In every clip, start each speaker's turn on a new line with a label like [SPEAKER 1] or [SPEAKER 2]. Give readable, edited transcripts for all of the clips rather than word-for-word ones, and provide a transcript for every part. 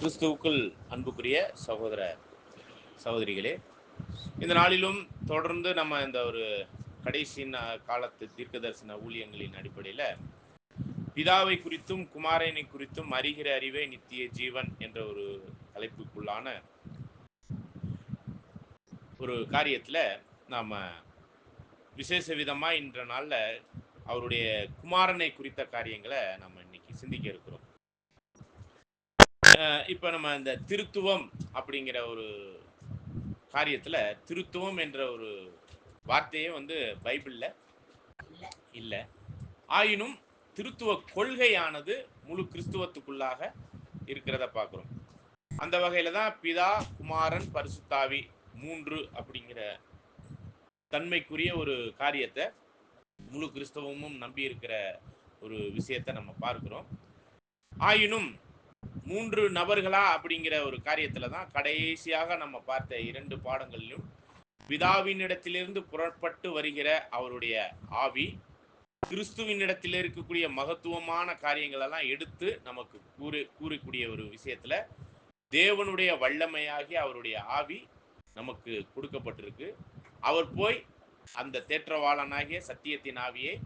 [SPEAKER 1] கிறிஸ்துவுக்குள் அன்புக்குரிய சகோதர சகோதரிகளே, இந்த நாளிலும் தொடர்ந்து நம்ம இந்த ஒரு கடைசி காலத்து தீர்க்க தரிசன ஊழியங்களின் அடிப்படையில் பிதாவை குறித்தும் குமாரனை குறித்தும் அறிகிற அறிவே நித்திய ஜீவன் என்ற ஒரு தலைப்புக்குள்ளான ஒரு காரியத்தில் நாம் விசேஷ விதமாக இன்ற நாளில் அவருடைய குமாரனை குறித்த காரியங்களை நம்ம இன்னைக்கு சிந்திக்க இருக்கிறோம். இப்போ நம்ம இந்த திருத்துவம் அப்படிங்கிற ஒரு காரியத்தில் திருத்துவம் என்ற ஒரு வார்த்தையே பைபிளில் இல்லை. ஆயினும் திருத்துவ கொள்கையானது முழு கிறிஸ்துவத்துக்குள்ளாக இருக்கிறத பார்க்குறோம். அந்த வகையில் தான் பிதா, குமாரன், பரிசுத்தாவி மூன்று அப்படிங்கிற தன்மைக்குரிய ஒரு காரியத்தை முழு கிறிஸ்தவமும் நம்பி இருக்கிற ஒரு விஷயத்தை நம்ம பார்க்கிறோம். ஆயினும் மூன்று நபர்களா அப்படிங்கிற ஒரு காரியத்துல தான் கடைசியாக நம்ம பார்த்த இரண்டு பாடங்களிலும் பிதாவின் இடத்திலிருந்து புறப்பட்டு வருகிற அவருடைய ஆவி கிறிஸ்துவின் இடத்தில் இருக்கக்கூடிய மகத்துவமான காரியங்கள் எல்லாம் எடுத்து நமக்கு கூறக்கூடிய ஒரு விஷயத்துல தேவனுடைய வல்லமையாகி அவருடைய ஆவி நமக்கு கொடுக்கப்பட்டிருக்கு. அவர் போய் அந்த தேற்றவாளனாகிய சத்தியத்தின் ஆவியை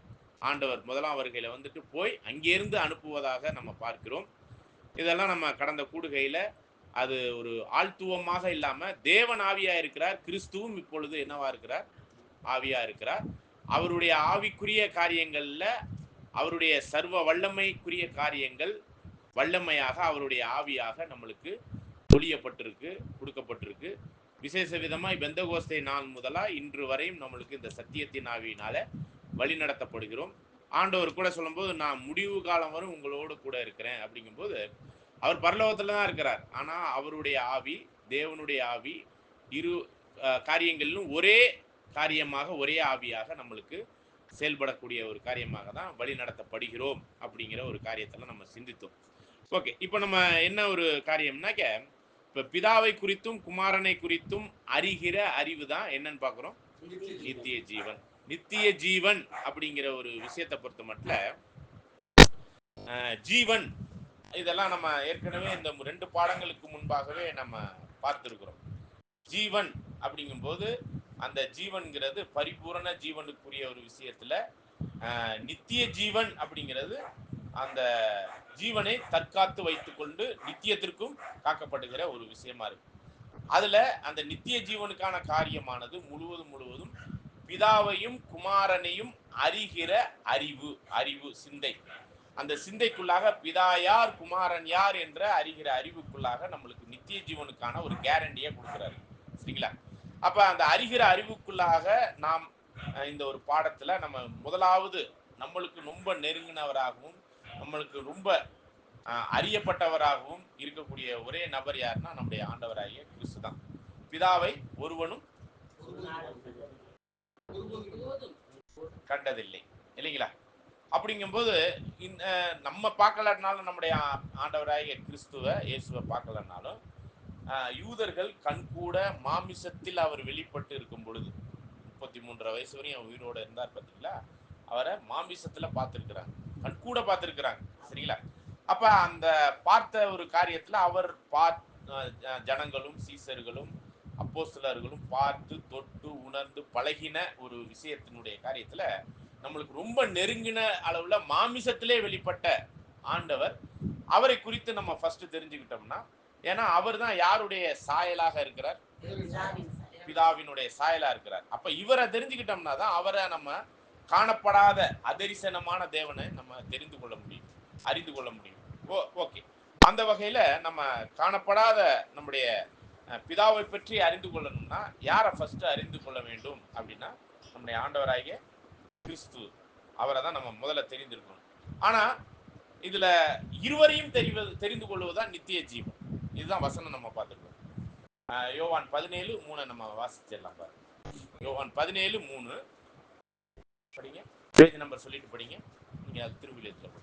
[SPEAKER 1] ஆண்டவர் முதலாம் வருகையில போய் அங்கிருந்து அனுப்புவதாக நம்ம பார்க்கிறோம். இதெல்லாம் நம்ம கடந்த கூடுகையில அது ஒரு ஆழ்த்துவமாக இல்லாம தேவன் ஆவியா இருக்கிறார். கிறிஸ்துவும் இப்பொழுது என்னவா இருக்கிறார்? ஆவியா இருக்கிறார். அவருடைய ஆவிக்குரிய காரியங்கள்ல அவருடைய சர்வ வல்லமைக்குரிய காரியங்கள் வல்லமையாக அவருடைய ஆவியாக நம்மளுக்கு ஒளியப்பட்டிருக்கு, கொடுக்கப்பட்டிருக்கு. விசேஷ விதமாய் பெந்தகோஸ்தே நாள் முதலா இன்று வரையும் நம்மளுக்கு இந்த சத்தியத்தின் ஆவியினால வழி நடத்தப்படுகிறோம். ஆண்டவர் கூட சொல்லும்போது நான் முடிவு காலம் வரும் உங்களோடு கூட இருக்கிறேன் அப்படிங்கும்போது அவர் பரலோகத்துல தான் இருக்கிறார். ஆனா அவருடைய ஆவி, தேவனுடைய ஆவி இரு காரியங்களிலும் ஒரே காரியமாக ஒரே ஆவியாக நம்மளுக்கு செயல்படக்கூடிய ஒரு காரியமாக தான் வழி நடத்தப்படுகிறோம் அப்படிங்கிற ஒரு காரியத்தில் நம்ம சிந்தித்தோம். ஓகே, இப்போ நம்ம என்ன ஒரு காரியம்னாக்க இப்போ பிதாவை குறித்தும் குமாரனை குறித்தும் அறிகிற அறிவு தான் என்னன்னு பார்க்குறோம், நித்திய ஜீவன். நித்திய ஜீவன் அப்படிங்கிற ஒரு விஷயத்தை பொறுத்த மட்டும் ஜீவன் இதெல்லாம் நம்ம ஏற்கனவே இந்த ரெண்டு பாடங்களுக்கு முன்பாகவே நம்ம பார்த்திருக்கிறோம். ஜீவன் அப்படிங்கும்போது அந்த ஜீவன்கிறது பரிபூரண ஜீவனுக்குரிய ஒரு விஷயத்துல நித்திய ஜீவன் அப்படிங்கிறது அந்த ஜீவனை தற்காத்து வைத்துக்கொண்டு நித்தியத்திற்கும் காக்கப்படுகிற ஒரு விஷயமா இருக்கு. அதுல அந்த நித்திய ஜீவனுக்கான காரியமானது முழுவதும் பிதாவையும் குமாரனையும் அறிகிற அறிவு சிந்தை. அந்த சிந்தைக்குள்ளாக பிதா யார் குமாரன் யார் என்ற அறிகிற அறிவுக்குள்ளாக நம்மளுக்கு நித்திய ஜீவனுக்கான ஒரு கேரண்டியை கொடுக்குறாரு. சரிங்களா? அப்ப அந்த அறிகிற அறிவுக்குள்ளாக நாம் இந்த ஒரு பாடத்துல நம்ம முதலாவது நம்மளுக்கு ரொம்ப நெருங்கினவராகவும் நம்மளுக்கு ரொம்ப அறியப்பட்டவராகவும் இருக்கக்கூடிய ஒரே நபர் யாருன்னா நம்முடைய ஆண்டவராகிய கிறிஸ்து தான். பிதாவை ஒருவனும் கண்டதில்லை, இல்லைங்களா? அப்படிங்கும்போது இந்த நம்ம பார்க்கலனாலும் நம்முடைய ஆண்டவராகிய கிறிஸ்துவ இயேசுவை பார்க்கலனாலும் யூதர்கள் கண்கூட மாமிசத்தில் அவர் வெளிப்பட்டு இருக்கும் பொழுது 33 வயசு வரையும் உயிரோட இருந்தார் பார்த்தீங்களா, அவரை மாமிசத்துல பார்த்துருக்கிறாங்க, கண்கூட பார்த்துருக்கிறாங்க. சரிங்களா? அப்ப அந்த பார்த்த ஒரு காரியத்துல அவர் ஜனங்களும் சீசர்களும் அப்போஸ்தலர்களும் பார்த்து தொட்டு உணர்ந்து பழகின ஒரு விஷயத்தினுடைய காரியத்துல நம்மளுக்கு ரொம்ப நெருங்கின அளவுல மாமிசத்திலே வெளிப்பட்ட ஆண்டவர் அவரை குறித்து நம்ம ஃபர்ஸ்ட் தெரிஞ்சுக்கிட்டோம்னா, ஏன்னா அவர் தான் யாருடைய சாயலாக இருக்கிறார்? பிதாவினுடைய சாயலா இருக்கிறார். அப்ப இவரை தெரிஞ்சுக்கிட்டோம்னா தான் அவரை நம்ம காணப்படாத அதரிசனமான தேவனை நம்ம தெரிந்து கொள்ள முடியும், அறிந்து கொள்ள முடியும். ஓகே, அந்த வகையில நம்ம காணப்படாத நம்முடைய பிதாவை பற்றி அறிந்து கொள்ளணும்னா யாரை ஃபர்ஸ்ட் அறிந்து கொள்ள வேண்டும் அப்படின்னா நம்முடைய ஆண்டவராகிய கிறிஸ்து, அவரை தான் நம்ம முதல்ல தெரிந்திருக்கணும். ஆனா இதுல இருவரையும் தெரிந்து கொள்வதுதான் நித்திய ஜீவன். இதுதான் வசனம் நம்ம பார்த்துருக்கோம். யோவான் 17:3 நம்ம வாசிச்சிடலாம் பாருங்க. யோவான் 17:3 படிங்க, பேஜ் நம்பர் சொல்லிட்டு படிங்க. நீங்க அது திருவிழியத்துல படிங்க.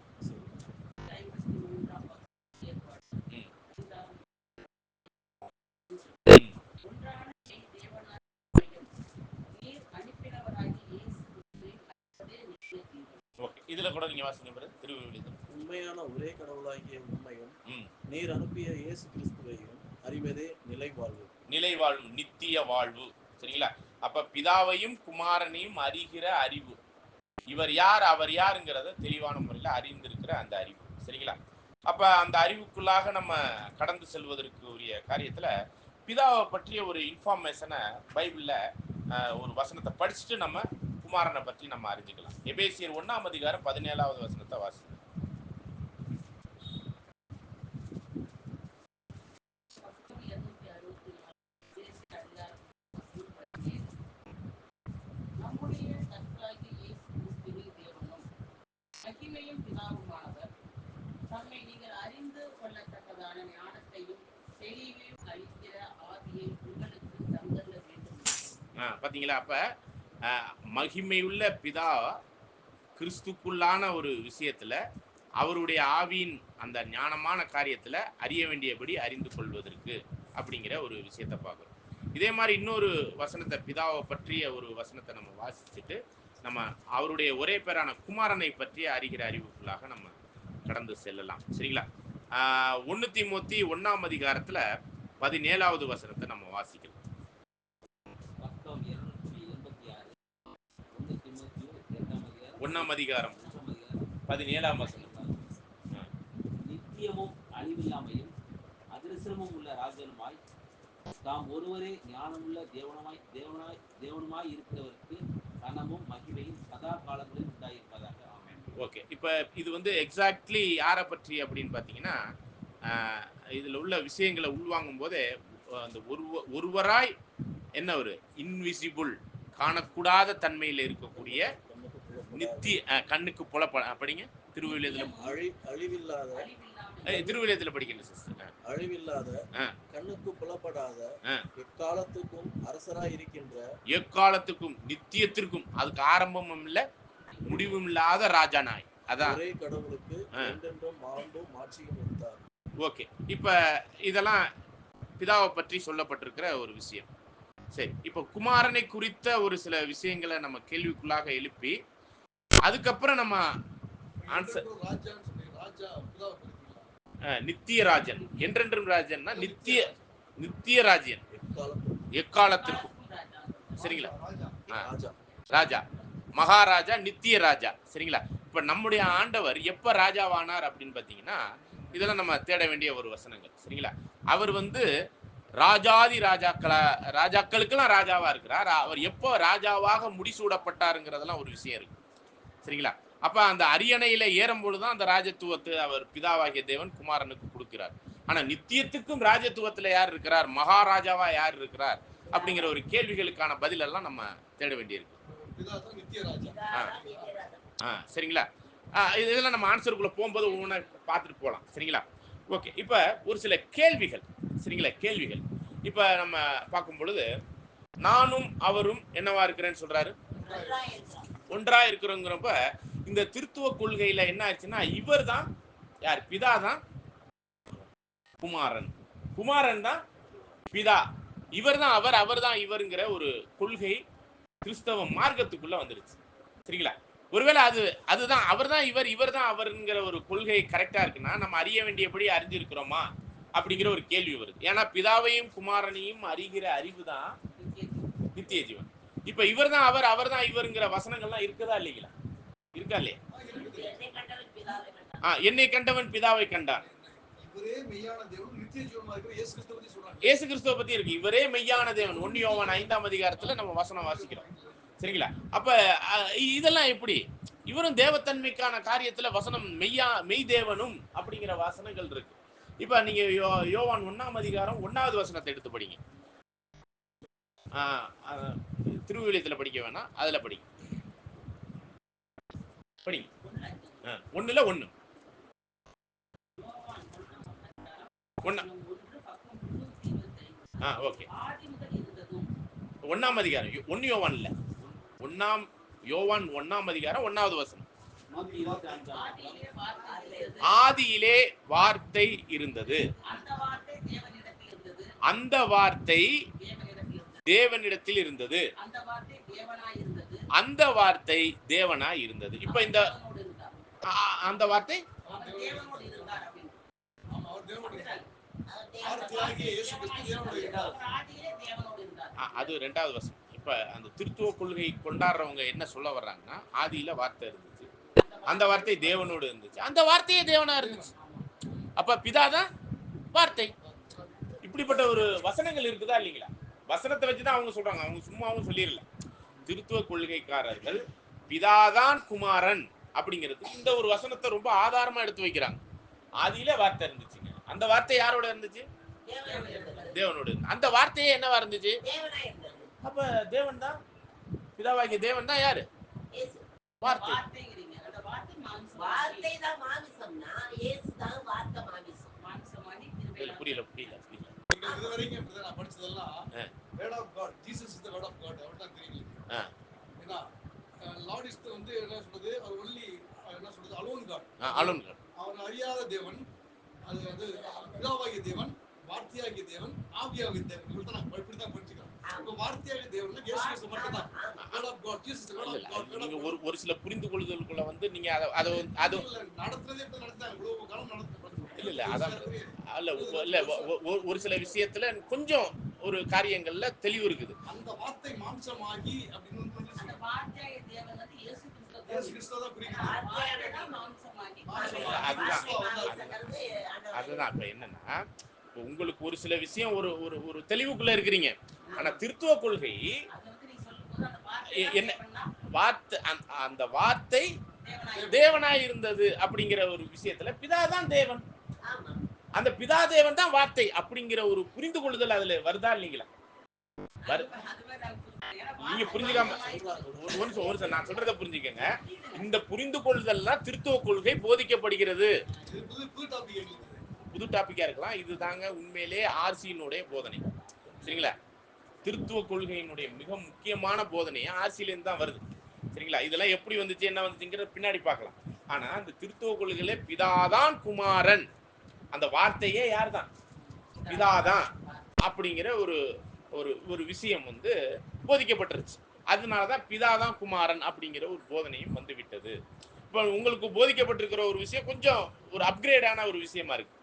[SPEAKER 1] இதுல கூட நீங்க வாசிங்க பாரு, திருவிழியத்துல.
[SPEAKER 2] உண்மையான ஒரே கடவுளாகிய உண்மையும் நீர் அனுப்பிய இயேசு கிறிஸ்துவையும் அறிவதே நிலை வாழ்வு.
[SPEAKER 1] நிலை வாழ்வு, நித்திய வாழ்வு. சரிங்களா? அப்ப பிதாவையும் குமாரனையும் அறிகிற அறிவு, இவர் யார் அவர் யாருங்கிறத தெளிவான முறையில் அறிந்திருக்கிற அந்த அறிவு. சரிங்களா? அப்ப அந்த அறிவுக்குள்ளாக நம்ம கடந்து செல்வதற்கு உரிய காரியத்துல பிதாவை பற்றிய ஒரு இன்ஃபார்மேஷனை பைபிள்ல ஒரு வசனத்தை படிச்சுட்டு நம்ம குமாரனை பற்றி நம்ம அறிஞ்சுக்கலாம். எபேசியர் 1:17 வசனத்தை வாசி. பாத்தீங்களா? அப்ப மகிமையுள்ள பிதா கிறிஸ்துக்குள்ளான ஒரு விஷயத்துல அவருடைய ஆவியின் அந்த ஞானமான காரியத்துல அறிய வேண்டியபடி அறிந்து கொள்வதற்கு அப்படிங்கிற ஒரு விஷயத்தை பார்க்கிறோம். இதே மாதிரி இன்னொரு வசனத்தை, பிதாவை பற்றிய ஒரு வசனத்தை நம்ம வாசிச்சுட்டு நம்ம அவருடைய ஒரே பேரான குமாரனை பற்றிய அறிகிற அறிவுக்குள்ளாக நம்ம கடந்து செல்லலாம். சரிங்களா? 1 தீமோத்தி 1:17 வசனத்தை நம்ம வாசிக்கலாம். 1:17 வசனம்.
[SPEAKER 3] நித்தியமும் அழிவில்லாமையும் அதிர்சனமும் உள்ள ராஜனுமாய் தாம் ஒருவரே ஞானமுள்ள தேவனுமாய் இருக்கிறவருக்கு கனமும் மகிமையும் சதா காலங்களில் உண்டாயிருப்பதாக. ஆமென்.
[SPEAKER 1] ஓகே, இப்போ இது வந்து எக்ஸாக்ட்லி யாரை பற்றி அப்படின்னு பார்த்தீங்கன்னா, இதில் உள்ள விஷயங்களை உள்வாங்கும் போதே அந்த ஒருவராய் என்ன ஒரு இன்விசிபிள், காணக்கூடாத தன்மையில் இருக்கக்கூடிய நித்திய கண்ணுக்கு புலப்பட படிங்க. திருவிழியத்தில் படிக்கல சிஸ்டர்.
[SPEAKER 2] அழிவில்லாத கண்ணுக்கு புலப்படாத எக்காலத்துக்கும் அரசராய் இருக்கின்ற,
[SPEAKER 1] எக்காலத்துக்கும் நித்தியத்திற்கும், அதுக்கு ஆரம்பமும் இல்லை முடிவும் இல்லாத ராஜானாய், அதான்
[SPEAKER 2] ஒரே கடவுளுக்கு என்றென்றும் மாண்பும் மாட்சியும் உண்டார்.
[SPEAKER 1] ஓகே, இப்ப இதெல்லாம் பிதாவை பற்றி சொல்லப்பட்டிருக்கிற ஒரு விஷயம். சரி, இப்ப குமாரனை குறித்த ஒரு சில விஷயங்களை நம்ம கேள்விக்குள்ளாக எழுப்பி அதுக்கப்புறம் நம்ம ஆன்சர். நித்திய ராஜன், என்றென்றும் ராஜன்னா நித்திய ராஜ்யன், எக்காலத்திற்கும். சரிங்களா? ராஜா, மகாராஜா, நித்திய ராஜா. சரிங்களா? இப்ப நம்முடைய ஆண்டவர் எப்ப ராஜாவானார் அப்படின்னு பாத்தீங்கன்னா, இதெல்லாம் நம்ம தேட வேண்டிய ஒரு வசனங்கள். சரிங்களா? அவர் வந்து ராஜாதி ராஜாக்களுக்கெல்லாம் ராஜாவா இருக்கிறார். அவர் எப்போ ராஜாவாக முடிசூடப்பட்டாருங்கிறதெல்லாம் ஒரு விஷயம் இருக்கு. சரிங்களா? அப்ப அந்த அரியணையில ஏறும் பொழுதுதான் அந்த ராஜத்துவத்தை அவர் பிதாவாகிய தேவன் குமாரனுக்கு கொடுக்கிறார். ஆனா நித்தியத்துக்கும் ராஜத்துவத்துல யார் இருக்கிறார், மகாராஜாவா யார் இருக்கிறார் அப்படிங்கிற ஒரு கேள்விகளுக்கான பதில் எல்லாம் நம்ம தேட வேண்டியிருக்கு. சரிங்களா? இதெல்லாம் நம்ம ஆன்சருக்குள்ள போகும்போது ஒவ்வொன்றா பார்த்துட்டு போகலாம். சரிங்களா? ஓகே, இப்ப ஒரு சில கேள்விகள். சரிங்களா? கேள்விகள் இப்ப நம்ம பார்க்கும் பொழுது, நானும் அவரும் என்னவா இருக்கிறேன்னு சொல்றாரு, ஒன்றா இருக்கிறோங்கிறப்ப இந்த திருத்துவ கொள்கையில என்ன ஆச்சுன்னா, இவர் தான் யார், பிதா தான் குமாரன், குமாரன் தான் பிதா, இவர் தான் அவர், அவர் தான் இவருங்கிற ஒரு கொள்கை கிறிஸ்தவ மார்க்கத்துக்குள்ள வந்துருச்சு. சரிங்களா? ஒருவேளை அதுதான் அவர் தான் இவர், இவர் தான் அவருங்கிற ஒரு கொள்கை கரெக்டா இருக்குன்னா நம்ம அறிய வேண்டியபடி அறிஞ்சிருக்கிறோமா அப்படிங்கிற ஒரு கேள்வி வருது. ஏன்னா பிதாவையும் குமாரனையும் அறிகிற அறிவு தான் நித்திய ஜீவன். இப்ப இவர் தான் அவர், அவர் தான் இவருங்கிற வசனங்கள்லாம் இருக்குதா இல்லைங்களா? இருக்கா இல்லையா? என்னை கண்டவன் பிதாவை கண்டான். இயேசு கிறிஸ்துவ பத்தி இருக்கு, இவரே மெய்யான தேவன். 1 யோவான் 5 நம்ம வசனம் வாசிக்கிறோம். சரிங்களா? அப்ப இதெல்லாம் எப்படி, இவரும் தேவத்தன்மைக்கான காரியத்துல வசனம் மெய் தேவனும் அப்படிங்கிற வசனங்கள் இருக்கு. இப்ப நீங்க யோவான் 1 வசனத்தை எடுத்து படிங்க. திருவிழியத்துல படிக்க வேணாம், அதுல படிங்க. படிங்க. 1:1 ஓகே. 1 யோவான் இல்ல, 1 யோவான் 1 வசனம். ஆதியிலே வார்த்தை இருந்தது, அந்த வார்த்தை தேவனிடத்தில் இருந்தது, அந்த வார்த்தை தேவனாய் இருந்தது. இப்ப இந்த அந்த வார்த்தை
[SPEAKER 2] வார்த்தையாகிய இயேசு கிறிஸ்து தேவனோடு இருந்தார்.
[SPEAKER 1] அது 2வது வசனம். இப்ப அந்த திருத்துவ கொள்கை கொண்டாடுறவங்க என்ன சொல்ல வர்றாங்கன்னா, ஆதியில வார்த்தை இருந்துச்சு, அந்த வார்த்தை தேவனோடு இருந்துச்சு, அந்த வார்த்தையே தேவனா இருந்துச்சு, அப்ப பிதாதான் வார்த்தை. இப்படிப்பட்ட ஒரு வசனங்கள் இருக்குதா இல்லைங்களா? வசனத்தை வச்சுதான் அவங்க சொல்றாங்க, அவங்க சும்மாவும் சொல்லிடல. திருத்துவ கொள்கைக்காரர்கள் பிதாதான் குமாரன் அப்படிங்கிறது இந்த ஒரு வசனத்தை ரொம்ப ஆதாரமா எடுத்து வைக்கிறாங்க. ஆதியில வார்த்தை இருந்துச்சுங்க, அந்த வார்த்தை யாரோட இருந்துச்சு? தேவனோடு. அந்த வார்த்தையே என்னவா இருந்துச்சு? அப்ப தேவன் தான், பிதாவாகிய தேவன் தான் யாரு? வார்த்தை. புரியல புரியல புரியல.
[SPEAKER 2] இது வரைக்கும் நான் படிச்சதெல்லாம் word of God, Jesus is the word of God, அவ்வளவுதான் தெரியும். ஏன்னா லார்ட் இஸ் வந்து என்ன சொல்றது, அவர் ஒன்லி என்ன சொல்றது, அலோன் காட்.
[SPEAKER 1] அலோன் காட்,
[SPEAKER 2] அவர் அறியாத தேவன், அது அது பிதாவாகிய தேவன், வார்த்தையாகிய தேவன், ஆவியாகிய தேவன். இவ்வளவு நான் இப்படிதான் படிச்சுக்கிறேன். இப்ப வார்த்தையாகிய தேவன் இயேசு கிறிஸ்து மட்டும் தான் word of God, Jesus is word of God.
[SPEAKER 1] நீங்க ஒரு சில புரிந்து கொள்ளுதலுக்குள்ள வந்து நீங்க அது
[SPEAKER 2] நடத்துறதே இப்ப நடத்தாங்க, இவ்வளவு காலம் நடத்துறாங்க.
[SPEAKER 1] இல்ல அதான் இல்ல ஒரு சில விஷயத்துல கொஞ்சம் ஒரு காரியங்கள்ல தெளிவு இருக்குது.
[SPEAKER 2] அந்த வார்த்தை மாம்சமாகி அப்படின்னு அந்த வார்த்தையாகிய தேவன் வந்து இயேசு கிறிஸ்து தான் குறிக்கிறது.
[SPEAKER 1] அதுதான் இப்ப என்னன்னா, உங்களுக்கு ஒரு சில விஷயம் ஒரு ஒரு தெளிவுக்குள்ள இருக்கிறீங்க. ஆனா திருத்துவ கொள்கை என்ன, வார்த்தை, அந்த வார்த்தை தேவனாய் இருந்தது அப்படிங்கிற ஒரு விஷயத்துல பிதாதான் தேவன், அந்த பிதா தேவன் தான் வார்த்தை அப்படிங்கிற ஒரு புரிந்து கொள்ளுதல் அதுல வருதா இல்லைங்களா? நீங்க புரிஞ்சுக்காம ஒரு நிமிஷம் நான் சொல்றதை புரிஞ்சுக்கங்க. இந்த புரிந்து கொள்ளுதல் தான் திருத்துவ கொள்கை போதிக்கப்படுகிறது. புது டாபிக்கா இருக்கலாம், இதுதாங்க உண்மையிலே ஆர்சியினுடைய போதனை, சரிங்களா? திருத்துவ கொள்கையினுடைய மிக முக்கியமான போதனையே ஆர்சியிலேருந்து தான் வருது, சரிங்களா? இதெல்லாம் எப்படி வந்துச்சு என்ன வந்துச்சுங்கிற பின்னாடி பார்க்கலாம். ஆனா அந்த திருத்துவ கொள்கையிலே பிதாதான் குமாரன், அந்த வார்த்தையே யார் தான்? பிதாதான் அப்படிங்கிற ஒரு ஒரு ஒரு விஷயம் வந்து போதிக்கப்பட்டிருச்சு. அதனாலதான் பிதாதான் குமாரன் அப்படிங்கிற ஒரு போதனையும் வந்து விட்டது. இப்ப உங்களுக்கு போதிக்கப்பட்டிருக்கிற ஒரு விஷயம் கொஞ்சம் ஒரு அப்கிரேடான ஒரு விஷயமா இருக்கு,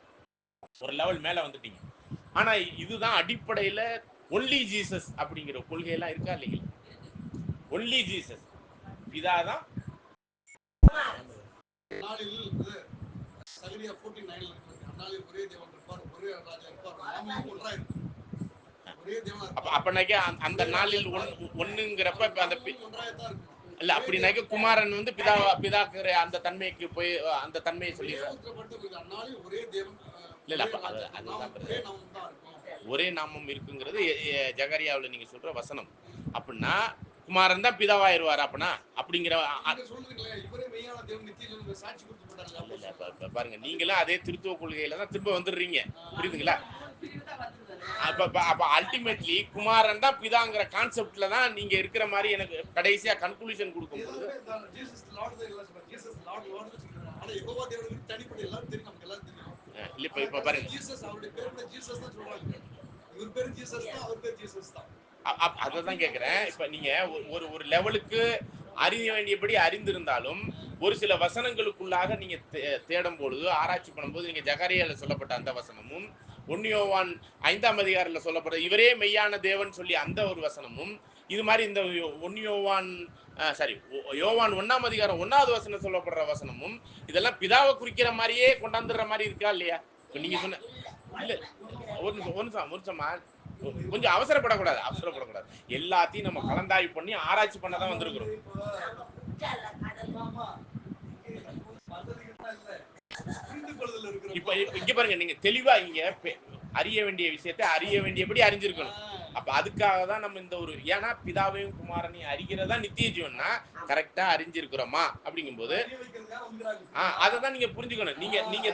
[SPEAKER 1] ஒரு லெவல் மேல வந்துட்டீங்க. ஆனா இதுதான் அடிப்படையில ஒன்லி ஜீசஸ் அப்படிங்கிற கொள்கையெல்லாம் இருக்கா இல்லைங்களா? Only Jesus, பிதாதான்.
[SPEAKER 2] சகரியா 14:9 இருக்கு. அன்னாலே ஒரே தேவன் இருப்பார், ஒரே ராஜா இருப்பார், நாமும் ஒன்றா இருக்கும். ஒரே தேவன்.
[SPEAKER 1] அப்பனாக்க அந்த நாளில் ஒண்ணுங்கிறப்ப அந்த
[SPEAKER 2] ஒன்றாயத்தான் இருக்கும்.
[SPEAKER 1] இல்ல அப்படினாக்க குமாரன் வந்து பிதாக்கிற அந்த தன்மைக்கு போய் அந்த தன்மையை சொல்லி
[SPEAKER 2] அன்னாலே ஒரே தேவன்.
[SPEAKER 1] இல்ல அதுதான் ஒரே நாமம் இருக்குங்கிறது ஜகரியாவில் நீங்க சொல்ற வசனம். அப்படின்னா குமாரன் தான் பிதாவாயிருவார் அப்பனா அப்படிங்கிற பாருங்க. நீங்களும் அதே திருத்துவ கொள்கையில தான் திரும்ப வந்துடுறீங்க, புரியுதுங்களா? அப்ப அல்டிமேட்லி குமாரன் தான் பிதாங்கிற கான்செப்ட்ல தான் நீங்க இருக்கிற மாதிரி எனக்கு கடைசியா கன்க்ளூஷன் கொடுக்கும் பொழுது இப்ப பாருங்க, அதான் கேக்குறேன். இப்ப நீங்க ஒரு லெவலுக்கு அறிய வேண்டியபடி அறிந்திருந்தாலும் ஒரு சில வசனங்களுக்குள்ளாக நீங்க தேடும் பொழுது, ஆராய்ச்சி பண்ணும்போது, நீங்க ஜகரியால சொல்லப்பட்ட அந்த வசனமும் 1 யோவான் 5ஆம் அதிகாரத்துல சொல்லப்பட்ட இவரே மெய்யான தேவன் சொல்லி அந்த ஒரு வசனமும், இது மாதிரி இந்த 1 யோவான் யோவான் 1ஆம் அதிகாரம் 1வது வசனம் சொல்லப்படுற வசனமும், இதெல்லாம் பிதாவை குறிக்கிற மாதிரியே கொண்டாந்துடுற மாதிரி இருக்கா இல்லையா? இப்ப நீங்க சொன்ன இல்ல ஒரு நிமிஷமா கொஞ்சம் அவசரப்படக்கூடாது. எல்லாத்தையும் நம்ம கலந்தாய்வு பண்ணி ஆராய்ச்சி பண்ணதான் வந்திருக்கிறோம். இப்ப இங்க பாருங்க, நீங்க தெளிவா இங்க அறிய வேண்டிய விஷயத்தை அறிய வேண்டியபடி அறிஞ்சிருக்கணும். அப்ப அதுக்காக தான் நம்ம இந்த ஒரு, ஏன்னா பிதாவையும் குமாரனையும் அறிகிறதா நித்திய ஜீவன்னா கரெக்டா அறிஞ்சிருக்கிறோமா அப்படிங்கும்போது அததான் நீங்க புரிஞ்சுக்கணும். நீங்க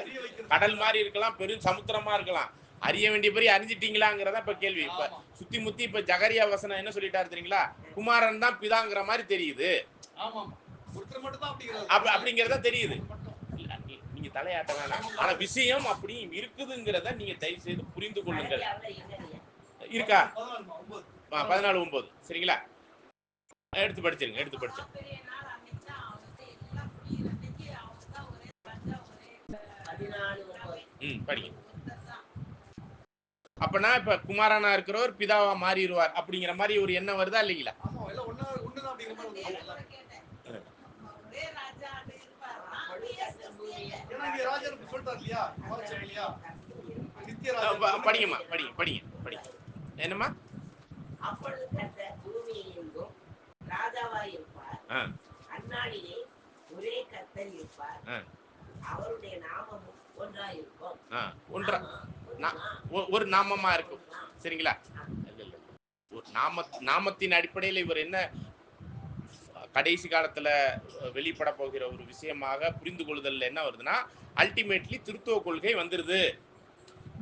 [SPEAKER 1] கடல் மாதிரி இருக்கலாம், பெரும் சமுத்திரமா இருக்கலாம், அறிய வேண்டியபடி அறிஞ்சிட்டீங்களாங்கிறதா இப்ப கேள்வி. இப்ப சுத்தி முத்தி இப்ப ஜகரியா வசனம் என்ன சொல்லிட்டாரு தெரியுங்களா? குமாரன் தான் பிதாங்கிற மாதிரி தெரியுது, அப்படிங்கறத தெரியுது. நீங்க தலையாட்ட வேணாம், ஆனா விஷயம் அப்படி இருக்குதுங்கிறத நீங்க தயவு செய்து புரிந்து கொள்ளுங்கள். இருக்கா? 14:9 சரிங்களா? எடுத்து படிச்சிருங்க. படிங்க. அப்பனா இப்ப குமாரனா இருக்கிறவர் பிதாவா மாறிடுவார் அப்படிங்கிற மாதிரி ஒரு எண்ணம் வருதா இல்லைங்களா?
[SPEAKER 2] ஆமா எல்லாம் ஒண்ணுதான் அப்படிங்கிற மாதிரி வந்து ஏன்னா இங்க ராஜர் சொல்லிட்டார் இல்லையா இல்லையா நித்திய ராஜர்
[SPEAKER 1] படிங்கம்மா படிங்க என்னம்மா?
[SPEAKER 4] அப்பொழுது கர்த்தர் பூமியில் எங்கும் ராஜாவாய் இருப்பார். அந்நாளிலே ஒரே கர்த்தர் இருப்பார். அவருடைய நாமமும் ஒன்றாயிருக்கும்.
[SPEAKER 1] ஒரு நாமமா இருக்கும். சரிங்களா? ஒரு நாமத்தின் அடிப்படையில் இவர் என்ன கடைசி காலத்துல வெளிப்பட போகிற ஒரு விஷயமாக புரிந்து கொள்ளுதல் என்ன வருதுன்னா, அல்டிமேட்லி திருத்துவ கொள்கை வந்துருது.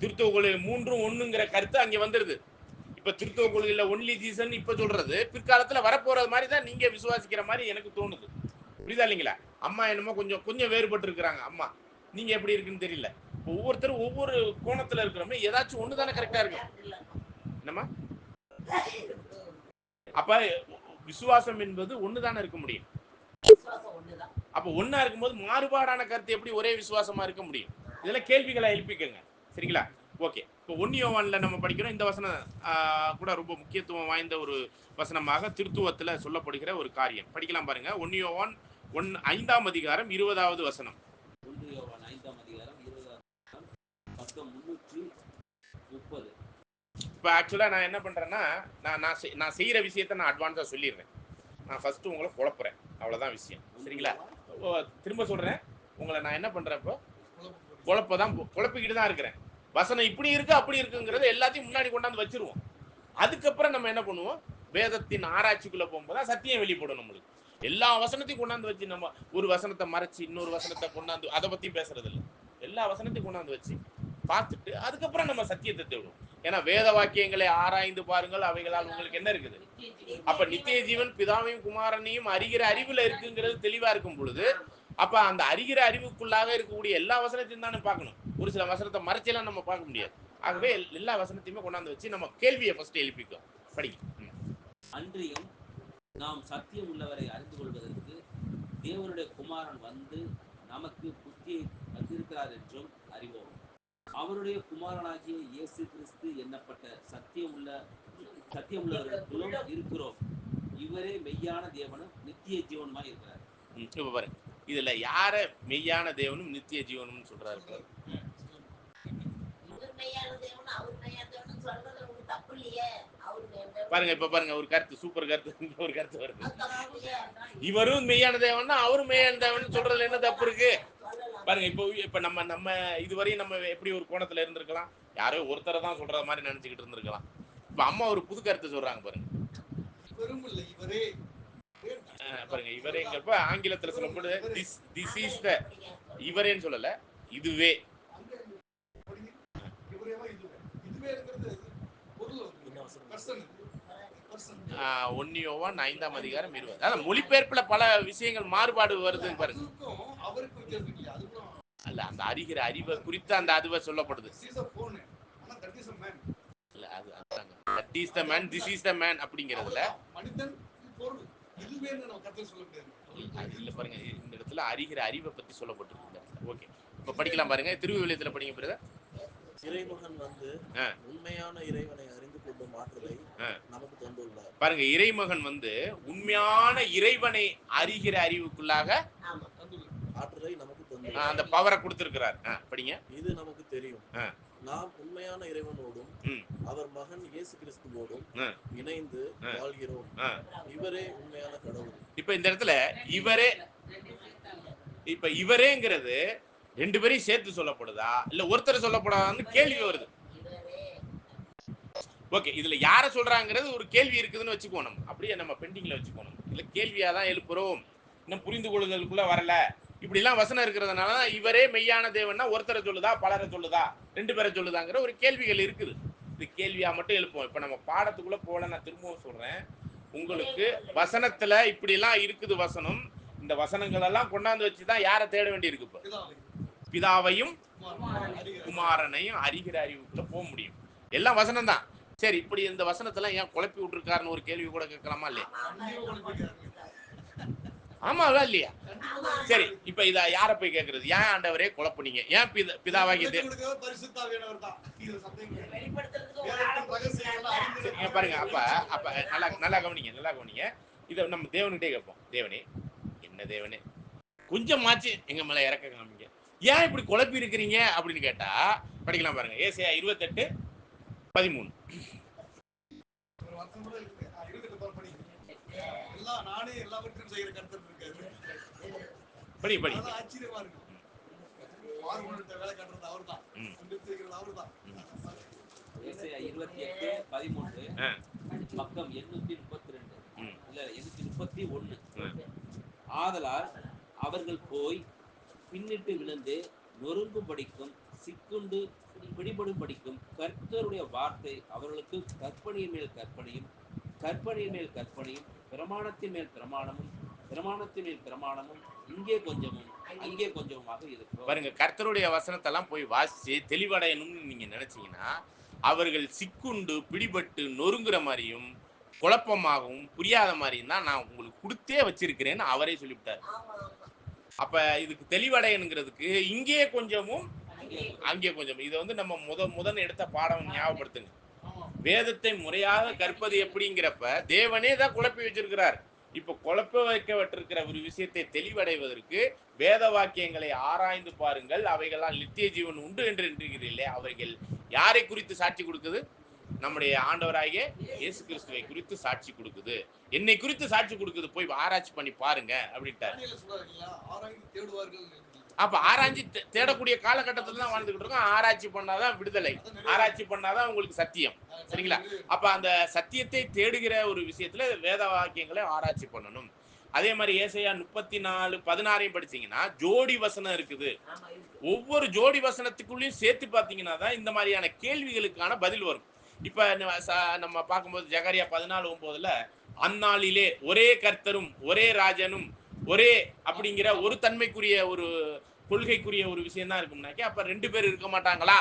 [SPEAKER 1] திருத்துவ கொள்கை 3 1ங்கிற கருத்து அங்க வந்துருது. இப்ப திருத்துவ கொள்கையில ஒன்லி ஜீசன் இப்ப சொல்றது பிற்காலத்துல வரப்போறது மாதிரி தான் நீங்க விசுவாசிக்கிற மாதிரி எனக்கு தோணுது. புரியுதா இல்லைங்களா? அம்மா என்னமோ கொஞ்சம் வேறுபட்டு இருக்கிறாங்க. அம்மா நீங்க எப்படி இருக்குன்னு தெரியல. ஒவ்வொருத்தரும் ஒவ்வொரு கோணத்துல இருக்கிறோமே, ஏதாச்சும் ஒண்ணு தானே கரெக்டா இருக்கும். என்னம்மா? அப்ப விசுவாசம் என்பது ஒண்ணுதானே இருக்க முடியும். அப்ப ஒன்னா இருக்கும்போது மாறுபாடான கருத்து எப்படி ஒரே விசுவாசமா இருக்க முடியும்? இதெல்லாம் கேள்விகளை எழுப்பிக்கங்க. சரிங்களா? ஓகே. இப்போ 1 யோவான்ல நம்ம படிக்கிறோம். இந்த வசனம் கூட ரொம்ப முக்கியத்துவம் வாய்ந்த ஒரு வசனமாக திருத்துவத்துல சொல்லப்படுகிற ஒரு காரியம். படிக்கலாம் பாருங்க. 1 யோவான் 5ஆம் அதிகாரம் 20வது வசனம்.
[SPEAKER 3] 1 யோவான் 5ஆம் அதிகாரம் 20வது பக்கம் 330.
[SPEAKER 1] இப்போ ஆக்சுவலா நான் என்ன பண்றேன்னா, நான் செய்யற விஷயத்த நான் அட்வான்ஸா சொல்லிடுறேன். நான் ஃபர்ஸ்ட் உங்களை குழப்புறேன். அவ்வளவுதான் விஷயம். சரிங்களா? திரும்ப சொல்றேன். உங்களை நான் என்ன பண்றேன், இப்போ குழப்பிக்கிட்டு தான் இருக்கிறேன். வசனம் இப்படி இருக்கு அப்படி இருக்குங்கிறது எல்லாத்தையும் முன்னாடி கொண்டாந்து வச்சிருவோம். அதுக்கப்புறம் நம்ம என்ன பண்ணுவோம், வேதத்தின் ஆராய்ச்சிக்குள்ள போகும்போது சத்தியம் வெளிப்படும். நம்மளுக்கு எல்லா வசனத்தையும் கொண்டாந்து வச்சு நம்ம ஒரு வசனத்தை மறைச்சு இன்னொரு வசனத்தை கொண்டாந்து அதை பத்தியும் பேசுறது இல்லை. எல்லா வசனத்தையும் கொண்டாந்து வச்சு பார்த்துட்டு அதுக்கப்புறம் நம்ம சத்தியத்தை தேடுவோம். ஏன்னா வேத வாக்கியங்களை ஆராய்ந்து பாருங்கள், அவைகளால் உங்களுக்கு என்ன இருக்குது. அப்ப நித்திய ஜீவன் பிதாவையும் குமாரனையும் அறிகிற அறிவுல இருக்குங்கிறது தெளிவா இருக்கும் பொழுது, அப்ப அந்த அறிகிற அறிவுக்குள்ளாக இருக்கக்கூடிய எல்லா வசனத்தையும் தானே பார்க்கணும். ஒரு சில வசனத்தை மறைச்செல்லாம் நம்ம பார்க்க முடியாது. ஆகவே எல்லா வசனத்தையுமே கொண்டாந்து வச்சு நம்ம கேள்வியை ஃபர்ஸ்ட் எழுப்பிக்கும். படிக்கும்.
[SPEAKER 3] அன்றியும் நாம் சத்தியம் உள்ளவரை அறிந்து கொள்வதற்கு தேவனுடைய குமாரன் வந்து நமக்கு புத்தியை தந்திருக்கிறார் என்றும் அறிவோம். அவருடைய குமாரனாகிய இயேசு கிறிஸ்து எண்ணப்பட்ட சத்தியமுள்ளவர்களும் இருக்கிறோம். இவரே மெய்யான தேவனும் நித்திய ஜீவனுமாய் இருக்கிறார்.
[SPEAKER 1] இப்ப பாருங்க, இதுல யார மெய்யான தேவனும் நித்திய ஜீவனும் சொல்றாரு பாருங்க. இப்ப பாருங்க, ஒரு கருத்து, சூப்பர் கருத்து, ஒரு கருத்து வருது. இவரும் மெய்யான தேவன், அவரும் மெய்யான தேவன் சொல்றதுல என்ன தப்பு இருக்கு பாருங்க. இப்ப நம்ம இதுவரையும் நம்ம எப்படி ஒரு கோணத்துல இருந்திருக்கலாம், யாரோ ஒருத்தரை தான் சொல்ற மாதிரி நினைச்சுக்கிட்டு இருந்திருக்கலாம். இப்ப அம்மா ஒரு புது கருத்து சொல்றாங்க பாருங்க. பாருங்க, இவரேங்கிறப்ப ஆங்கிலத்துல சொல்லும்போது திஸ் இஸ் த, இவரேன்னு சொல்லல, இதுவே. 1 யோவான் 5ஆம் அதிகாரம் 20. அதான் மொழிபெயர்ப்புல பல விஷயங்கள் மாறுபாடு வருது பாருங்க. அல்ல, அந்த அறிகிற அறிவை குறித்த அந்த அதுவை சொல்லப்படுது. இல்ல, அது அதாங்க, that is the man, this is the man அப்படிங்கிறதுல இல்ல பாருங்க. இந்த இடத்துல அறிகிற அறிவை பத்தி சொல்லப்பட்டிருக்கு இந்த இடத்துல. ஓகே, இப்ப படிக்கலாம் பாருங்க. திருவிவிலியத்துல படிங்க பிரதர்.
[SPEAKER 5] இறைமகன் வந்து உண்மையான இறைவனை அறிந்து கொள்ளும் ஆற்றலை நமக்கு தந்துள்ளார்.
[SPEAKER 1] பாருங்க, இறைமகன் வந்து உண்மையான இறைவனை அறிகிற அறிவுக்குள்ளாக
[SPEAKER 5] ஆற்றலை நமக்கு தந்துள்ளார்.
[SPEAKER 1] அந்த பவரை கொடுத்திருக்கிறார். படிங்க.
[SPEAKER 5] இது நமக்கு தெரியும், நாம் உண்மையான இறைவனோடும் அவர் மகன் இயேசு கிறிஸ்துவோடும் இணைந்து வாழ்கிறோம். இவரே உண்மையான கடவுள். இப்ப இந்த இடத்துல இவரேங்கிறது 2 பேரையும் சேர்த்து சொல்லப்படுதா இல்ல ஒருத்தர் சொல்லப்படாதான்னு கேள்வி வருது. ஓகே, இதுல யார சொல்றாங்கிறது ஒரு கேள்வி இருக்குதுன்னு வச்சுக்கோணும். அப்படியே நம்ம பெண்டிங்ல வச்சுக்கோணும். இல்ல கேள்வியாதான் எழுப்புறோம், இன்னும் புரிந்து கொள்ளுதலுக்குள்ள வரல, இப்படி எல்லாம் வசனம் இருக்கிறதுனால இவரே மெய்யான தேவன்னா ஒருத்தரை சொல்லுதா பலரை சொல்லுதா 2 பேரை சொல்லுதாங்கிற ஒரு கேள்விகள் இருக்குது. இது கேள்வியா மட்டும் எழுப்போம். இப்ப நம்ம பாடத்துக்குள்ள போல நான் திரும்பவும் சொல்றேன், உங்களுக்கு வசனத்துல இப்படி எல்லாம் இருக்குது வசனம். இந்த வசனங்கள் எல்லாம் கொண்டாந்து வச்சுதான் யாரை தேட வேண்டி இருக்கு. இப்ப பிதாவையும் குமாரனையும் அறிகிற அறிவுக்குள்ள போக முடியும். எல்லாம் வசனம் தான். சரி, இப்படி இந்த வசனத்தெல்லாம் ஏன் குழப்பி விட்டுருக்காருன்னு ஒரு கேள்வி கூட கேட்கலாமா இல்லையா? ஆமாவா இல்லையா?
[SPEAKER 4] ஆமா.
[SPEAKER 5] சரி, இப்ப இத யார போய் கேக்குறது? ஏன் ஆண்டவரே குழப்புனீங்க? ஏன் பிதாவாகிய
[SPEAKER 2] பரிசுத்தாவியானவர் தான். இது சந்தேகம் இல்லை.
[SPEAKER 4] வெளிப்படுத்துறதுக்கு ஒரு ஆளை போட்டிருக்கிறாருல்ல.
[SPEAKER 5] சரி, இங்க பாருங்க. அப்ப அப்ப நல்லா நல்லா கவனிங்க, நல்லா கவனிங்க. இத நம்ம தேவன்கிட்டே கேட்போம். தேவனே, என்ன தேவனே, கொஞ்சமாச்சு எங்க மேல இறக்க காமிங்க. ஏன் இப்படி குழப்பி இருக்கிறீங்க அப்படின்னு கேட்டா படிக்கலாம் பாருங்க. ஏசாயா 28:13.
[SPEAKER 2] ஒரு வசனம் கூட இருக்கு. 28 பால் படி. நானே எல்லாவற்றையும் செய்கிற கர்த்தர் இருக்காரு.
[SPEAKER 5] படி படி.
[SPEAKER 2] அதெல்லாம் ஆச்சரியமா இருக்கு. பார்வோன்கிட்ட வேலை காட்டுறது அவர்தான். அன்பில் செய்கிறது அவர்தான்.
[SPEAKER 3] ஏசாயா 28:13 பக்கம் 832 இல்ல 831. ஆதலால் அவர்கள் போய் பின்னிட்டு விழுந்து நொறுங்கும்படிக்கும் சிக்குண்டு பிடிபடும்படிக்கும் கர்த்தருடைய வார்த்தை அவர்களுக்கு கற்பனையின் மேல் கற்பனையும் கற்பனையின் மேல் கற்பனையும் பிரமாணத்தின் மேல் பிரமாணமும் பிரமாணத்தின் மேல் பிரமாணமும் இங்கே கொஞ்சமும் அங்கே கொஞ்சமுமாக இருக்கும்.
[SPEAKER 5] பாருங்க, கர்த்தருடைய வசனத்தெல்லாம் போய் வாசிச்சு தெளிவடையணும்னு நீங்க நினைச்சீங்கன்னா அவர்கள் சிக்குண்டு பிடிபட்டு நொறுங்குற மாதிரியும் குழப்பமாகவும் புரியாத மாதிரியும் தான் நான் உங்களுக்கு கொடுத்தே வச்சிருக்கிறேன்னு அவரே சொல்லிவிட்டார். அப்ப இதுக்கு தெளிவடையணுங்கிறதுக்கு இங்கே கொஞ்சமும் அங்கே கொஞ்சம். இதை வந்து நம்ம முதன் எடுத்த பாடம் ஞாபகப்படுத்துங்க. வேதத்தை முறையாக கற்பது எப்படிங்கிறப்ப தேவனே தான் குழப்பி வச்சிருக்கிறார். இப்ப குழப்ப வைக்கப்பட்டிருக்கிற ஒரு விஷயத்தை தெளிவடைவதற்கு வேத வாக்கியங்களை ஆராய்ந்து பாருங்கள், அவைகளால் நித்திய ஜீவன் உண்டு என்று என்கிறீர்களே, அவைகள் யாரை குறித்து சாட்சி கொடுக்குது? நம்முடைய ஆண்டவராகிய இயேசு கிறிஸ்துவை குறித்து சாட்சி கொடுக்குது, என்னை குறித்து சாட்சி கொடுக்குது, போய் ஆராய்ச்சி பண்ணி பாருங்க அப்படின்ட்டார். அப்ப ஆராய்ச்சி தேடக்கூடிய காலகட்டத்தில் தான் வாழ்ந்துகிட்டு இருக்கோம். ஆராய்ச்சி பண்ணாதான் விடுதலை, ஆராய்ச்சி பண்ணாதான் உங்களுக்கு சத்தியம். சரிங்களா? அப்ப அந்த சத்தியத்தை தேடுகிற ஒரு விஷயத்துல வேத வாக்கியங்களை ஆராய்ச்சி பண்ணணும். அதே மாதிரி ஏசாயா 34:16 படிச்சீங்கன்னா ஜோடி வசனம் இருக்குது. ஒவ்வொரு ஜோடி வசனத்துக்குள்ளேயும் சேர்த்து பார்த்தீங்கன்னா தான் இந்த மாதிரியான கேள்விகளுக்கான பதில் வரும். இப்ப நம்ம பார்க்கும்போது ஜகரியா 14:9 அந்நாளிலே ஒரே கர்த்தரும் ஒரே ராஜனும் ஒரே அப்படிங்கிற ஒரு தன்மைக்குரிய ஒரு கொள்கைக்குரிய ஒரு விஷயம் தான் இருக்கும்னாக்கி அப்ப 2 பேர் இருக்க மாட்டாங்களா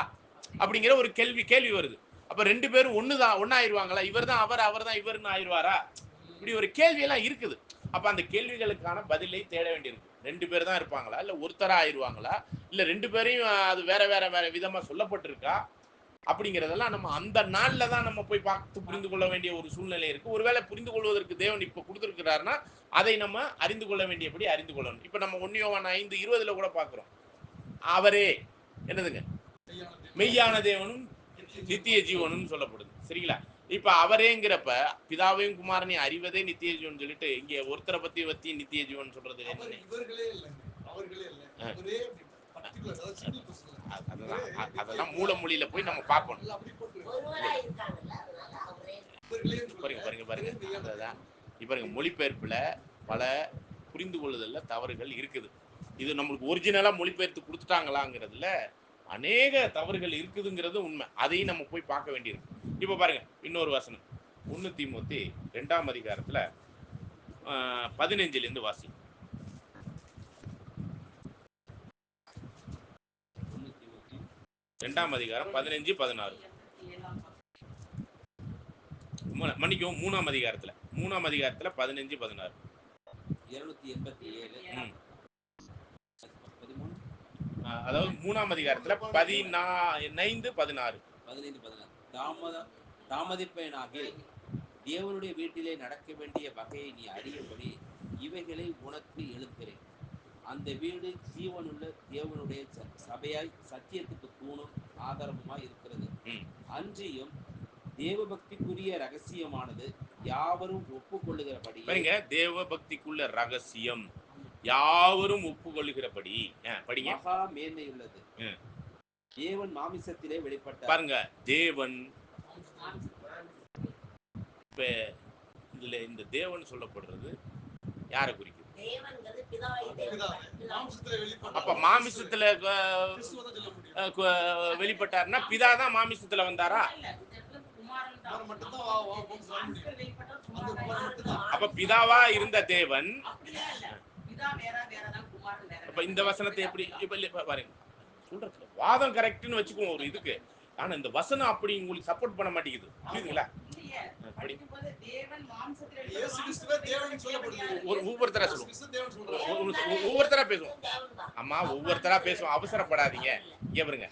[SPEAKER 5] அப்படிங்கிற ஒரு கேள்வி வருது. அப்ப 2 பேரும் ஒன்னாயிருவாங்களா? இவர் தான் அவர் தான் இவர்னு ஆயிடுவாரா? இப்படி ஒரு கேள்வி எல்லாம் இருக்குது. அப்ப அந்த கேள்விகளுக்கான பதிலை தேட வேண்டியிருக்கு. 2 பேர் தான் இருப்பாங்களா, இல்ல ஒருத்தரா ஆயிடுவாங்களா, இல்ல 2 பேரையும் அது வேற விதமா சொல்லப்பட்டிருக்கா அப்படிங்கிறதெல்லாம் நம்ம அந்த நாள்ல தான் நம்ம போய் பார்த்து புரிந்து கொள்ள வேண்டிய ஒரு சூழ்நிலை இருக்கு. ஒருவேளை புரிந்து கொள்வதற்கு தேவன் இப்ப கொடுத்திருக்கிறாருன்னா அதை நம்ம அறிந்து கொள்ள வேண்டியபடி அறிந்து கொள்ளணும். இப்ப நம்ம 1 யோவான் 5:20 கூட பார்க்கிறோம். அவரே என்னதுங்க? மெய்யான தேவனும் நித்திய ஜீவனும் சொல்லப்படுது. சரிங்களா? இப்ப அவரேங்கிறப்ப பிதாவையும் குமாரனையும் அறிவதே நித்திய ஜீவன் சொல்லிட்டு இங்க ஒருத்தரை பத்தி நித்திய ஜீவன் சொல்றது என்ன? அதெல்லாம் மூல மொழியில போய் நம்ம பார்க்கணும். பாருங்க அதுதான். இப்ப மொழிபெயர்ப்புல பல புரிந்து கொள்ளுதல்ல தவறுகள் இருக்குது. இது நம்மளுக்கு ஒரிஜினலா மொழிபெயர்த்து கொடுத்துட்டாங்களாங்கிறதுல அநேக தவறுகள் இருக்குதுங்கிறது உண்மை. அதையும் நம்ம போய் பார்க்க வேண்டியிருக்கு. இப்ப பாருங்க இன்னொரு வசனம் 1 தீமோத்தேயு 2ஆம் அதிகாரத்துல 15 வாசி. 2ஆம் அதிகாரம் 15-16. மன்னிக்கவும் 3ஆம் அதிகாரத்துல 15-16.
[SPEAKER 3] 287
[SPEAKER 5] அதாவது 3ஆம் அதிகாரத்துல 15-16.
[SPEAKER 3] தாமதிப்பேனாகில் தேவனுடைய வீட்டிலே நடக்க வேண்டிய வகையை நீ அறியும்படி இவைகளை உனக்கு எழுதுகிறேன். அந்த வீடு ஜீவனுள்ள தேவனுடைய சபையாய் சத்தியத்துக்கு தூணும் ஆதாரமுமாய் இருக்கிறது. அன்றியும் தேவபக்திக்குரிய ரகசியமானது யாவரும் ஒப்புக்கொள்ளுகிறபடி.
[SPEAKER 5] தேவ பக்திக்குள்ள ரகசியம் யாவரும் ஒப்புக்கொள்ளுகிறபடி படிங்க.
[SPEAKER 3] மகா மேன்மையுள்ளது. தேவன் மாமிசத்திலே வெளிப்பட்டார்.
[SPEAKER 5] பாருங்க, தேவன் இப்ப இதுல இந்த தேவன் சொல்லப்படுறது யாரை குறிக்குது? அப்ப மாமிசத்துல வெளிப்பட்டார்னா பிதா தான் மாமிசத்துல வந்தாரா? அப்ப பிதாவா இருந்த தேவன் அப்ப இந்த வசனத்தை எப்படி பாருங்க சொல்றது வாதம் கரெக்ட்னு வச்சுக்குவோம் ஒரு இதுக்கு. ஆனா இந்த வசனம் அப்படி உங்களுக்கு சப்போர்ட் பண்ண மாட்டேங்குது. புரியுதுங்களா?
[SPEAKER 2] படிக்கும்போது தேவன் மாம்சத்தில் இயேசு கிறிஸ்துவே தேவன் சொல்லப்படுது.
[SPEAKER 1] ஒவ்வொருத்தரா
[SPEAKER 2] இயேசு
[SPEAKER 1] சொல்லுவோம்,
[SPEAKER 2] கிறிஸ்து தேவன் சொல்றாரு.
[SPEAKER 1] ஒவ்வொருத்தரா பேசுவோம். அம்மா ஒவ்வொருத்தரா பேசுவோம், அவசரப்படாதீங்க. இங்க பாருங்க,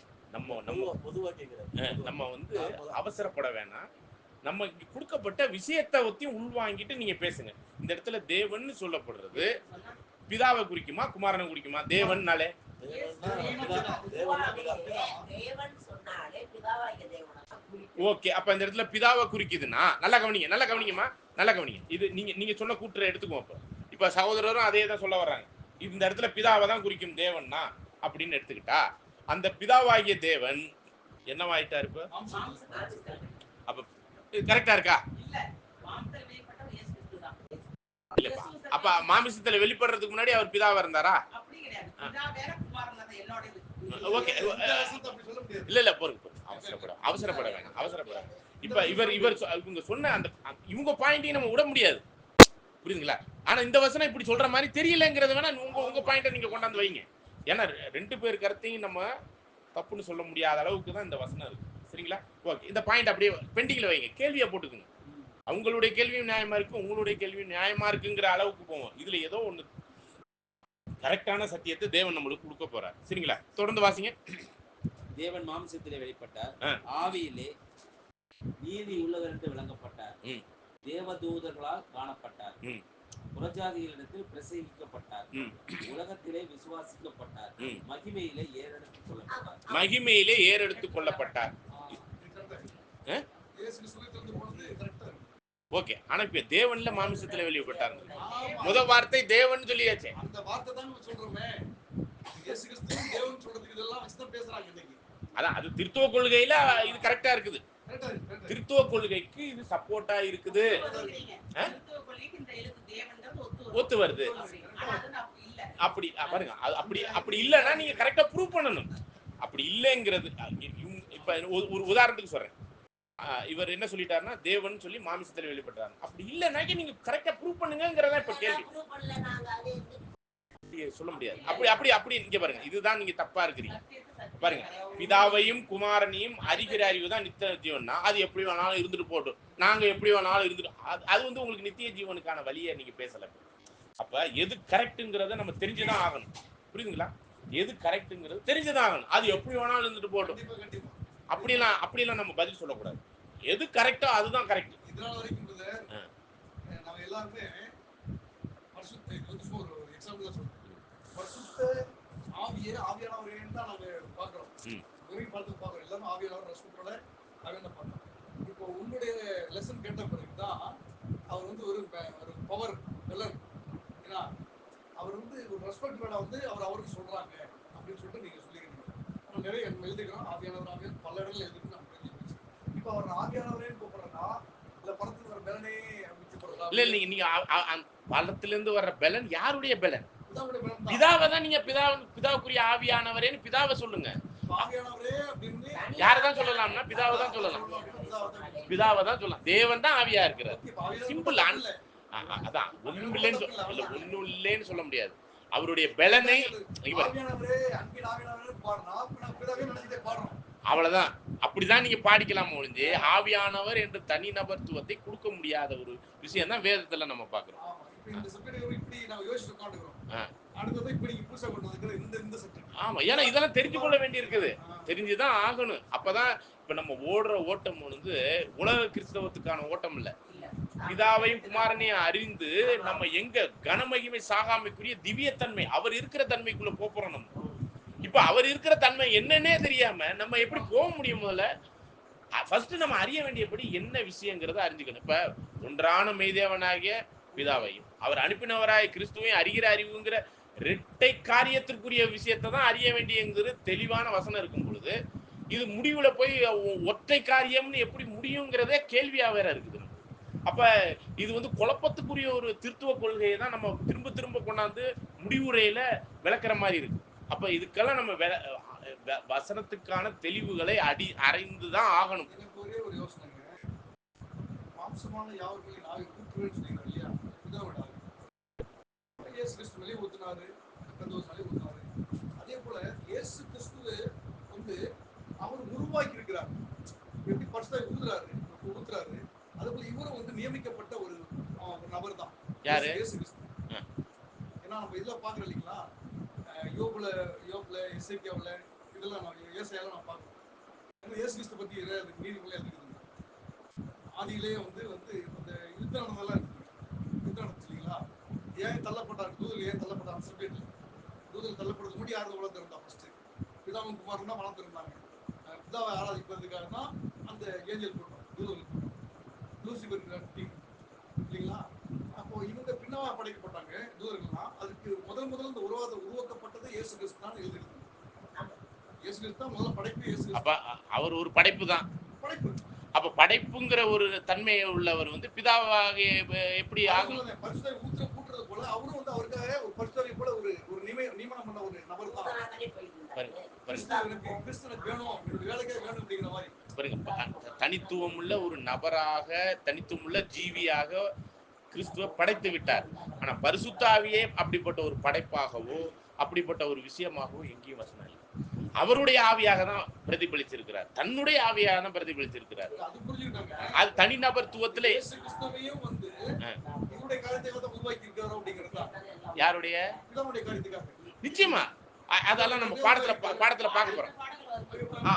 [SPEAKER 6] பொதுவா கேக்குறேன்.
[SPEAKER 1] நம்ம வந்து அவசரப்பட வேணாம். நம்ம கொடுக்கப்பட்ட விஷயத்தை ஒத்தி உள்வாங்கிட்டு நீங்க பேசுங்க. இந்த இடத்துல தேவன் சொல்லப்படுறது பிதாவை குறிக்குமா குமாரனை குறிக்குமா? தேவன்னாலே ஓகே. அப்ப இந்த இடத்துல பிதாவை குறிக்குதுன்னா நல்லா கவனிங்க, நல்லா கவனிங்கம்மா, நல்லா கவனிங்க. இது நீங்க சொன்ன கூற்றை எடுத்துக்குவோம். இப்ப சகோதரரும் அதே தான் சொல்ல வர்றாங்க. இந்த இடத்துல பிதாவை தான் குறிக்கும் தேவன்னா அப்படின்னு எடுத்துக்கிட்டா, அந்த பிதாவாகிய தேவன் என்னவாயிட்டாரு? இப்ப அப்ப கரெக்டா இருக்கா? இல்லப்பா, அப்ப மாமிசத்துல வெளிப்படுறதுக்கு முன்னாடி அவர் பிதாவா இருந்தாரா? ஓகே. இல்ல பொறுங்க, அவசரப்பட வேணாம், அவசரப்பட வேணாம். இப்ப இவங்க சொன்ன அந்த இவங்க பாயிண்டையும் நம்ம விட முடியாது, புரியுதுங்களா? ஆனா இந்த வசனம் இப்படி சொல்ற மாதிரி தெரியலங்கிறது வேணா உங்க பாயிண்ட நீங்க கொண்டாந்து வைங்க. ஏன்னா ரெண்டு பேர் கருத்தையும் நம்ம தப்புன்னு சொல்ல முடியாத அளவுக்கு தான் இந்த வசனம் இருக்கு, சரிங்களா? ஓகே, இந்த பாயிண்ட் அப்படியே பெண்டிங்ல வைங்க, கேள்வியை போட்டுக்குங்க. அவங்களுடைய கேள்வியும் நியாயமா இருக்கு, உங்களுடைய கேள்வியும் நியாயமா இருக்குங்கிற அளவுக்கு போவோம். இதுல ஏதோ ஒண்ணு கரெக்டான சத்தியத்தை தேவன் நம்மளுக்கு கொடுக்க போறார், சரிங்களா? தொடர்ந்து வாசிங்க.
[SPEAKER 3] தேவன் மாம்சத்திலே வெளிப்பட்டார், ஆவியிலே நீதி உள்ளவர் என்று விளங்கப்பட்டார், தேவதூதர்களால் காணப்பட்டார், புறஜாதிகளிடத்தில் பிரசங்கிக்கப்பட்டார், உலகத்திலே விசுவாசிக்கப்பட்டார், மகிமையிலே ஏறெடுத்துக் கொள்ளப்பட்டார்.
[SPEAKER 1] மகிமையிலே ஏறெடுத்துக் கொள்ளப்பட்டார். ஓகே. ஆனா இப்ப தேவன்ல மாமிசத்துல வெளிப்பட்டார். முதல் வார்த்தை தேவன் சொல்லியாச்சு.
[SPEAKER 2] அந்த வார்த்தை தான் சொல்றோமே. இயேசு கிறிஸ்து தேவன் சொல்றதுக்கு இதெல்லாம் வச்சு தான் பேசுறாங்க இன்னைக்கு.
[SPEAKER 1] அதான் அது திருத்துவ கொள்கையில இது கரெக்டா இருக்குது. திருத்துவ கொள்கைக்கு இது சப்போர்ட்டா இருக்குது. ஒத்து வருது. அப்படி பாருங்க, அப்படி இல்லைன்னா நீங்க கரெக்டா ப்ரூவ் பண்ணணும். அப்படி இல்லைங்கிறது இப்ப ஒரு உதாரணத்துக்கு சொல்றேன். இவர் என்ன சொல்லிட்டாருன்னா தேவன் சொல்லி மாமிசத்துல வெளிப்பட்டாரு. அப்படி இல்லைன்னா நீங்க கரெக்டா ப்ரூவ் பண்ணுங்கிறதா இப்ப கேள்வி. சொல்ல முடியாது. அப்படி இங்க பாருங்க, இதுதான் நீங்க தப்பா இருக்கிறீங்க. பாருங்க, பிதாவையும் குமாரனையும் அறிகிற அறிவு தான் நித்திய ஜீவன்னா, அது எப்படி வேணாலும் இருந்துட்டு போட்டும், நாங்க எப்படி வேணாலும் இருந்துட்டு, அது வந்து உங்களுக்கு நித்திய ஜீவனுக்கான வழியை நீங்க பேசல. அப்ப எது கரெக்ட்ங்கிறத நம்ம தெரிஞ்சுதான் ஆகணும், புரியுதுங்களா? எது கரெக்ட்ங்கிறது தெரிஞ்சுதான் ஆகணும். அது எப்படி வேணாலும் இருந்துட்டு போட்டும், அப்படிலாம் நம்ம பதில் சொல்லக்கூடாது. எது கரெக்டோ அதுதான் கரெக்ட்.
[SPEAKER 2] இதனால வரைக்கும் நம்ம எல்லாருமே ஒரு எக்ஸாம்பிள் சொல்றோம், பரிசுத்த ஆவியே ஆவியானவரேன்னு தான் நாங்க பாக்குறோம். வெறும் படத்துக்கு பாக்குறோம், எல்லாமே ஆவியானவர் ரசத்தோட ஆவியான பாக்குறோம். இப்போ உங்களுடைய லெசன் கேட்ட பிறகுதான் அவர் வந்து ஒரு பவர் வில்லன், ஏன்னா அவர் வந்து ஒரு ரெஸ்பெக்ட் வேலை வந்து அவருக்கு சொல்றாங்க அப்படின்னு சொல்லிட்டு நீங்க சொல்லிக்கிறீங்க. நம்ம நிறைய எழுதிக்கிறோம், ஆவியானவர் பல இடங்கள் எழுதிட்டு நம்ம தெரிஞ்சு. இப்போ அவர் ஆவியானவரே கூப்பிடுறா இல்ல படத்துல வர பலனே அப்படின்னு கூப்பிடுறா?
[SPEAKER 1] இல்ல, நீங்க பலத்துல இருந்து வர்ற பலன் யாருடைய பலன்? பிதாவை தான். நீங்க பிதாவுக்குரிய ஆவியானவரேன்னு பிதாவை சொல்லுங்க. யாரதான் சொல்லலாம்னா பிதாவை தான் சொல்லலாம், பிதாவை தான் சொல்லலாம். தேவன் தான் ஆவியா இருக்கிறார், சிம்பிள். அதான் ஒண்ணும் இல்லைன்னு சொல்ல முடியாது. அவருடைய பலனை அவ்வளவுதான், அப்படிதான் நீங்க பாடிக்கலாம் ஒழிஞ்சு ஆவியானவர் என்ற தனி நபர்த்துவத்தை கொடுக்க முடியாத ஒரு விஷயம் தான் வேதத்துல நம்ம பாக்குறோம். ஆமா, ஏன்னா இதெல்லாம் தெரிஞ்சு கொள்ள வேண்டி இருக்குது, தெரிஞ்சுதான் ஆகணும். அப்பதான் இப்ப நம்ம ஓடுற ஓட்டம் வந்து உலக கிறிஸ்தவத்துக்கான ஓட்டம் இல்ல, பிதாவையும் குமாரனையும் அறிந்து நம்ம எங்க கனமகிமை சாகாமைக்குரிய திவ்யத்தன்மை அவர் இருக்கிற தன்மைக்குள்ள போறோம். நம்ம இப்ப அவர் இருக்கிற தன்மை என்னன்னே தெரியாம நம்ம எப்படி போக முடியும்? முதல்ல ஃபர்ஸ்ட் நம்ம அறிய வேண்டியபடி என்ன விஷயங்கிறத அறிஞ்சுக்கணும். இப்ப ஒன்றான மெய்தேவனாகிய பிதாவையும் அவர் அனுப்பினவராய் கிறிஸ்துவையும் அறிகிற அறிவுங்கிற இரட்டை காரியத்திற்குரிய விஷயத்தை தான் அறிய வேண்டியங்கிறது தெளிவான வசனம் இருக்கும் பொழுது, இது முடிவுல போய் ஒற்றை காரியம்னு எப்படி முடியுங்கிறதே கேள்வியா வேற இருக்குது. அப்ப இது வந்து குழப்பத்துக்குரிய ஒரு திருத்துவ கொள்கையை தான் நம்ம திரும்ப திரும்ப கொண்டாந்து முடிவுரையில விளக்குற மாதிரி இருக்கு. அப்ப இதுக்கெல்லாம் நம்ம வசனத்துக்கான தெளிவுகளை அறிந்துதான் ஆகணும்.
[SPEAKER 2] எனக்கு ஒரே ஒரு யோசனைங்க, மாம்சமான யாவர்களின் ஆவி ஊற்றுவேன்னு சொன்னீங்க இல்லையா? இயேசு கிறிஸ்து வெளியே ஊத்துனாரு, ஊத்துனாரு. அதே போல இயேசு கிறிஸ்து வந்து அவர் உருவாக்கி இருக்கிறார். எப்படி பரிசுத்த ஊத்துறாரு, அதே போல நியமிக்கப்பட்ட ஒரு நபர் தான்
[SPEAKER 1] யாரு?
[SPEAKER 2] இயேசு கிறிஸ்து. ஏன்னா நம்ம இதுல பாக்குறோம் இல்லைங்களா, யோபுல எசேக்கியாவுல இதெல்லாம் ஏசாயால நம்ம பார்க்கிறோம். இயேசு கிறிஸ்து பத்தி நீதிமொழியில எழுதிருக்குங்க. ஆதியிலே வந்து வந்து அந்த யுத்தம் நடந்ததெல்லாம் இருக்குங்க. யுத்தம் நடந்துச்சு இல்லைங்களா, ஏன் தள்ளப்பட்டார் தூதல், ஏன் தள்ளப்பட்டார் சப்ஜெக்ட்ல தூதல் தள்ளப்படுறதுக்கு முன்னாடி யாரும் உலகம் திறந்தா? ஃபர்ஸ்ட் பிதாவும் குமாரன் தான் வளம் திறந்தாங்க. பிதாவை ஆராதிப்பதற்காக தான் அந்த ஏஞ்சல் கூட்டம், தூதல் கூட்டம், லூசிபர் இல்லைங்களா. அப்போ இவங்க பின்னவா படைக்கப்பட்டாங்க தூதர்கள்லாம். அதுக்கு முதல் இந்த உருவாக்கப்பட்டது இயேசு கிறிஸ்து தான் எழுதிருக்கு. இயேசு கிறிஸ்து தான் முதல்ல படைப்பு. இயேசு கிறிஸ்து
[SPEAKER 1] அப்ப அவர் ஒரு படைப்பு தான்.
[SPEAKER 2] படைப்பு.
[SPEAKER 1] அப்ப படைப்புங்கிற ஒரு தன்மை உள்ளவர் வந்து பிதாவாக எப்படி ஆகும்?
[SPEAKER 2] பரிசுத்த ஊற்ற கூட்டுறது போல அவரும் வந்து அவருக்காக ஒரு பரிசுத்தரை போல ஒரு நியமனம் பண்ண ஒரு நபர் தான். கிறிஸ்துவனுக்கு வேணும், வேலைக்காக வேணும் அப்படிங்கிற மாதிரி.
[SPEAKER 1] தனித்துவம் உள்ள ஒரு நபராக, தனித்துவம் உள்ள ஜீவியாக கிறிஸ்துவ படைத்து விட்டார். ஆனா பரிசுத்த ஆவியே அப்படிப்பட்ட ஒரு படைப்பாகவோ அப்படிப்பட்ட ஒரு விஷயமாகவோ எங்கேயும் வசனம் இல்லை. அவருடைய ஆவியாக தான் பிரதிபலிச்சிருக்கிறார், தன்னுடைய ஆவியாக தான் பிரதிபலிச்சிருக்கிறார். அது தனிநபர்த்துவத்திலே யாருடைய நிச்சயமா அதெல்லாம் நம்ம பாடத்துல பார்க்க போறோம்.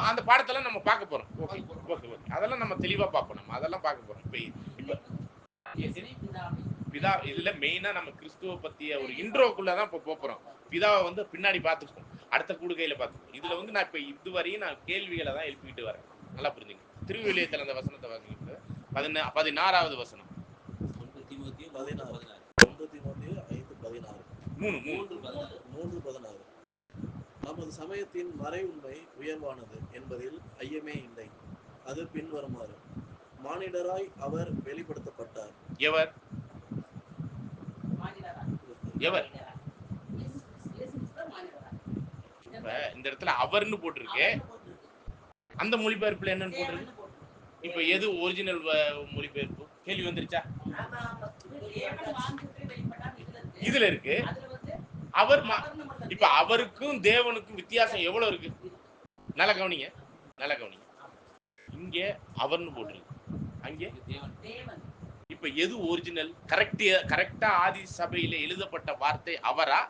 [SPEAKER 1] அந்த பாடத்தெல்லாம் நம்ம பார்க்க போறோம். ஓகே ஓகே ஓகே, அதெல்லாம் நம்ம தெளிவா பார்ப்போம். நம்ம அதெல்லாம் பார்க்க போறோம். இப்ப பிதா இதுல மெயினா நம்ம கிறிஸ்துவ பத்திய ஒரு இன்ட்ரோக்குள்ளதான் இப்ப போறோம். பிதாவை வந்து பின்னாடி பார்த்துப்போம், அடுத்த கூடுகையில பார்த்துப்போம். இதுல வந்து நான் இப்ப இதுவரையும் நான் கேள்விகளை தான் எழுப்பிக்கிட்டு வரேன். நல்லா புரிஞ்சுங்க. திருவிவிலியத்துல அந்த வசனத்தை வாசிக்கிட்டு 16வது வசனம்.
[SPEAKER 3] 1 தீமோத்தேயு 16.
[SPEAKER 6] 1 தீமோத்தேயு 5:16. 3:16. நமது சமயத்தின் மறை உண்மை உயர்வானது என்பதில் ஐயமே இல்லை. அது பின்வருமாறு: மானிடராய் அவர் வெளிப்படுத்தப்பட்டார்.
[SPEAKER 1] எவர்? எவர்? இந்த இடத்துல அவர்னு போட்டிருக்கு. அந்த மொழிபெயர்ப்புல என்னன்னு போட்டிருக்கு? இப்ப எது ஒரிஜினல் மொழிபெயர்ப்பு? கேள்வி வந்துருச்சா? இதுல இருக்கு அவர். இப்ப அவருக்கும் தேவனுக்கும் வித்தியாசம் எவ்வளவு இருக்கு? நல்ல கவனிங்க, நல்ல கவனிங்க. இங்க அவர்னு போட்டிருக்கு, அங்கே இப்ப எது ஒரிஜினல்? கரெக்டா ஆதி சபையில எழுதப்பட்ட வார்த்தை அவரா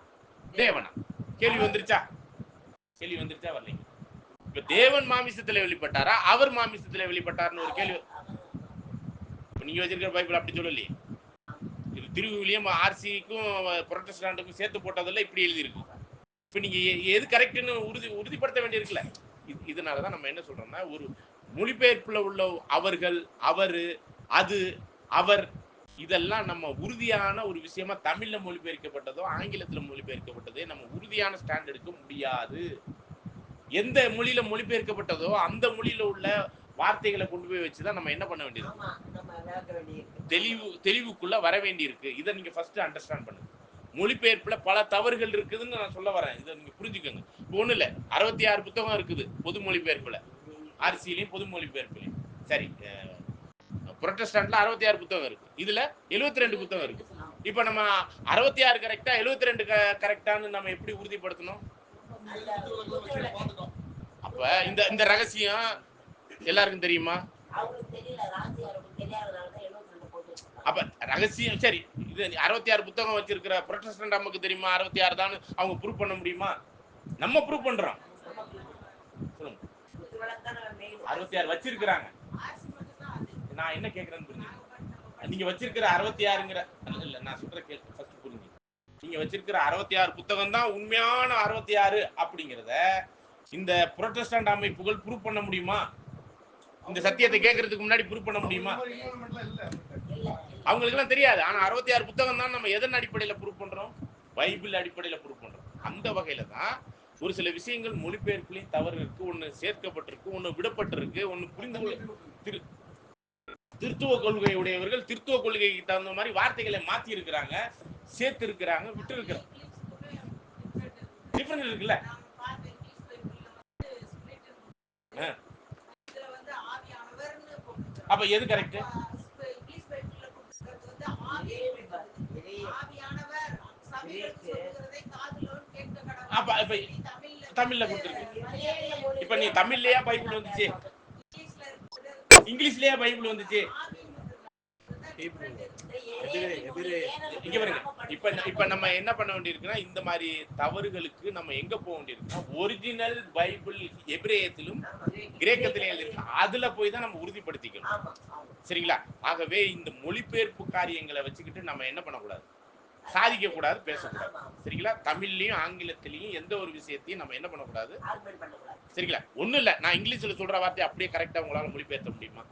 [SPEAKER 1] தேவனா? கேள்வி வந்துருச்சா? கேள்வி வந்துருச்சா? வரலைங்க. இப்ப தேவன் மாமிசத்துல வெளிப்பட்டாரா அவர் மாமிசத்துல வெளிப்பட்டார்னு ஒரு கேள்வி. நீங்க வச்சிருக்கிற பைபிள் அப்படி சொல்லலையே. இது திருவிவிலியம் ஆர்சிக்கும் புரொட்டஸ்டாண்டுக்கும் சேர்த்து போட்டதெல்லாம் இப்படி எழுதியிருக்கு. இப்ப நீங்க எது கரெக்ட்னு உறுதிப்படுத்த வேண்டியிருக்குல்ல. இதனாலதான் நம்ம என்ன சொல்றோம்னா, ஒரு மொழிபெயர்ப்புல உள்ள அவர்கள், அவரு, அது, அவர், இதெல்லாம் நம்ம உறுதியான ஒரு விஷயமா தமிழ்ல மொழிபெயர்க்கப்பட்டதோ ஆங்கிலத்துல மொழிபெயர்க்கப்பட்டதோ நம்ம உறுதியான ஸ்டாண்ட் எடுக்க முடியாது. எந்த மொழியில மொழிபெயர்க்கப்பட்டதோ அந்த மொழியில உள்ள வார்த்தைகளை கொண்டு போய் வச்சுதான் நம்ம என்ன பண்ண வேண்டியது, தெளிவுக்குள்ள வர வேண்டி இருக்கு. இதை நீங்க ஃபர்ஸ்ட் அண்டர்ஸ்டாண்ட் பண்ணுங்க. மொழிபெயர்ப்புல பல தவறுகள் இருக்குதுன்னு நான் சொல்ல வரேன். இதை நீங்க புரிஞ்சுக்கோங்க. ஒண்ணு இல்ல, 66 புத்தகம் இருக்குது பொது மொழிபெயர்ப்புல, ஆர்சிலையும் பொது மொழிபெயர்ப்புலையும். சரி, புரொட்டஸ்டாண்ட்ல 66 புத்தகம் இருக்கு, இதுல 72 புத்தகம் இருக்கு. இப்ப நம்ம 66 கரெக்டா 72 கரெக்டான்னு நம்ம எப்படி உறுதிப்படுத்தணும்? அப்ப இந்த ரகசியம் எல்லாருக்கும் தெரியுமா? அப்ப ரகசியம் சரி, இது 66 புத்தகம் வச்சிருக்கிற புரொட்டஸ்டன்ட் நமக்கு தெரியுமா 66 தான் அவங்க ப்ரூவ் பண்ண முடியுமா? நம்ம ப்ரூவ் பண்றோம். சொல்லுங்க. 66 வச்சிருக்கிறாங்க. நான் என்ன கேக்குறேன்னு புரிஞ்சுங்க. நீங்க வச்சிருக்கிற 66ங்கிற இல்ல, நான் சொல்ற கேள்வி ஃபர்ஸ்ட் புரிஞ்சுங்க. நீங்க வச்சிருக்கிற 66 புத்தகம் தான் உண்மையான 66 அப்படிங்கறத இந்த புரொட்டஸ்டன்ட் அமைப்புகள் ப்ரூவ் பண்ண முடியுமா? இந்த சத்தியத்தை கேட்கறதுக்கு முன்னாடி ப்ரூவ் பண்ண முடியுமா? அவங்களுக்கு எல்லாம் தெரியாது. ஆனா 66 புத்தகம் தான் நம்ம எதன் அடிப்படையில ப்ரூவ் பண்றோம்? பைபிள் அடிப்படையில ப்ரூவ் பண்றோம். அந்த வகையில தான் ஒரு சில விஷயங்கள் மொழிபெயர்ப்புலையும் தவறு இருக்கு, ஒண்ணு சேர்க்கப்பட்டிருக்கு, ஒண்ணு விடப்பட்டிருக்கு, ஒண்ணு புரிந்து திருத்துவ கொள்கை உடையவர்கள் திருத்துவ கொள்கைக்கு தகுந்த மாதிரி வார்த்தைகளை மாத்தி இருக்கிறாங்க, சேர்த்து இருக்கிறாங்க, விட்டு இருக்கிறாங்க. டிஃபரன்ஸ் இருக்குல்ல. அப்ப எது கரெக்ட்? அப்ப இப்ப தமிழ்ல கொடுத்திருக்கு. இப்ப நீ தமிழ்லயா பைபிள் வந்துச்சு? இங்கிலீஷ்லயா பைபிள் வந்துச்சு?
[SPEAKER 6] ஹீப்ரு எபிரே
[SPEAKER 5] இங்க பாருங்க, இப்ப நம்ம என்ன பண்ண வேண்டியிருக்குன்னா, இந்த மாதிரி தவறுகளுக்கு நம்ம எங்க போக வேண்டியிருக்குன்னா, ஒரிஜினல் பைபிள் எபிரேயத்திலும் கிரேக்கத்திலே எழுதிருக்கு, அதுல போய் தான் நம்ம உறுதிப்படுத்திக்கணும். சரிங்களா? ஆகவே இந்த மொழிபெயர்ப்பு காரியங்களை வச்சுக்கிட்டு நம்ம என்ன பண்ணக்கூடாது, சாதிக்க கூடாது, பேசக்கூடாது. சரிங்களா? தமிழ்லயும் ஆங்கிலத்திலையும் எந்த ஒரு விஷயத்தையும் நம்ம என்ன பண்ணக்கூடாது. சரிங்களா? ஒண்ணும் இல்ல, நான் இங்கிலீஷ்ல சொல்ற வார்த்தை அப்படியே கரெக்டா உங்களால மொழிபெயர்த்த முடியுமா?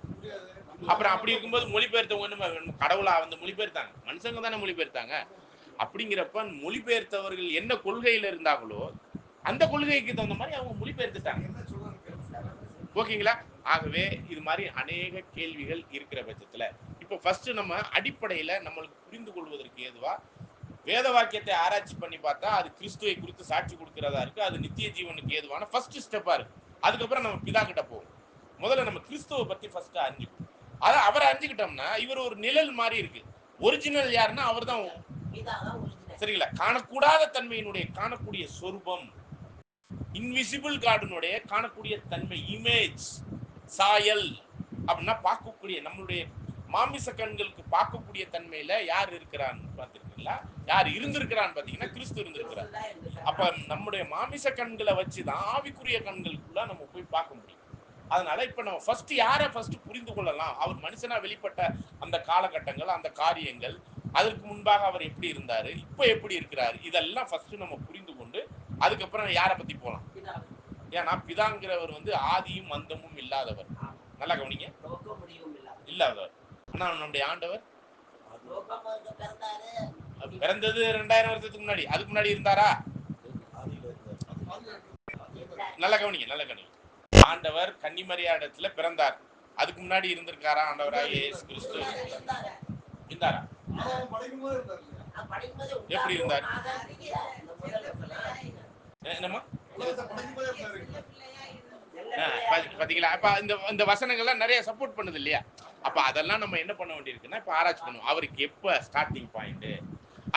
[SPEAKER 5] அப்புறம் அப்படி இருக்கும்போது மொழிபெயர்த்தவங்க கடவுளா வந்து மொழிபெயர்த்தாங்க, மனுஷங்க தானே மொழிபெயர்த்தாங்க. அப்படிங்கிறப்ப மொழிபெயர்த்தவர்கள் என்ன கொள்கையில இருந்தாங்களோ அந்த கொள்கைக்கு தகுந்த மாதிரி அவங்க மொழிபெயர்த்துட்டாங்க. ஓகேங்களா? ஆகவே இது மாதிரி அநேக கேள்விகள் இருக்கிற பட்சத்துல இப்போ ஃபர்ஸ்ட் நம்ம அடிப்படையில நம்மளுக்கு புரிந்து கொள்வதற்கு ஏதுவா வேத வாக்கியத்தை ஆராய்ச்சி பண்ணி பார்த்தா அது கிறிஸ்துவை குறித்து சாட்சி கொடுக்கிறதா இருக்கு, அது நித்திய ஜீவனுக்கு ஏதுவான ஃபர்ஸ்ட் ஸ்டெப்பா இருக்கு. அதுக்கப்புறம் நம்ம பிதா கிட்ட போவோம். முதல்ல நம்ம கிறிஸ்துவை பத்தி ஃபர்ஸ்ட் அறிஞ்சுக்கணும். அதை அவரை அறிஞ்சுக்கிட்டோம்னா இவர் ஒரு நிழல் மாதிரி இருக்கு. ஒரிஜினல் யாருன்னா அவர் தான். சரிங்களா? காணக்கூடாத தன்மையினுடைய காணக்கூடிய சொரூபம், இன்விசிபிள் கார்டனுடைய காணக்கூடிய தன்மை, இமேஜ், சாயல் அப்படின்னா பார்க்கக்கூடிய நம்மளுடைய மாமிச கண்களுக்கு பார்க்கக்கூடிய தன்மையில யார் இருக்கிறான்னு பார்த்திருக்கீங்களா? யார் இருந்திருக்கிறான்னு பாத்தீங்கன்னா கிறிஸ்து இருந்திருக்கிறார். அப்ப நம்முடைய மாமிச கண்களை வச்சுதான் ஆவிக்குரிய கண்களுக்குள்ள நம்ம போய் பார்க்க முடியும். அதனால இப்ப நம்ம ஃபர்ஸ்ட் யாரை ஃபர்ஸ்ட் புரிந்து கொள்ளலாம், அவர் மனுஷனா வெளிப்பட்ட அந்த காலகட்டங்கள், அந்த காரியங்கள், அதற்கு முன்பாக அவர் எப்படி இருந்தாரு, இப்ப எப்படி இருக்கிறாரு, இதெல்லாம் ஃபர்ஸ்ட் நம்ம புரிந்து கொண்டு அதுக்கப்புறம் யாரை பத்தி போலாம். ஏன்னா பிதாங்கிறவர் வந்து ஆதியும் அந்தமும் இல்லாதவர். நல்லா கவனிங்க, இல்லாதவர். ஆனா நம்முடைய ஆண்டவர் பிறந்தது 2000 வருஷத்துக்கு முன்னாடி, அதுக்கு முன்னாடி இருந்தாரா? நல்லா கவனிங்க, நல்லா கவனிங்க. ஆண்டவர் கன்னிமரியாடத்துல பிறந்தார், அதுக்கு முன்னாடி இருந்திருக்காரா ஆண்டவராகிய இயேசு கிறிஸ்து? இருந்தாரா? எப்படி இருந்தார்? என்னம்மா பாத்தீங்களா? அப்ப இந்த வசனங்கள்லாம் நிறைய சப்போர்ட் பண்ணுது இல்லையா? அப்ப அதெல்லாம் நம்ம என்ன பண்ண வேண்டியிருக்குன்னா இப்ப ஆராய்ச்சி பண்ணுவோம். அவருக்கு எப்ப ஸ்டார்டிங் பாயிண்ட்,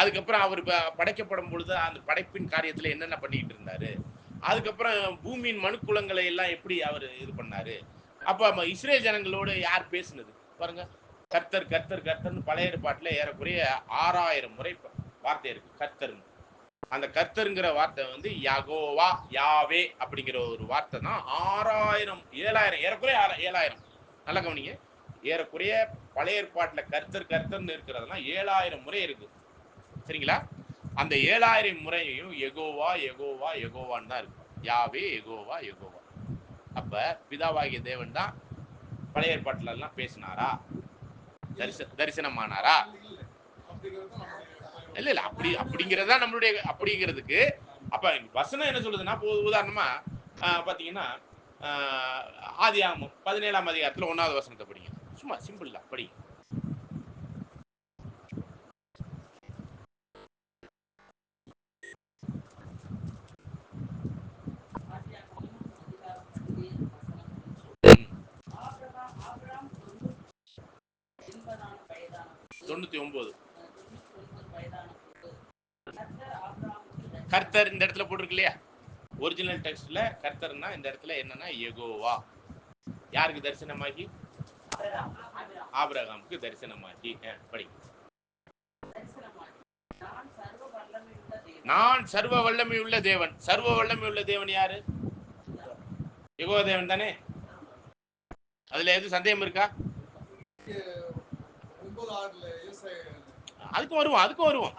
[SPEAKER 5] அதுக்கப்புறம் அவர் படைக்கப்படும் பொழுது அந்த படைப்பின் காரியத்துல என்னென்ன பண்ணிட்டு இருந்தாரு, அதுக்கப்புறம் பூமியின் மனுக்குலங்களை எல்லாம் எப்படி அவர் இது பண்ணாரு, அப்ப இஸ்ரேல் ஜனங்களோடு யார் பேசுனது பாருங்க. கர்த்தர் கர்த்தர் கர்த்தர்னு பழைய ஏற்பாட்டுல ஏறக்குறைய 6000 முறை வார்த்தை இருக்கு கர்த்தர். அந்த கர்த்தருங்கிற வார்த்தை வந்து யகோவா, யாவே அப்படிங்கிற ஒரு வார்த்தை தான் 6000 7000 ஏறக்குறைய 7000. நல்லா கவனிங்க, ஏறக்குறைய பழைய ஏற்பாட்டுல கர்த்தர் கர்த்தர்னு இருக்கிறதெல்லாம் 7000 முறை இருக்கு. சரிங்களா? அந்த 7000 முறையும் எகோவா எகோவா எகோவான்னு தான் இருக்கு. யாவே எகோவா எகோவா. அப்ப பிதாவாகிய தேவன் தான் பழைய ஏற்பாட்டுல எல்லாம் பேசினாரா, தரிசனமானாரா? இல்ல இல்ல, அப்படி அப்படிங்கறதா நம்மளுடைய அப்படிங்கிறதுக்கு. அப்ப வசனம் என்ன சொல்லுதுன்னா, உதாரணமா பாத்தீங்கன்னா ஆதியாகமம் 17ஆம் அதிகாரத்துல 1வது வசனத்தை படிங்க. சும்மா சிம்பிள் தான், படிங்க. கர்த்தர் இந்த இடத்துல போட்டிருக்கு இல்லையா? ஒரிஜினல் டெக்ஸ்ட்ல கர்த்தர்னா இந்த இடத்துல என்னன்னா யெகோவா. யாருக்கு தரிசனமாகி? ஆபிரகாமுக்கு தரிசனமாகி. படி. நான் சர்வ வல்லமை உள்ள தேவன். சர்வ வல்லமை உள்ள தேவன் யாரு? யெகோவா தேவன் தானே. அதுல எது சந்தேகம் இருக்கா? அதுக்கும் வருவோம், அதுக்கும் வருவோம்.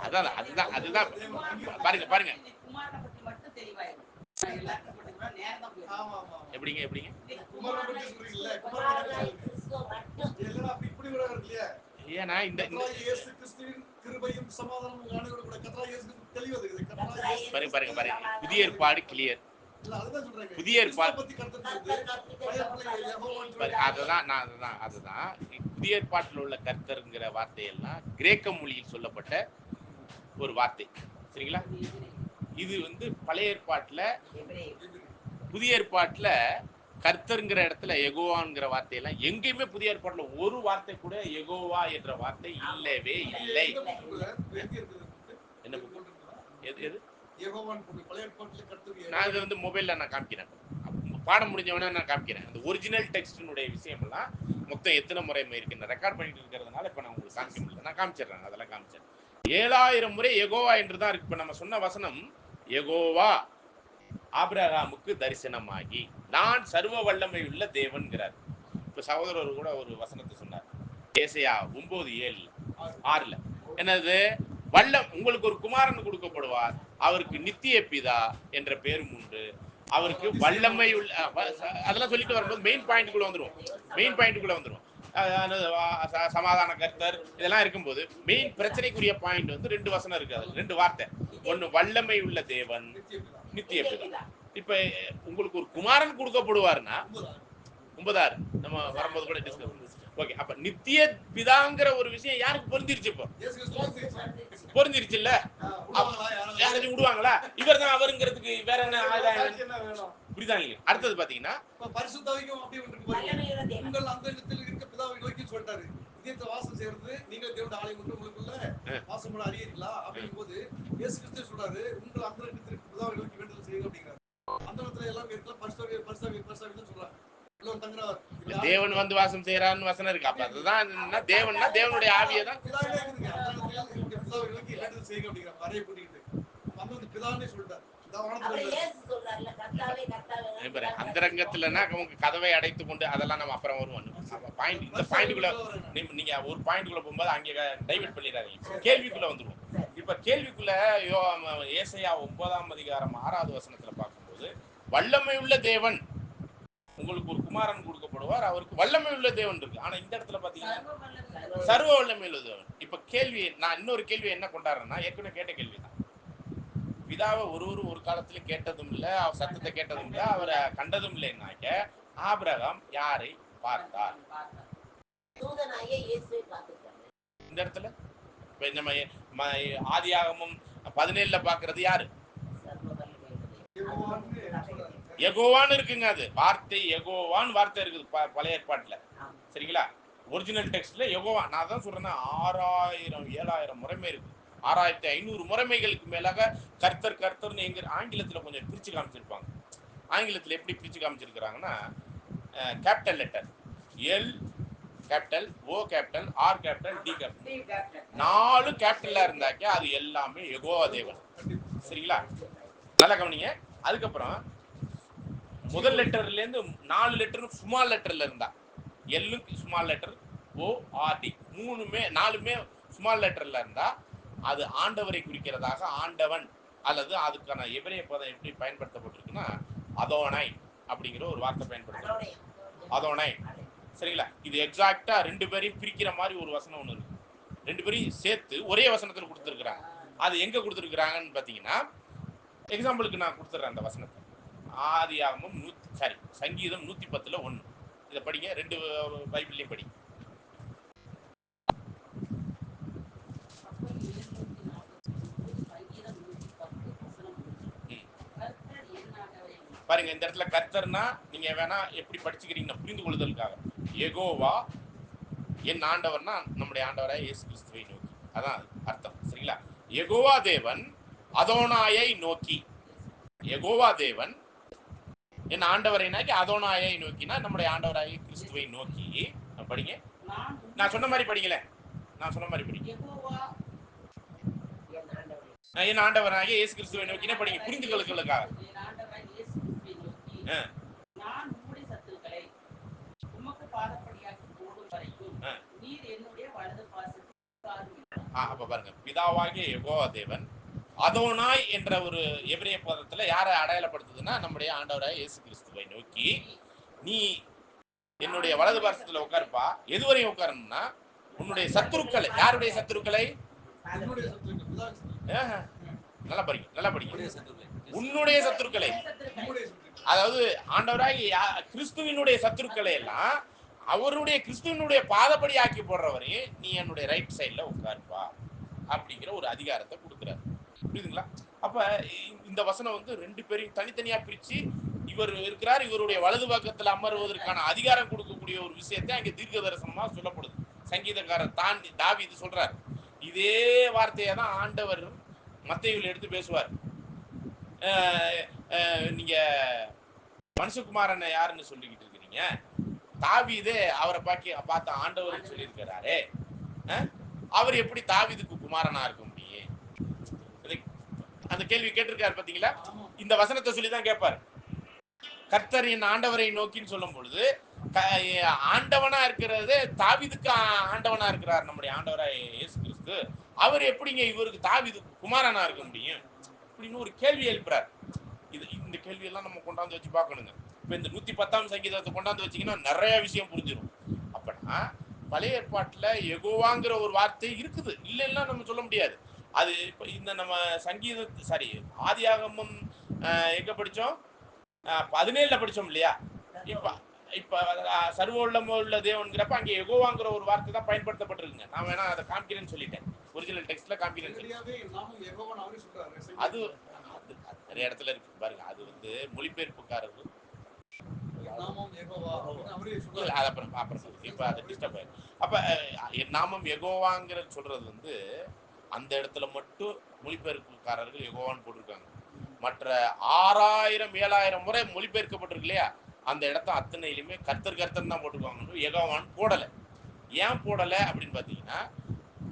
[SPEAKER 5] அதான் அதுதான் அதுதான் பாருங்க பாருங்க. எப்படிங்க எப்படிங்க? ஏன்னா இந்த பாருங்க பாருங்க பாருங்க, புதிய ஏற்பாடு கிளியர். புதிய ஏற்பாடு அதுதான் புதிய ஏற்பாட்டில் உள்ள கர்த்தர்ங்கிற வார்த்தையெல்லாம் கிரேக்க மொழியில் சொல்லப்பட்ட ஒரு வார்த்தை. சரிங்களா? இது வந்து பழைய ஏற்பாட்டுல, புதிய ஏற்பாட்டுல கர்த்தர்ங்கிற இடத்துல எகோவாங்கிற வார்த்தையெல்லாம் எங்கேயுமே புதிய ஏற்பாட்டுல ஒரு வார்த்தை கூட எகோவா என்ற வார்த்தை இல்லவே இல்லை. என்ன எது? நான் இது வந்து மொபைல்ல நான் காமிக்கிறேன், பாடம் முடிஞ்சவன நான் காமிக்கிறேன். அந்த ஒரிஜினல் டெக்ஸ்டினுடைய விஷயம் எல்லாம் மொத்தம் எத்தனை முறைமை இருக்குன்னு ரெக்கார்ட் பண்ணிட்டு இருக்கிறதுனால இப்ப நான் உங்களுக்கு காமிக்க முடியல. நான் காமிச்சிடுறேன், அதெல்லாம் காமிச்சிடுறேன். 7000 முறை யெகோவா என்று தான் இருக்கு. இப்ப நம்ம சொன்ன வசனம் யெகோவா ஆபிரகாமுக்கு தரிசனமாகி நான் சர்வ வல்லமை உள்ள தேவன்கிறார். இப்ப சகோதரர் கூட ஒரு வசனத்தை சொன்னார், ஏசாயா 9:7-6. என்னது? உங்களுக்கு ஒரு குமாரன் கொடுக்கப்படுவார், அவருக்கு நித்திய பிதா என்ற பேரும் உண்டு, அவருக்கு வல்லமை உள்ள அதெல்லாம் சொல்லிட்டு வரும்போது மெயின் பாயிண்ட்டுக்குள்ள வந்துரும். சமாதான கர்த்தர் இதெல்லாம் இருக்கும்போது மெயின் பிரச்சனைக்குரிய பாயிண்ட் வந்து 2 வசனம் இருக்கு, அது 2 வார்த்தை. ஒன்னு வல்லமை உள்ள தேவன், நித்திய பிதா. இப்ப உங்களுக்கு ஒரு குமாரன் கொடுக்கப்படுவார்னா 9 நம்ம வரும்போது கூட டிஸ்கஸ் பண்ணுவோம். ஓகே, அப்ப நித்திய பிதாங்கிற ஒரு விஷயம் யாருக்கு பொருந்திருச்சு? இப்போ பொருந்திருச்சு இல்ல? யாராச்சும் விடுவாங்களா? இவர் தான் அவருங்கிறதுக்கு வேற என்ன புரியுதாங்க? அடுத்தது பாத்தீங்கன்னா
[SPEAKER 2] பரிசுத்தாவிக்கும் அப்படி ஒன்று பாருங்க, உங்கள் அந்தரங்கத்தில் இருக்க பிதாவை நோக்கி சொல்லிட்டாரு, இதயத்தை வாசம் செய்யறது நீங்கள் தேவனுடைய ஆலயம் என்று உங்களுக்குள்ள வாசம் பண்ண அறியீங்களா அப்படிங்கும் போது இயேசு கிறிஸ்து சொல்றாரு, உங்கள் அந்தரங்கத்தில் இருக்க பிதாவை நோக்கி வேண்டுதல் செய்யுங்க அப்படிங்கிறாரு. அந்தரங்கத்துல எல்லாம் இருக்கலாம், பரிசுத்தாவி சொல்றாங்க.
[SPEAKER 5] தேவன் வந்து வாசம் செய்யறான்னு வசனம் இருக்கு. அப்ப அதுதான் தேவன்னா தேவனுடைய ஆவியை தான் அந்தரங்கத்துலன்னா உங்க கதவை அடைத்து கொண்டு அதெல்லாம் நம்ம அப்புறம் வருவோம். பாயிண்ட் இந்த பாயிண்ட்டுக்குள்ள நீங்க ஒரு பாயிண்ட்டுக்குள்ள போகும்போது அங்கே டைவர்ட் பண்ணிடாதீங்க, கேள்விக்குள்ள வந்துருவோம். இப்ப கேள்விக்குள்ள ஏசாயா 9:6 வசனத்துல பார்க்கும்போது வல்லமை உள்ள தேவன் உங்களுக்கு ஒரு குமாரன் கொடுக்கப்படுவார், அவருக்கு வல்லமை உள்ள தேவன் இருக்கு. ஆனா இந்த இடத்துல பாத்தீங்கன்னா சர்வ வல்லமை உள்ள தேவன். இப்ப கேள்வி, நான் இன்னொரு கேள்வி என்ன கொண்டாடுறேன்னா, ஏற்கனவே கேட்ட கேள்விதான். பிதாவை ஒரு காலத்துல கேட்டதும் இல்ல, அவர் சத்தத்தை கேட்டதும் இல்ல, அவரை கண்டதும் இல்லைன்னாக்க ஆபிரகாம் யாரை பார்த்தார்? இந்த இடத்துல நம்ம ஆதியாகமம் 17 பாக்குறது யாரு? யெகோவான்னு இருக்குங்க. அது வார்த்தை யெகோவான்னு வார்த்தை இருக்குது பழைய ஏற்பாட்டுல, சரிங்களா? ஒரிஜினல் டெக்ஸ்ட்ல யெகோவா. நான் தான் சொல்றேன், 6000-7000 முறைமை இருக்கு. 6500 முறைமைகளுக்கு மேலாக கர்த்தர் கர்த்தர்னு எங்க ஆங்கிலத்துல கொஞ்சம் பிரிச்சு காமிச்சிருப்பாங்க. ஆங்கிலத்துல எப்படி பிரிச்சு காமிச்சிருக்கிறாங்கன்னா, capital letter L capital, O capital, R capital, D capital, 4 கேபிட்டலா இருந்தாக்க அது எல்லாமே யெகோவா தேவன். சரிங்களா? நல்லா கவனிங்க. அதுக்கப்புறம் முதல் லெட்டர்ல இருந்து 4 லெட்டரும் ஸ்மால் லெட்டர்ல இருந்தா, எல்லும் small letter, O R D 4மே small லெட்டர்ல இருந்தா அது ஆண்டவரை குறிக்கிறதாக ஆண்டவன், அல்லது அதுக்கான எபிரேய பதம் எப்படி பயன்படுத்தப்பட்டிருக்குன்னா அதோனை அப்படிங்கிற ஒரு வார்த்தை பயன்படுத்த, அதோனை. சரிங்களா? இது எக்ஸாக்டா 2 பேரையும் பிரிக்கிற மாதிரி ஒரு வசனம் ஒன்று இருக்கு. 2 பேரையும் சேர்த்து ஒரே வசனத்தில் கொடுத்துருக்குறாங்க. அது எங்க கொடுத்துருக்குறாங்கன்னு பாத்தீங்கன்னா, எக்ஸாம்பிளுக்கு நான் கொடுத்துட்றேன் அந்த வசனத்தை. ஆதியாகமம் சங்கீதம் 110:1. இதை படிங்க, 2 பைபிள்லையும் படிங்க. பாருங்க, இந்த இடத்துல கர்த்தர்னா நீங்க வேணா எப்படி படிச்சுக்கிறீங்கன்னா புரிந்து கொள்ளுதலுக்காக, யெகோவா என் ஆண்டவர்னா நம்முடைய ஆண்டவராய் இயேசு கிறிஸ்துவை நோக்கி, அதான் அர்த்தம். சரிங்களா? யெகோவா தேவன் அதோனாயை நோக்கி, யெகோவா தேவன் என் ஆண்டவரை நோக்கி, அதோனாயை நோக்கினா நம்முடைய ஆண்டவராய் கிறிஸ்துவை நோக்கி. படிங்க, நான் சொன்ன மாதிரி படிங்களேன், நான் சொன்ன மாதிரி படிங்க. என் ஆண்டவராகிய இயேசு கிறிஸ்துவை நோக்கினா படிங்க, புரிந்து கொள்ளுதலுக்காக. அப்ப பாருங்க, பிதாவாகிய யெகோவா தேவன் அதோனாய் என்ற ஒரு எபிரேய பதத்துல யாரை அடையாளப்படுத்துதுன்னா நம்முடைய ஆண்டவராகிய இயேசு கிறிஸ்துவை நோக்கி, நீ என்னுடைய வலது பார்சத்துல உட்காருப்பா. எதுவரையும் உட்காரணும்னா உன்னுடைய சத்துருக்களை, யாருடைய சத்துருக்களை? நல்லா படிங்க, நல்லா படிங்க. உன்னுடைய சத்துருக்களை, அதாவது ஆண்டவராகிய கிறிஸ்துவினுடைய சத்துருக்களை எல்லாம் அவருடைய கிறிஸ்துவனுடைய பாதப்படி ஆக்கி போடுறவரே நீ என்னுடைய ரைட் சைட்ல உட்காருப்பா அப்படிங்கிற ஒரு அதிகாரத்தை கொடுக்குறாரு. புரியுதுங்களா? அப்ப இந்த வசனம் வந்து 2 பேரையும் தனித்தனியா பிரிச்சு இவர் இருக்கிறார், இவருடைய வலது பக்கத்துல அமர்வதற்கான அதிகாரம் கொடுக்கக்கூடிய ஒரு விஷயத்தை அங்கே தீர்க்க தரிசனமா சொல்லப்படுது. சங்கீதக்காரர் தாவீது சொல்றார். இதே வார்த்தையை தான் ஆண்டவர் மத்தேயுல எடுத்து பேசுவார். நீங்க மனுஷகுமாரன் யாருன்னு சொல்லிக்கிட்டு இருக்கிறீங்க, தாவீதே அவரை பார்த்த ஆண்டவர் சொல்லியிருக்கிறாரே, அவர் எப்படி தாவீதுக்கு குமாரனா இருக்க முடியும்? அந்த கேள்வி கேட்டிருக்காரு பாத்தீங்களா? இந்த வசனத்தை சொல்லிதான் கேட்பாரு. கர்த்தர் என் ஆண்டவரை நோக்கின்னு சொல்லும் பொழுது ஆண்டவனா இருக்கிறது தாவீதுக்கு ஆண்டவனா இருக்கிறார் நம்முடைய ஆண்டவராய் இயேசு கிறிஸ்து. அவர் எப்படிங்க இவருக்கு தாவீதுக்கு குமாரனா இருக்க முடியும் அப்படின்னு ஒரு கேள்வி எழுப்புறார். இந்த கேள்வி எல்லாம் நம்ம கொண்டாந்து வச்சு பார்க்கணுங்க. இப்ப இந்த 110ஆம் சங்கீதத்தை கொண்டாந்து வச்சீங்கன்னா நிறைய விஷயம் புரிஞ்சிடும். அப்படின்னா பழைய ஏற்பாட்டுல யெகோவாங்கிற ஒரு வார்த்தை இருக்குது, இல்லைன்னா நம்ம சொல்ல முடியாது. அது இப்ப இந்த நம்ம ஆதியாகமம் எங்க படிச்சோம்? 17ல படிச்சோம் இல்லையா? இப்ப சர்வ உள்ள தேவன்கிறப்ப அங்கே யெகோவாங்கிற ஒரு வார்த்தை தான் பயன்படுத்தப்பட்டிருக்குங்க. நான் வேணா அதை காமிக்கிறேன்னு சொல்லிட்டேன், ஒரிஜினல் டெக்ஸ்ட்ல காமிக்கிறேன். அது நிறைய இடத்துல இருக்கு பாருங்க. அது மொழிபெயர்ப்புக்காரர்கள் அப்ப என் நாமம் யெகோவாங்கிற சொல்றது அந்த இடத்துல மட்டும் மொழிபெயர்ப்புக்காரர்கள் யெகோவான்னு போட்டிருக்காங்க. மற்ற 6000 7000 முறை மொழிபெயர்க்கப்பட்டிருக்கு இல்லையா, அந்த இடத்த அத்தனையிலுமே கர்த்தர் தான் போட்டுருக்காங்க, யெகோவான்னு போடல. ஏன் போடல அப்படின்னு பாத்தீங்கன்னா,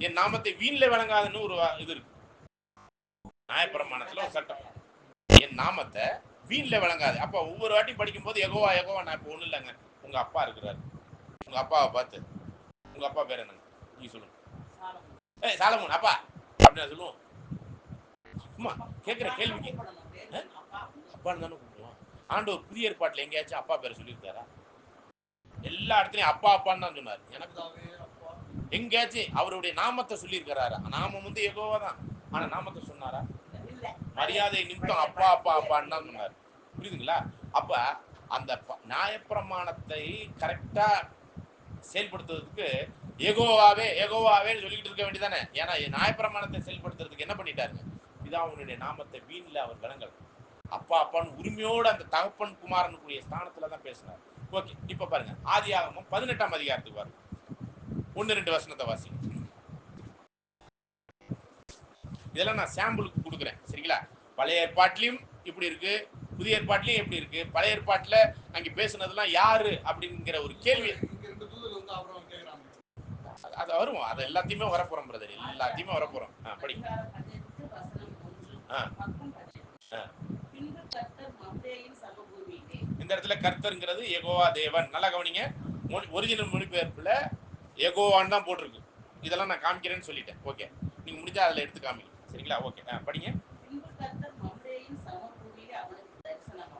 [SPEAKER 5] என் நாமத்தை வீண்ல விளங்காதுன்னு ஒரு இது இருக்கு நியாயப்பிரமாணத்துல ஒரு சட்டம். என் நாமத்தை வீண்ல விளங்காது. அப்ப ஒவ்வொரு வாட்டி படிக்கும் போது யெகோவா யெகோவா, நான் இப்ப ஒண்ணு இல்லைங்க, உங்க அப்பா இருக்கிறாரு, உங்க அப்பாவை பார்த்து உங்க அப்பா பேர் என்னங்க நீ சொல்லுங்க. சாலமோன் அப்பா அப்படின்னு சொல்லுவோம். சும்மா கேட்கிற கேள்விக்கு அப்பான்னு தானே கூப்பிடுவோம். ஆண்டவர் புதிய ஏற்பாட்டுல எங்கேயாச்சும் அப்பா பேரை சொல்லியிருக்காரா? எல்லா இடத்துலயும் அப்பா அப்பான்னு தான் சொன்னாரு. எனக்கு எங்கேயாச்சும் அவருடைய நாமத்தை சொல்லியிருக்கிறாரா? நாமம் யெகோவா தான், ஆனா நாமத்தை சொன்னாரா? மரியாதை நிமித்தம் அப்பா அப்பா அப்பான்னு தான் சொன்னார். புரியுதுங்களா? அப்ப அந்த நியாயப்பிரமாணத்தை கரெக்டா செயல்படுத்துறதுக்கு யெகோவாவே யெகோவாவேன்னு சொல்லிக்கிட்டு இருக்க வேண்டியதானே. ஏன்னா நியாயப்பிரமாணத்தை செயல்படுத்துறதுக்கு என்ன பண்ணிட்டாருங்க, பிதாவுடைய நாமத்தை வீண்ல அவர் விளங்கல் அப்பா அப்பான்னு உரிமையோடு அந்த தகப்பன் குமாரனுக்குரிய ஸ்தானத்துலதான் பேசினார். ஓகே, இப்ப பாருங்க ஆதியாகமம் 18ஆம் அதிகாரத்துக்கு பாருங்க, 1-2 வசனத்தை வாசிங்க. இதெல்லாம் நான் சாம்பிளுக்கு கொடுக்குறேன், சரிங்களா? பழைய ஏற்பாட்டிலையும் இப்படி இருக்கு, புதிய ஏற்பாட்டிலையும் எப்படி இருக்கு. பழைய ஏற்பாட்டுல அங்க பேசுனதெல்லாம் யாரு அப்படிங்கிற ஒரு கேள்வி அது வருவோம். அது எல்லாத்தையுமே வரப்போறோம் பிரதர், எல்லாத்தையுமே வரப்போறோம். படி. இந்த இடத்துல கர்த்தர்ங்கிறது யெகோவா தேவன். நல்லா கவனிங்க, ஒரிஜினல் மொழிபெயர்ப்புல யெகோவான்னு தான் போட்டிருக்கு. இதெல்லாம் நான் காமிக்கிறேன்னு சொல்லிட்டேன். ஓகே, நீங்க முடிஞ்சா அதுல எடுத்து காமிங்க, சரிங்களா? ஓகே, படிங்க.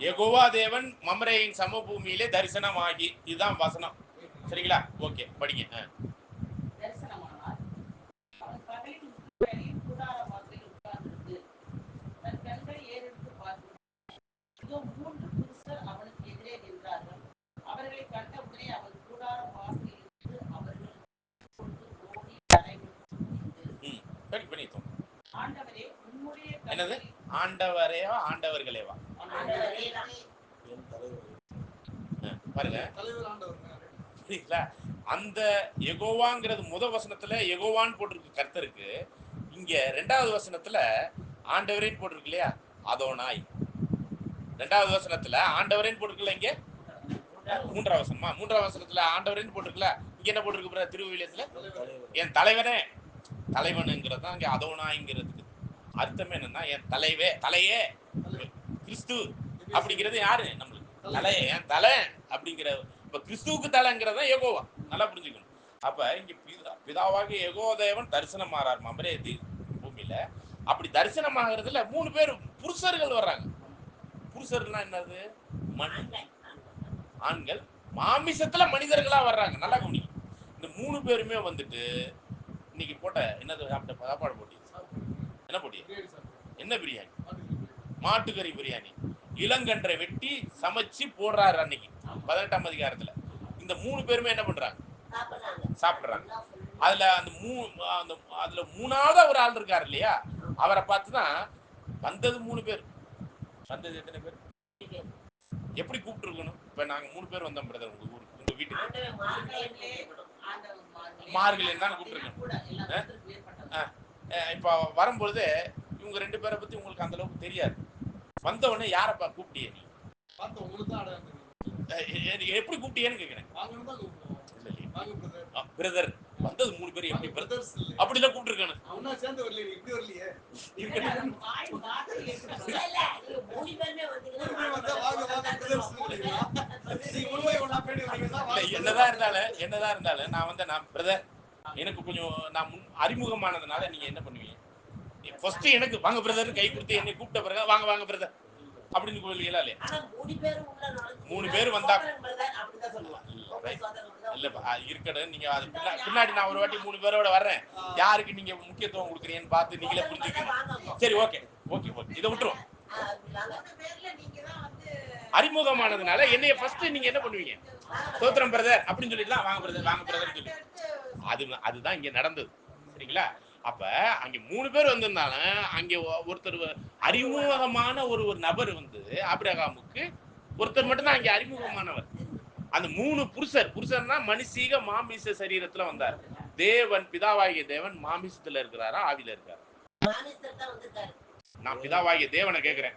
[SPEAKER 5] யெகோவா தேவன் மம்ரேயின் சமபூமியிலே தரிசனமாகி, இதுதான் வசனம், சரிங்களா? ஓகே, படிங்க. என்னது? ஆண்டவரேவா ஆண்டவர்களேவா? பாருங்க, அந்த யெகோவாங்கிறது முதல் வசனத்துல யெகோவான்னு போட்டிருக்கு கர்த்தருக்கு. இங்க 2வது வசனத்துல ஆண்டவரேன்னு போட்டிருக்கு இல்லையா, அதோனாய். 2வது வசனத்துல ஆண்டவரேன்னு போட்டிருக்குல்ல, இங்க 3வது வசனமா? 3வது வசனத்துல ஆண்டவரேன்னு போட்டிருக்குல்ல, இங்க என்ன போட்டிருக்கு திருவிழியத்துல? என் தலைவனே. தலைவனுங்கிறது தான் இங்க அதோனாய்ங்கிறதுக்கு அர்த்தம் என்னன்னா, என் தலையே கிறிஸ்து அப்படிங்கிறது யாரு? நம்மளுக்கு தலை, என் தலை அப்படிங்கிற. இப்ப கிறிஸ்துவுக்கு தலைங்கிறத யெகோவா, நல்லா புரிஞ்சுக்கணும். அப்ப இங்க பிதாவாக யெகோவா தேவன் தரிசனம் மாறார் மம்ரே பூமியில. அப்படி தரிசனம் ஆகிறதுல 3 பேர் புருஷர்கள் வர்றாங்க. புருஷர்கள்னா என்னது? ஆண்கள் மாமிசத்துல மனிதர்களா வர்றாங்க. நல்லா கவனிங்க. இந்த 3 பேருமே இன்னைக்கு போட்ட என்னது சாப்பாடு போட்டி? என்ன போட்டி? என்ன பிரியாணி? மாட்டுக்கறி பிரியாணி. இளங்கன்றை வெட்டி சமைச்சு போடுறாரு அன்னைக்கு 18ஆம் அதிகாரத்துல. இந்த 3 பேருமே என்ன பண்றாங்க? சாப்பிடுறாங்க. அதுல அதுல 3வது ஒரு ஆள் இருக்காரு இல்லையா, அவரை பார்த்துதான் வந்தது 3 பேர். வந்தது எத்தனை பேர்? எப்படி கூப்பிட்டு இருக்கணும்? இப்ப நாங்க 3 பேர் வந்தோம் பிரதர் உங்க ஊருக்கு, உங்க வீட்டுக்கு மார்கழி தான் கூப்பிட்டுருக்கணும். இப்ப வரும்பொழுது இவங்க 2 பேரை பத்தி உங்களுக்கு அந்த அளவுக்கு தெரியாது. வந்த உடனே யாரப்பா கூப்பிட்டிய? நீ
[SPEAKER 1] எப்படி கூப்பிட்டீங்கன்னு கேக்குறேன்.
[SPEAKER 2] வாங்கன்னு தான் கூப்பிடுவோம்.
[SPEAKER 1] இல்ல இல்லையே.
[SPEAKER 2] வாங்க பிரதர்.
[SPEAKER 1] பிரதர் வந்தது 3 பேர் எப்படி பிரதர்
[SPEAKER 2] பிரதர்ஸ் இல்ல.
[SPEAKER 1] அப்படிலாம் கூப்பிட்டுருக்கானு
[SPEAKER 2] அவனா சேர்ந்து வரலையே, நீ இப்படி வரலையே.
[SPEAKER 1] என்னதான் இருந்தாலும் நான் பிரதர் எனக்கு கொஞ்சம் நான் அறிமுகமானதுனால நீங்க என்ன பண்ணுவீங்க? ஃபர்ஸ்ட் எனக்கு வாங்க பிரதர் கை கொடுத்து என்னை கூப்பிட்ட பிறகு வாங்க வாங்க பிரதர் அப்படின்னு சொல்லுவீங்களா இல்லையா? 3 பேர் வந்தா இல்ல இருக்கட்டும். நீங்க அது பின்னாடி நான் ஒரு வாட்டி 3 பேரோட வர்றேன். யாருக்கு நீங்க முக்கியத்துவம் கொடுக்குறீங்கன்னு பார்த்து நீங்களே புரிஞ்சுக்கணும். சரி, ஓகே ஓகே ஓகே, இதை விட்டுரும். அறிமுகமானதுனால என்னைய ஃபர்ஸ்ட் நீங்க என்ன பண்ணுவீங்க? ஸ்தோத்திரம் பிரதர் அப்படின்னு சொல்லிடலாம். வாங்க பிரதர் வாங்க பிரதர் சொல்லி அதுதான் இங்க நடந்தது. சரிங்களா? அப்ப அங்க 3 பேர் வந்திருந்தாலும் அங்க ஒருத்தர் அறிமுகமான ஒரு நபர் வந்து ஆபிரகாமுக்கு ஒருத்தர் மட்டும்தான் அங்க அறிமுகமானவர். அந்த 3 புருஷர்னா மனுஷீக மாமிச சரீரத்துல வந்தார். தேவன் பிதாவாகிய தேவன் மாமிசத்துல இருக்கிறாரா ஆவியில இருக்காரா? நான் பிதாவாகிய தேவனை கேக்குறேன்.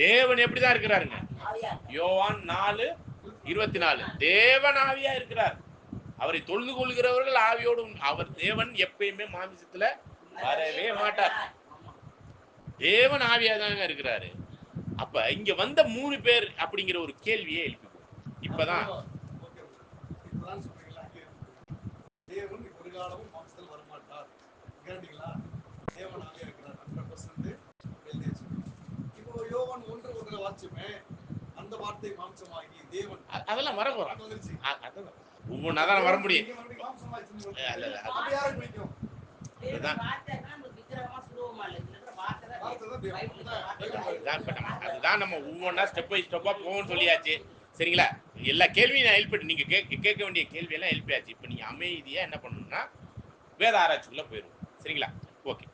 [SPEAKER 1] தேவன் எப்படிதான் இருக்கிறாருங்க? யோவான் 4:24 தேவன் ஆவியா இருக்கிறார். அவரை தொழுது கொள்கிறவர்கள் ஆவியோடு. அவர் தேவன் எப்பயுமே மாமிசத்துல வரவே மாட்டார். தேவன் ஆவியாதாங்க இருக்கிறாரு. அப்ப இங்க வந்த 3 பேர் அப்படிங்கிற ஒரு கேள்வியை எழுப்பிப்போம். இப்பதான்
[SPEAKER 2] தேவன் ஒரு காலமும் மாம்சத்தில் வரமாட்டார். கேட்டீங்களா? தேவன் ஆவியா இருக்கிறார் 100% எழுதியாச்சு. இப்போ யோவான் 1:1 வாசிச்சுமே, அந்த வார்த்தை மாம்சமாகி தேவன்
[SPEAKER 1] அதெல்லாம் வர போறோம்.
[SPEAKER 2] வந்துருச்சு.
[SPEAKER 1] ஒவ்வொன்னாதான் வர முடியும். அதுதான் நம்ம ஒவ்வொன்னா ஸ்டெப் பை ஸ்டெப்பா போவோம்னு சொல்லியாச்சு. சரிங்களா? எல்லா கேள்வியும் நான் எழுப்பிட்டு நீங்க கேட்க வேண்டிய கேள்வியெல்லாம் எழுப்பியாச்சு. இப்ப நீங்க அமைதியா என்ன பண்ணணும்னா வேத ஆராய்ச்சிக்குள்ள போயிடும். சரிங்களா? ஓகே.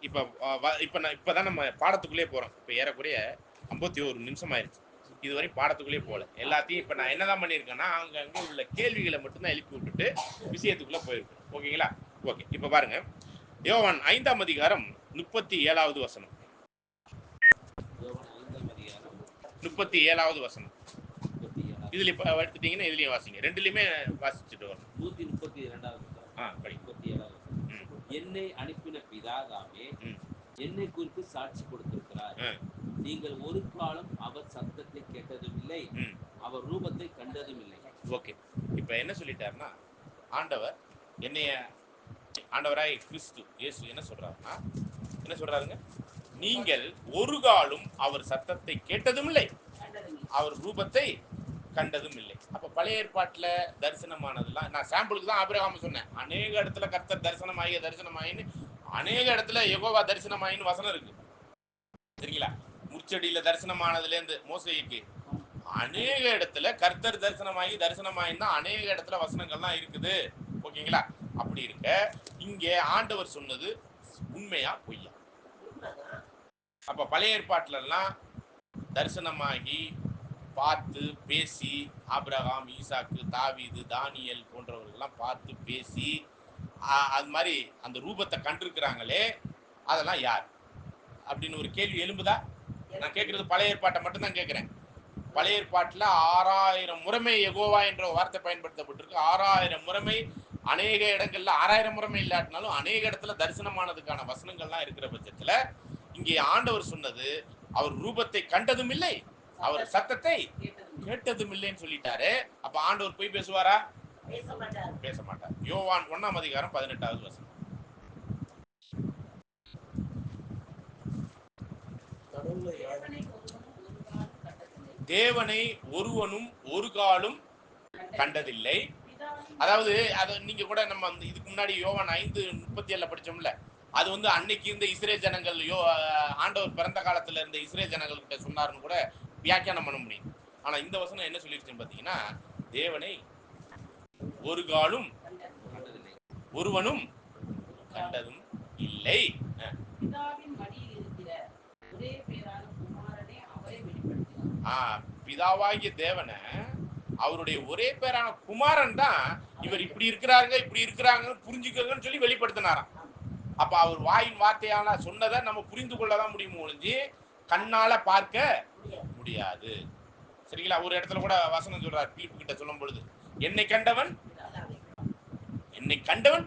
[SPEAKER 1] இப்பதான் நம்ம பாடத்துக்குள்ளே போறோம். இப்ப ஏறக்குறைய 51 நிமிஷம் ஆயிடுச்சு. இதுவரை பாடத்துக்குள்ளே போகல. எல்லாத்தையும் இப்ப நான் என்னதான் பண்ணியிருக்கேன்னா அங்கங்க உள்ள கேள்விகளை மட்டும்தான் எழுப்பி விட்டுட்டு விஷயத்துக்குள்ள போயிருக்கேன். ஓகேங்களா? ஓகே. இப்ப பாருங்க, யோவான் 5ஆம் அதிகாரம் 37வது வசனம். 37வது வசனம். இதுல இப்ப எடுத்துட்டீங்கன்னா இதுலயும் வாசிங்க. ரெண்டுலயுமே வாசிச்சுட்டு வரணும்.
[SPEAKER 3] 132வது என்னை அனுப்பின பிதாவே என்னை குறித்து சாட்சி கொடுத்திருக்கிறார். நீங்கள் ஒரு காலம் அவர் சத்தத்தை கேட்டதும் இல்லை, அவர் ரூபத்தை கண்டதும் இல்லை.
[SPEAKER 1] ஓகே. இப்ப என்ன சொல்லிட்டாருன்னா ஆண்டவராய் கிறிஸ்து இயேசு என்ன சொல்றாருங்க? நீங்கள் ஒரு காலம் அவர் சத்தத்தை கேட்டதும் இல்லை, அவர் ரூபத்தை கண்டதும் இல்லை. அப்ப பழைய ஏற்பாட்டுல தரிசனமானதெல்லாம் நான் சாம்பிளுக்கு தான் ஆபிரகாம் சொன்னேன். அநேக இடத்துல கர்த்தர் தரிசனமாயின்னு அநேக இடத்துல யெகோவா தரிசனமாயின்னு வசனம் இருக்கு. சரிங்களா? முச்சடியில தரிசனமானதுல இருந்து மோசேக்கு அநேக இடத்துல கர்த்தர் தரிசனமாயின்னு தான் அநேக இடத்துல வசனங்கள்லாம் இருக்குது. ஓகேங்களா? அப்படி இருக்க இங்க ஆண்டவர் சொன்னது உண்மையா பொய்யா? அப்ப பழைய ஏற்பாட்டுல எல்லாம் தரிசனமாகி பார்த்து பேசி ஆபிரகாம், ஈசாக்கு, தாவீது, தானியல் போன்றவர்கள்லாம் பார்த்து பேசி அது மாதிரி அந்த ரூபத்தை கண்டிருக்கிறாங்களே, அதெல்லாம் யார் அப்படின்னு ஒரு கேள்வி எழும்புதா? நான் கேட்கறது பழைய ஏற்பாட்டை மட்டும்தான் கேட்கிறேன். பழைய ஏற்பாட்டுல 6000 முறைமை யெகோவா என்ற வார்த்தை பயன்படுத்தப்பட்டிருக்கு. 6000 முறைமை அநேக இடங்கள்ல 6000 முறைமை இல்லாட்டினாலும் அநேக இடத்துல தரிசனமானதுக்கான வசனங்கள்லாம் இருக்கிற பட்சத்துல இங்கே ஆண்டவர் சொன்னது அவர் ரூபத்தை கண்டதும் இல்லை, அவர் சத்தத்தை கேட்டதும் இல்லைன்னு சொல்லிட்டாரு. அப்ப ஆண்டவர் போய் பேசுவாரா? பேச மாட்டார். யோவான் 1ஆம் அதிகாரம் 18வது வசனம். தேவனை ஒருவனும் ஒரு காலும் கண்டதில்லை. அதாவது அதை நீங்க கூட நம்ம இதுக்கு முன்னாடி யோவான் 5:37 படிச்சோம்ல, அது வந்து அன்னைக்கு இருந்த இஸ்ரேல் ஜனங்கள் ஆண்டவர் பிறந்த காலத்துல இருந்த இஸ்ரேல் ஜனங்கள் கிட்ட சொன்னாருன்னு கூட வியாக்கியானம் பண்ண முடியும். ஆனா இந்த வசனம் என்ன சொல்லிருச்சுன்னு பாத்தீங்கன்னா, தேவனை ஒரு காலும் ஒருவனும் கண்டதும் இல்லை. பிதாவாகிய தேவனை அவருடைய ஒரே பேரான குமாரன் தான் இவர் இப்படி இருக்கிறாங்க புரிஞ்சுக்கங்கன்னு சொல்லி வெளிப்படுத்தினாராம். அப்ப அவர் வாயின் வார்த்தையால சொன்னதை நம்ம புரிந்து கொள்ளதான் முடியும் ஒழிஞ்சு கண்ணால பார்க்க முடியாது. சரிங்களா? ஒரு இடத்துல கூட வசனம் சொல்றார் பிலிப்பு கிட்ட சொல்லும் பொழுது, என்னை கண்டவன்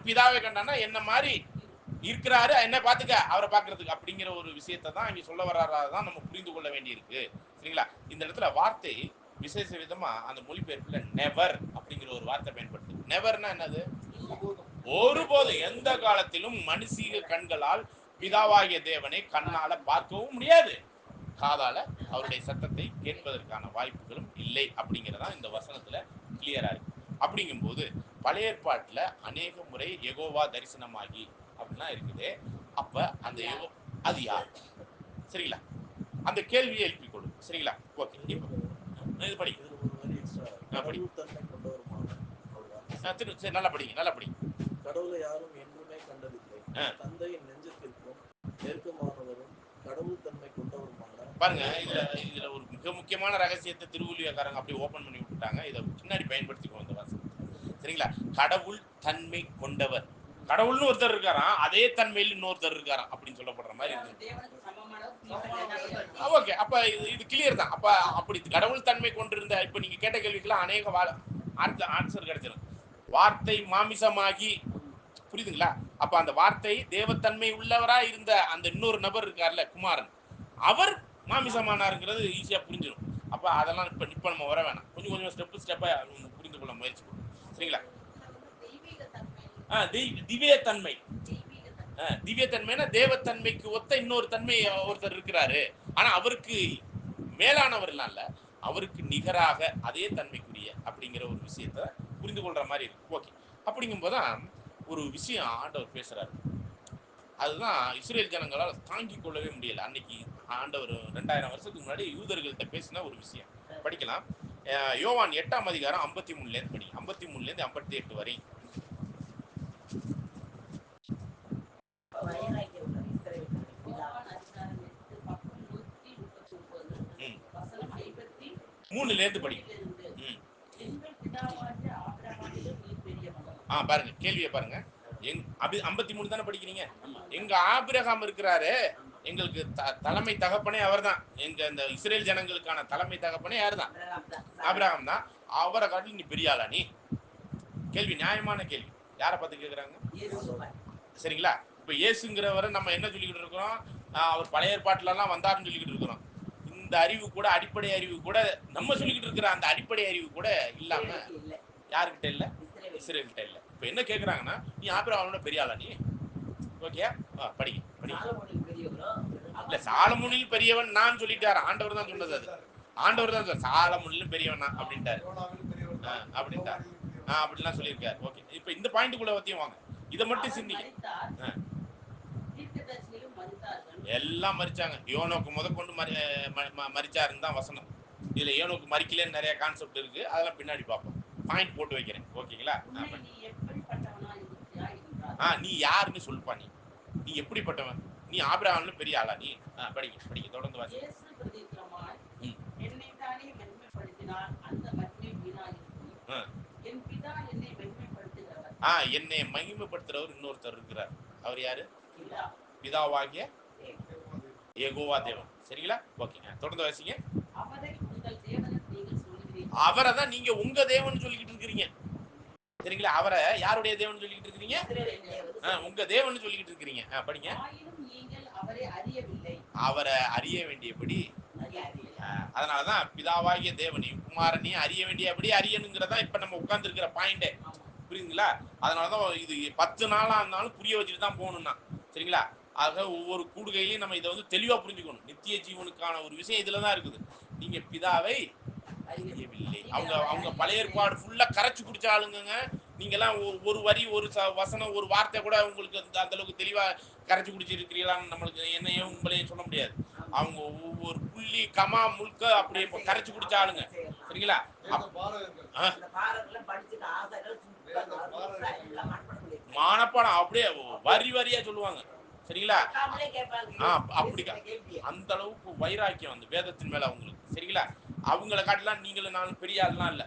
[SPEAKER 1] பிதாவை கண்டானா என்ன மாதிரி இருக்கிறாரு, என்ன பாத்துக்க அவரை பாக்குறதுக்கு அப்படிங்கிற ஒரு விஷயத்தை தான் இங்க சொல்ல வர்றாதான் நம்ம புரிந்து கொள்ள வேண்டி இருக்கு. சரிங்களா? இந்த இடத்துல வார்த்தை விசேஷ விதமா அந்த மொழிபெயர்ப்புல நெவர் அப்படிங்கிற ஒரு வார்த்தை பயன்படுத்து. நெவர்னா என்னது? ஒருபோதும் எந்த காலத்திலும் மனுஷீக கண்களால் பிதாவாகிய தேவனை கண்ணால பார்க்கவும் முடியாது, காதால அவருடைய சத்தத்தை கேட்பதற்கான வாய்ப்புகளும் இல்லை அப்படிங்கிறதா இந்த வசனத்துல கிளியரா இருக்கு. அப்படிங்கும்போது பழைய ஏற்பாட்டுல அநேக முறை யெகோவா தரிசனமாகி அப்படின்னா இருக்குது. அப்ப அந்த அது யார்? சரிங்களா? அந்த கேள்வியை எழுப்பி கொடு. சரிங்களா? ஓகே, இது படி.
[SPEAKER 6] இதுல ஒரு வரி எக்ஸ்ட்ரா, கடவுள் தன்மை கொண்டவருமான
[SPEAKER 1] சரி, நல்லா படிங்க.
[SPEAKER 6] கடவுளை யாரும் என்றுமே கண்டதில்லை, தந்தையின் நெஞ்சத்திற்கும் நெருக்கமானவரும் கடவுள் தன்மை கொண்டவருமான.
[SPEAKER 1] பாருங்க, இதுல ஒரு மிக முக்கியமான ரகசியத்தை திருவள்ளுவக்காரங்க அப்படியே ஓபன் பண்ணி விட்டுட்டாங்க. இதை பின்னாடி பயன்படுத்திக்குவோம் இந்த வாசகம். சரிங்களா? கடவுள் தன்மை கொண்டவர், கடவுள்னு ஒருத்தர் இருக்காராம், அதே தன்மையில் இன்னொருத்தர் இருக்காராம் அப்படின்னு சொல்லப்படுற மாதிரி இருக்கு. ஓகே, அப்ப இது கிளியர் தான். அப்ப அப்படி கடவுள் தன்மை கொண்டிருந்த, இப்ப நீங்க கேட்ட கேள்விக்கெல்லாம் அநேக ஆன்சர் கிடைச்சிடும். வார்த்தை மாமிசமாகி, புரியுதுங்களா? அப்ப அந்த வார்த்தை தேவத்தன்மை உள்ளவரா இருந்த அந்த இன்னொரு நபர் இருக்கார்ல, குமாரன், அவர் மாமிசமானாருங்கிறது ஈஸியா புரிஞ்சிடும். அப்ப அதெல்லாம் இப்ப நம்ம வர வேணாம். கொஞ்சம் ஸ்டெப்பா புரிந்து கொள்ள முயற்சி பண்ணும். சரிங்களா? திவ்யத்தன்மை. திவ்யத்தன்மைனா தேவத்தன்மைக்கு ஒத்த இன்னொரு தன்மை ஒருத்தர் இருக்கிறாரு. ஆனா அவருக்கு மேலானவர் இல்ல, அவருக்கு நிகராக அதே தன்மைக்குரிய அப்படிங்கிற ஒரு விஷயத்த புரிந்து கொள்ற மாதிரி இருக்கு. ஓகே, அப்படிங்கும் போதுதான் ஒரு விஷயம் ஆண்டவர் பேசுறாரு. அதுதான் இஸ்ரேல் ஜனங்களால் தாங்கிக் கொள்ளவே முடியல. அன்னைக்கு ஆண்டவர் 2000 வருஷத்துக்கு முன்னாடி யூதர்கள்ட்ட பேசின ஒரு விஷயம் படிக்கலாம். யோவான் 8ஆம் அதிகாரம் 53ல இருந்து படி. 53ல இருந்து 58 வரை. மூணுல இருந்து படி. பாருங்க, கேள்வியை பாருங்க. 53 தானே படிக்கிறீங்க? எங்க ஆபிரகாம் இருக்கிறாரு, எங்களுக்கு தலைமை தகப்பனே அவர் தான். எங்க இந்த இஸ்ரேல் ஜனங்களுக்கான தலைமை தகப்பனே யாரு தான்? ஆபிரகாம் தான். அவரை காட்டி நீ பெரிய ஆளா? நீ கேள்வி நியாயமான கேள்வி. யாரை பார்த்து கேட்குறாங்க? சரிங்களா? இப்ப இயேசுங்கிறவரை நம்ம என்ன சொல்லிக்கிட்டு இருக்கிறோம்? அவர் பழைய ஏற்பாட்டுல வந்தாருன்னு சொல்லிக்கிட்டு இருக்கிறோம். இந்த அறிவு கூட, அடிப்படை அறிவு கூட, நம்ம சொல்லிக்கிட்டு இருக்கிற அந்த அடிப்படை அறிவு கூட இல்லாம யாருக்கிட்ட இல்ல? இஸ்ரேல்கிட்ட இல்ல. இப்ப என்ன கேக்குறாங்கன்னா, நீ ஆபிரகாமோட பெரிய ஆளா நீ? ஓகே, படி. இல்ல, சாலமோனில் பெரியவன் நான் சொல்லிட்டாரு. ஆண்டவர் தான் சொன்னது. அது ஆண்டவர் தான் சாலமோனிலும் பெரியவன் அப்படின்ட்டாரு. அப்படின்ட்டாரு. அப்படிலாம் சொல்லியிருக்காரு. ஓகே, இப்ப இந்த பாயிண்ட்டுக்குள்ள பத்தியும் வாங்க. இதை மட்டும் சிந்திங்க. எல்லாம் மறிச்சாங்க. யோனோக்கு முதற்கொண்டு மறிச்சாருன்னு தான் வசனம். இதுல யோனோக்கு மறிக்கலன்னு நிறைய கான்செப்ட் இருக்கு. அதெல்லாம் பின்னாடி பார்ப்போம். பாயிண்ட் போட்டு வைக்கிறேன். ஓகேங்களா? நீ யாருன்னு சொல்லுப்பா. நீ எப்படிப்பட்டவன்? நீ ஆபிரகாம்ல பெரிய ஆளா? நீ படிக்க தொடர்ந்து வாசி. என்னை மகிமைப்படுத்துறவர் இன்னொருத்தர் இருக்கிறார். அவர் யாரு? பிதாவாகிய யெகோவா தேவன். சரிங்களா? ஓகே, தொடர்ந்து வாசிங்க. அவரை தான் நீங்க உங்க தேவன் சொல்லிக்கிட்டு இருக்கிறீங்க. சரிங்களா? அவரை யாருடைய தேவன் சொல்லிக்கிட்டு இருக்கிறீங்க? உங்க தேவன் சொல்லிக்கிட்டு இருக்கிறீங்க. படிங்க. அவரை அறிய வேண்டியபடி, அதனாலதான் பிதாவாகிய தேவனையும் குமாரனையும் அறிய வேண்டியபடி அறியணுங்கிறதா இப்ப நம்ம உட்கார்ந்து இருக்கிற பாயிண்டே. புரியுதுங்களா? அதனாலதான் இது 10 நாளா இருந்தாலும் புரிய வச்சுட்டு தான் போகணும்னா. சரிங்களா? ஆக ஒவ்வொரு கூடுகையிலையும் நம்ம இதை தெளிவா புரிஞ்சுக்கணும். நித்திய ஜீவனுக்கான ஒரு விஷயம் இதுலதான் இருக்குது. நீங்க பிதாவை அறியவில்லை. அவங்க பழைய ஏற்பாடு ஃபுல்லா கரைச்சு குடிச்ச ஆளுங்க. நீங்க எல்லாம் ஒரு வரி, ஒரு வசனம், ஒரு வார்த்தை கூட உங்களுக்கு அந்த அளவுக்கு தெளிவா கரைச்சு குடிச்சிருக்கிறீங்களான்னு நம்மளுக்கு என்னையும் உங்களையும் சொல்ல முடியாது. அவங்க ஒவ்வொரு புள்ளி கமா முழுக்க அப்படியே கரைச்சு குடிச்ச ஆளுங்க. சரிங்களா? மானப்பாடம் அப்படியே வரி வரியா சொல்லுவாங்க. சரிங்களா? அப்படி அந்த அளவுக்கு வைராக்கியம் அந்த வேதத்தின் மேல அவங்களுக்கு. சரிங்களா? அவங்கள காட்டலாம் நீங்களும் நானும் பெரிய ஆள்லாம் இல்ல.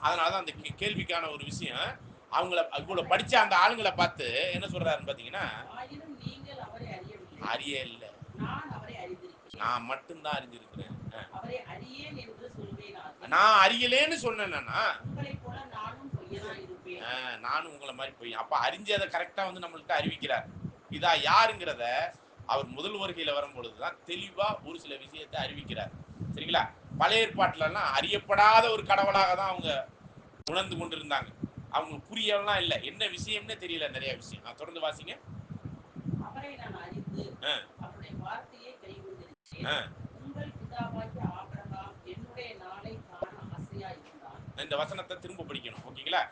[SPEAKER 1] அதனாலதான் அந்த கேள்விக்கான ஒரு விஷயம். அவங்கள இவ்வளவு படிச்ச அந்த ஆளுங்களை பார்த்து என்ன சொல்றாருன்னு பாத்தீங்கன்னா, அறிய இல்ல, நான் மட்டும்தான் அறிஞ்சிருக்கிறேன்.
[SPEAKER 5] நான் அறியலேன்னு சொன்னேன்னா
[SPEAKER 4] உங்களைப் போல நானும் பொய்யனாய் இருப்பேன்.
[SPEAKER 5] நானும் உங்களை மாதிரி போய் அப்ப அறிஞ்சு அதை கரெக்டா வந்து நம்மள்கிட்ட அறிவிக்கிறார். இதா யாருங்கிறத அவர் முதல் வருகையில வரும்பொழுதுதான் தெளிவா ஒரு சில விஷயத்தை அறிவிக்கிறார். சரிங்களா? பழைய ஏற்பாட்டுல எல்லாம் அறியப்படாத ஒரு கடவுளாக தான் அவங்க உணர்ந்து கொண்டு இருந்தாங்க. அவங்களுக்கு புரியலாம் இல்லை, என்ன விஷயம்னே தெரியல நிறைய விஷயம். நான் தொடர்ந்து வாசிங்க.
[SPEAKER 4] அவரை நான் அறிந்து அவருடைய வார்த்தையை கைக்கொண்டிருக்கிறேன். உங்கள் பிதாவாகிய ஆபிரகாம் என்னுடைய நாளை காண ஆசையா இருந்தான்.
[SPEAKER 5] இந்த வசனத்தை திரும்ப படிக்கணும், ஓகேங்களா?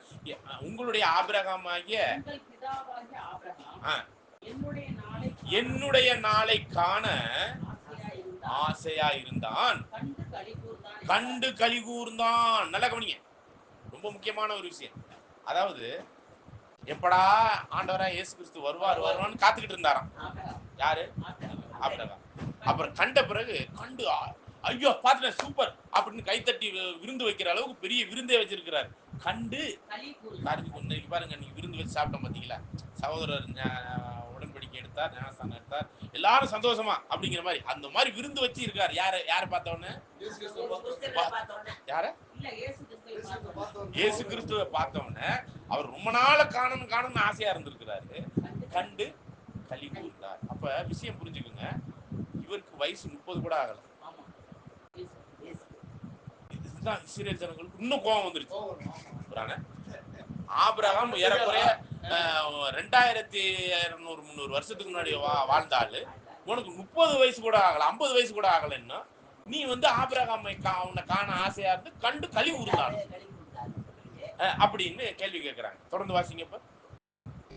[SPEAKER 5] உங்களுடைய ஆபிரகாம் ஆகிய
[SPEAKER 4] உங்கள் பிதாவாகிய ஆபிரகாம்
[SPEAKER 5] என்னுடைய நாளை காண ஆசையா இருந்தான், கண்டு களி கூர்ந்தான். நல்லா கவனிங்க, ரொம்ப முக்கியமான ஒரு விஷயம். அதாவது எப்படா ஆண்டவரா இயேசு கிறிஸ்து வருவான்னு காத்துக்கிட்டு இருந்தாராம். யாரு? ஆபிரகாம். அப்புறம் கண்ட பிறகு கண்டு ஐயோ பாத்துட்டேன் சூப்பர் அப்படின்னு கைத்தட்டி விருந்து வைக்கிற அளவுக்கு பெரிய விருந்தே வச்சிருக்கிறாரு. கண்டு இன்னைக்கு பாருங்க, நீங்க விருந்து வச்சு சாப்பிட்டோம் பாத்தீங்களா? சகோதரர் உடன்படிக்கை எடுத்தார், ஞானஸ்தானம் எடுத்தார், எல்லாரும் சந்தோஷமா அப்படிங்கிற மாதிரி அந்த மாதிரி விருந்து வச்சு இருக்காரு. யாரை பார்த்தோன்னு? யார? இயேசு கிறிஸ்துவை பார்த்தோன்னு அவர் ரொம்ப நாள காணணும்னு ஆசையா இருந்திருக்கிறாரு. கண்டு களி கூர்ந்தார். அப்ப விஷயம் புரிஞ்சுக்குங்க, இவருக்கு வயசு 30 கூட ஆகல. இதுதான் இஸ்ரேல் ஜனங்களுக்கு இன்னும் கோபம் வந்துருச்சு. ஆபிரகாம் ஏறக்குறைய 2200-300 வருஷத்துக்கு முன்னாடி வாழ்ந்தாள். உனக்கு 30 வயசு கூட ஆகல, 50 வயசு கூட ஆகலன்னா நீ வந்து ஆபிரகாமை அவனை காண ஆசையா இருந்து கண்டு களி கூர்ந்தாள் அப்படின்னு கேள்வி கேட்கிறாங்க. தொடர்ந்து வாசிங்க. இப்ப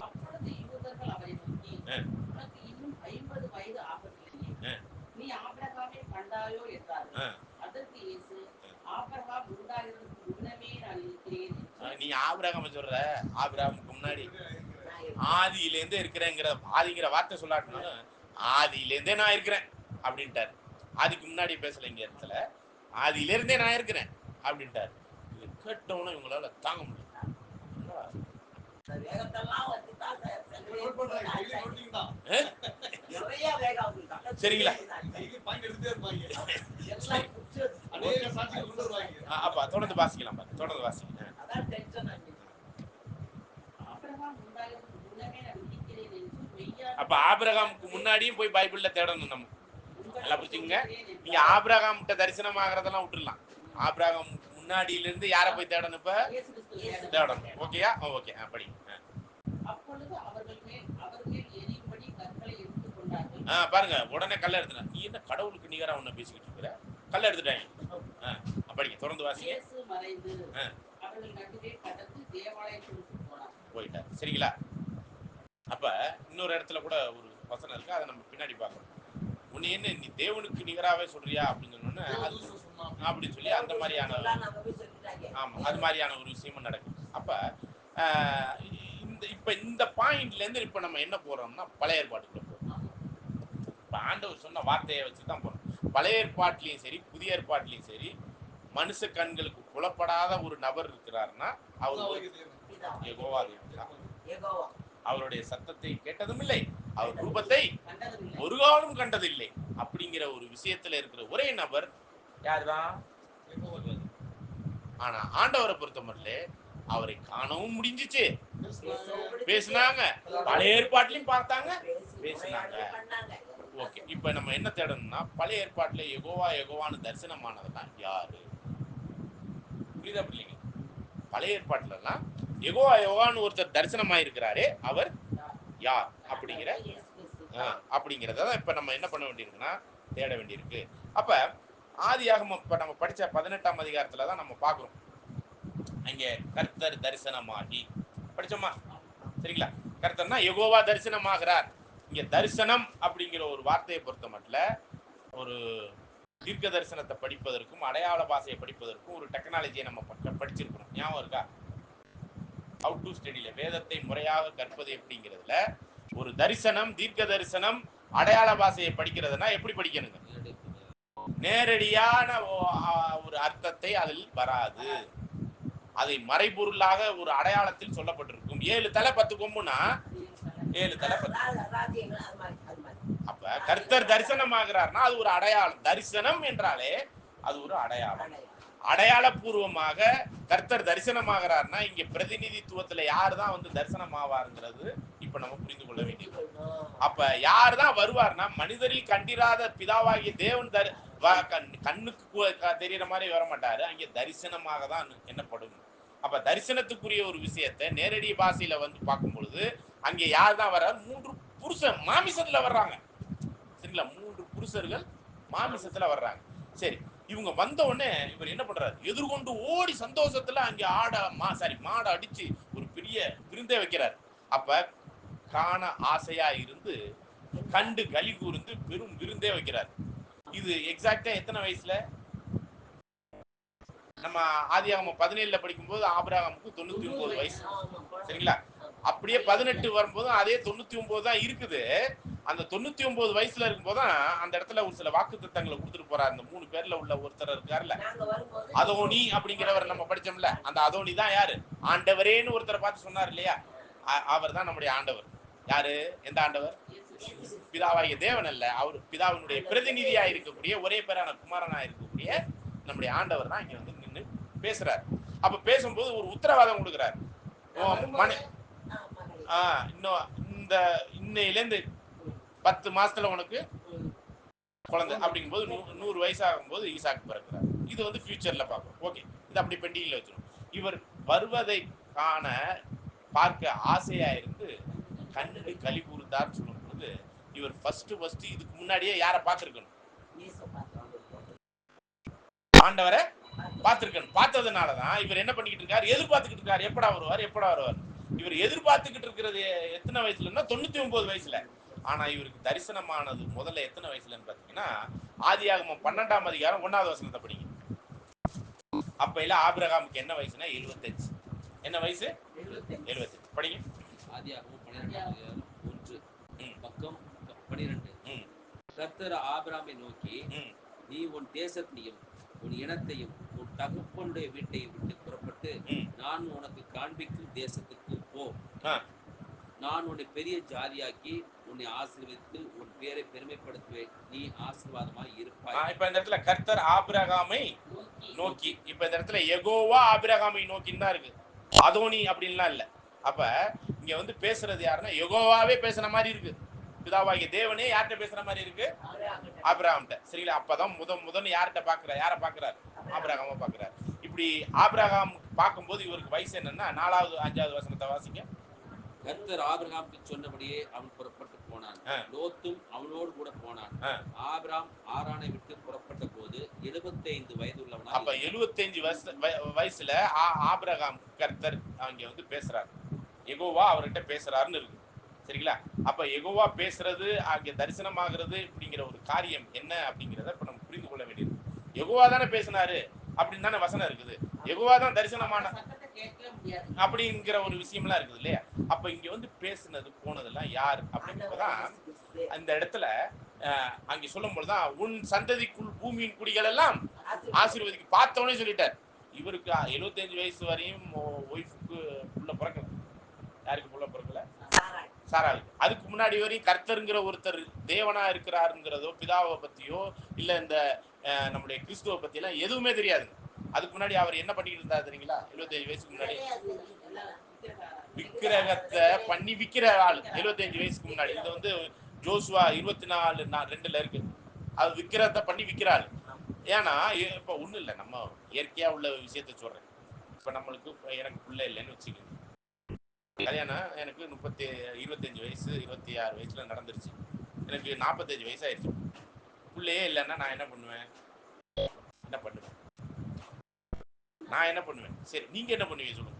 [SPEAKER 4] அப்பொழுது யூதர்கள் அவரை நோக்கி, உனக்கு இன்னும் 50 வயது ஆகவில்லையே, நீ ஆபிரகாமை கண்டாயோ என்றார்கள். அதற்கு இயேசு, ஆபிரகாம் உண்டாகிறதுக்கு முன்னமே நான் இருக்கிறேன்.
[SPEAKER 5] நீ ஆபிரகாம் சொல்ற, ஆபிரகாமுக்கு முன்னாடி ஆதியிலேருந்தே இருக்கிறேங்கிற ஆதிங்கிற வார்த்தை சொல்லாட்டினாலும் ஆதியிலேருந்தே நான் இருக்கிறேன் அப்படின்ட்டார். ஆதிக்கு முன்னாடி பேசல இங்க இடத்துல, ஆதியிலேருந்தே நான் இருக்கிறேன் அப்படின்ட்டார். இது கேட்டவனும் இவங்களால தாங்க முடியல. சரிங்களா? அப்ப தொடர்ந்து வாசிக்கலாம். தொடர்ந்து வாசிங்க. அப்ப ஆபிரகாமுக்கு முன்னாடியும் போய் பைபிள்ல தேடணும். நம்ம நல்லா புரிஞ்சுங்க. நீங்க ஆபிரகாம் கிட்ட தரிசனம் ஆகிறதெல்லாம் விட்டுடலாம். ஆபிரகாம் முன்னாடியில இருந்து யாரை போய் தேடணும்? இப்ப தேடணும். ஓகேயா? ஓகே, படி. பாருங்க, உடனே கல்ல எடுத்துட்டேன். நீ என்ன கடவுளுக்கு நிகரா உன்ன பேசிக்கிட்டு இருக்கிற? கல்ல எடுத்துட்டாங்க. படிங்க, தொடர்ந்து வாசிங்க. போயிட்டார். சரிங்களா? அப்ப இன்னொரு இடத்துல கூட ஒரு வசனம் இருக்கு, அதை நம்ம பின்னாடி பார்க்கணும். உன்னை என்ன நீ தேவனுக்கு நிகராவே சொல்றியா அப்படின்னு சொன்னோன்னு அப்படின்னு சொல்லி அந்த மாதிரியான அது மாதிரியான ஒரு விஷயமும் நடக்குது. அப்ப இப்ப இந்த பாயிண்ட்ல இருந்து இப்ப நம்ம என்ன போறோம்னா பழைய ஏற்பாட்டுக்குள்ள போறோம். இப்ப ஆண்டவர் சொன்ன வார்த்தையை வச்சுதான் போறோம். பழைய ஏற்பாட்டிலையும் சரி புதிய ஏற்பாட்டிலையும் சரி மனுஷ கண்களுக்கு புலப்படாத ஒரு நபர் இருக்கிறாருன்னா அவர் யெகோவா தேவன். அவருடைய சத்தத்தை கேட்டதும் இல்லை, அவர் ரூபத்தை ஒரு காலம் கண்டதில்லை அப்படிங்கிற ஒரு விஷயத்துல இருக்கிற ஒரே நபர் யாருதான்? ஆனா ஆண்டவரை பொறுத்தமட்டில் அவரை காணவும் முடிஞ்சிச்சு, பேசினாங்க, பழைய ஏற்பாட்டிலையும் பார்த்தாங்க, பேசினாங்க. ஓகே, இப்ப நம்ம என்ன தேடணும்னா பழைய ஏற்பாட்டுல யெகோவான்னு தரிசனமானதுதான் யாரு? புரியுதா? புரியல? பழைய ஏற்பாட்டுல எல்லாம் யெகோவான்னு ஒருத்தர் தரிசனமாயிருக்கிறாரே, அவர் யார் அப்படிங்கிறத இப்ப நம்ம என்ன பண்ண வேண்டியிருக்குன்னா தேட வேண்டியிருக்கு. அப்ப ஆதியாகமம் இப்ப நம்ம படிச்ச 18ஆம் அதிகாரத்துலதான் நம்ம பாக்குறோம். அங்க கர்த்தர் தரிசனமாகி படிச்சோமா? சரிங்களா? கர்த்தர்னா யெகோவா தரிசனமாகிறார். இங்க தரிசனம் அப்படிங்கிற ஒரு வார்த்தையை பொறுத்த மட்டும் ஒரு தீர்க்க தரிசனத்தை படிப்பதற்கும் அடையாள பாஷையை படிப்பதற்கும் ஒரு டெக்னாலஜியை நம்ம படிச்சிருக்கணும். ஞாபகம் இருக்கா? ஹவு டு ஸ்டடில வேதத்தை முறையாக கற்பது எப்படிங்கிறதுல ஒரு தரிசனம், தீர்க்க தரிசனம், அடையாள பாஷையை படிக்கிறதுனா எப்படி படிக்கணுங்க? நேரடியான ஒரு அர்த்தத்தை அதில் வராது. அதை மறைபொருளாக ஒரு அடையாளத்தில் சொல்லப்பட்டிருக்கும். 7 தலை 10 கொம்புனா 7 தலை 10. அப்ப கர்த்தர் தரிசனமாகிறார்னா அது ஒரு அடையாளம். தரிசனம் என்றாலே அது ஒரு அடையாளம். அடையாளபூர்வமாக கர்த்தர் தரிசனமாகிறார்னா இங்க பிரதிநிதித்துவத்துல யார் தான் வந்து தரிசனம் ஆவாருங்கிறது இப்ப நம்ம புரிந்து கொள்ள வேண்டியது. அப்ப யார் தான் வருவார்னா மனிதரில் கண்டிராத பிதாவாகிய தேவன் கண்ணுக்கு தெரியற மாதிரி வர மாட்டாரு, அங்கே தரிசனமாக தான் என்னப்படும். அப்ப தரிசனத்துக்குரிய ஒரு விஷயத்தை நேரடி பாஷையில வந்து பார்க்கும் பொழுது அங்கே யார் தான் வர்றாரு? 3 புருஷன் மாமிசத்துல வர்றாங்க. சரிங்களா? 3 புருஷர்கள் மாமிசத்துல வர்றாங்க. சரி, இவங்க வந்த உடனே இவர் என்ன பண்றாரு? எதிர்கொண்டு ஓடி சந்தோஷத்துல அங்க மாடை அடிச்சு ஒரு பெரிய விருந்தே வைக்கிறார். அப்ப காண ஆசையா இருந்து கண்டு களி கூர்ந்து பெரும் விருந்தே வைக்கிறார். இது எக்ஸாக்டா எத்தனை வயசுல? நம்ம ஆதியாகமம் 17 படிக்கும்போது ஆபிரகாமுக்கு 99 வயசு. சரிங்களா? அப்படியே 18 வரும்போது அதே 99 தான் இருக்குது. அந்த 99 வயசுல இருக்கும்போது தான் அந்த இடத்துல ஒரு சில வாக்கு தத்தங்களை கொடுத்துட்டு போறாரு. அந்த 3 பேர்ல உள்ள ஒருத்தர் இருக்காருல்ல, அதோனி அப்படிங்கிறவர் நம்ம படிச்சோம்ல. அந்த அதோனி தான் யாரு? ஆண்டவரேன்னு ஒருத்தரை பார்த்து சொன்னார் இல்லையா? அவர் தான் நம்முடைய ஆண்டவர். யாரு? எந்த ஆண்டவர்? பிதாவாகிய தேவன் அல்ல, அவர் பிதாவினுடைய பிரதிநிதியா இருக்கக்கூடிய ஒரே பேரான குமாரனா இருக்கக்கூடிய நம்முடைய ஆண்டவர் தான் இங்க வந்து நின்று பேசுறாரு. அப்ப பேசும்போது ஒரு உத்தரவாதம் கொடுக்கிறார். இன்னையிலேருந்து 10 மாசத்துல உனக்கு குழந்தை அப்படிங்கும்போது 100 வயசு ஆகும்போது ஈசாக்கு பிறக்கிறார். இது வந்து ஃபியூச்சர்ல பார்ப்போம். ஓகே, இது அப்படி பெண்டிங்ல வச்சிடும். இவர் வருவதை காண பார்க்க ஆசையா இருந்து கண்டு களி கூர்ந்தார்னு சொல்லும் பொழுது இவர் ஃபர்ஸ்ட் இதுக்கு முன்னாடியே யாரை பார்த்திருக்கணும்? ஆண்டவரை பார்த்திருக்கணும். பார்த்ததுனாலதான் இவர் என்ன பண்ணிக்கிட்டு இருக்காரு? எதிர்பார்த்துக்கிட்டு இருக்காரு. எப்படா வருவார். இவர் எதிர்பார்த்துக்கிட்டு இருக்கிறது எத்தனை வயசுலன்னா 99 வயசுல. ஆனா இவருக்கு தரிசனமானது முதல்ல எத்தனை வயசுலன்னு பாத்தீங்கன்னா ஆதியாகமம் 12ஆம் அதிகாரம் 1வது வசனத்தை படிங்க. அப்ப இல்ல ஆபிரகாமுக்கு என்ன வயசுனா 75. என்ன வயசு? 75. படிங்க.
[SPEAKER 3] ஆதியாகமம் 12ஆம் அதிகாரம் 1 பக்கம் 12. கர்த்தர் ஆபிரகாமை நோக்கி, நீ உன் தேசத்தையும் உன் இனத்தையும் உன் தகப்பனுடைய வீட்டை விட்டு புறப்பட்டு நான் உனக்கு காண்பிக்கும் தேசத்துக்கு போ. நான் உன்னை பெரிய ஜாதியாக்கி உன்னை ஆசீர்வதித்து உன் பேரை பெருமைப்படுத்துவேன். நீ ஆசீர்வாதமாய் இருப்பாய்.
[SPEAKER 5] இப்ப இந்த இடத்துல கர்த்தர் ஆபிரகாமை நோக்கி, இப்ப இந்த இடத்துல யெகோவா ஆபிரகாமை நோக்கின்னு தான் இருக்கு, அதோனி அப்படின்லாம் இல்ல. அப்ப இங்க வந்து பேசுறது யாருன்னா யெகோவாவே பேசுற மாதிரி இருக்கு. பிதாவாகிய தேவனே யார்கிட்ட பேசுற மாதிரி இருக்கு? ஆபிரகாம்கிட்ட. சரிங்களா? அப்பதான் முதன் யார்கிட்ட பாக்குறாரு? யாரை பாக்குறாரு? ஆபிரகாம பாக்குறாரு. இப்படி ஆபிரகாம் பார்க்கும்போது இவருக்கு வயசு என்னன்னா 4வது 5வது வசனத்தை வாசிங்க.
[SPEAKER 3] கர்த்தர் ஆபிரகாமுக்கு சொன்னபடியே அவன் புறப்பட்டு போனான். லோத்தும் அவனோடு கூட போனான். ஆபிரகாம் ஆரானை விட்டு புறப்பட்ட போது 75 வயது உள்ளவனா.
[SPEAKER 5] அப்ப 75 வயசுல ஆபிரகாம் கர்த்தர் அங்க வந்து பேசுறாரு. யெகோவா அவர்கிட்ட பேசுறாருன்னு இருக்கு. சரிங்களா? அப்ப யெகோவா பேசுறது அங்க தரிசனமாகிறது அப்படிங்கிற ஒரு காரியம் என்ன அப்படிங்கிறத இப்ப நம்ம புரிந்து கொள்ள வேண்டியது. யெகோவா தானே பேசினாரு அப்படின்னு தானே வசனம் இருக்குது. யெகோவா தான் தரிசனமான அப்படிங்கிற ஒரு விஷயம்லாம் இருக்குது இல்லையா? அப்ப இங்க வந்து பேசுனது போனதெல்லாம் யார் அப்படிங்கிறதான் அந்த இடத்துல அங்க சொல்லும் போதுதான் உன் சந்ததிக்குள் பூமியின் குடிகள் எல்லாம் ஆசீர்வதிக்கு பார்த்தோன்னே சொல்லிட்டார். இவருக்கு 75 வயசு வரையும் ஒய்ஃபுக்கு புள்ள பிறக்கல. யாருக்கு புள்ள பிறக்கல? சாராளுக்கு. அதுக்கு முன்னாடி வரையும் கர்த்தருங்கிற ஒருத்தர் தேவனா இருக்கிறாருங்கிறதோ பிதாவை பத்தியோ இல்ல இந்த நம்முடைய கிறிஸ்துவ பத்தி எல்லாம் எதுவுமே தெரியாது. அதுக்கு முன்னாடி அவர் என்ன பண்ணிட்டு இருந்தாரு தெரியுங்களா? 75 வயசுக்கு முன்னாடி விக்கிரகத்தை பண்ணி விக்கிற ஆள். 75 வயசுக்கு முன்னாடி. இது வந்து ஜோசுவா 24:2 இருக்கு. அது விக்கிரகத்தை பண்ணி விக்கிற ஆள். ஏன்னா இப்ப ஒண்ணும் இல்லை, நம்ம இயற்கையா உள்ள விஷயத்த சொல்றேன். இப்ப நம்மளுக்கு எனக்கு பிள்ளை இல்லைன்னு வச்சுக்கோங்க. கல்யாணம் எனக்கு 25 வயசு 26 வயசுல நடந்துருச்சு. எனக்கு 45 வயசு ஆயிடுச்சு. பிள்ளையே இல்லைன்னா நான் என்ன பண்ணுவேன்? நான் என்ன பண்ணுவேன்? சரி, நீங்க என்ன பண்ணுவீங்க சொல்லுங்க.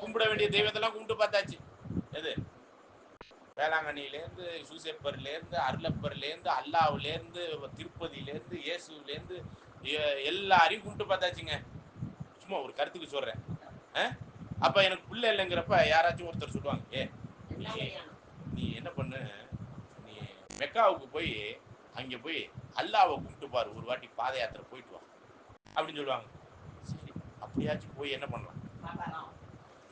[SPEAKER 5] கும்பிட வேண்டிய தெய்வத்தெல்லாம் கும்பிட்டு பார்த்தாச்சு. எது? வேளாங்கண்ணியிலேருந்து, சூசேப்பர்லேருந்து, அருளப்பர்லேருந்து, அல்லாவுலேருந்து, திருப்பதியிலேருந்து, இயேசுலேருந்து எல்லாரையும் கும்பிட்டு பார்த்தாச்சுங்க. சும்மா ஒரு கருத்துக்கு சொல்றேன். அப்ப எனக்கு பிள்ளை இல்லைங்கிறப்ப யாராச்சும் ஒருத்தர் சொல்லுவாங்க, நீ என்ன பண்ணு, நீ மெக்காவுக்கு போய் அங்க போய் அல்லாவை கும்பிட்டு பாரு, ஒரு வாட்டி பாத யாத்திரை போயிட்டு வா அப்படின்னு சொல்லுவாங்க. சரி, அப்படியாச்சும் போய் என்ன பண்ணலாம்?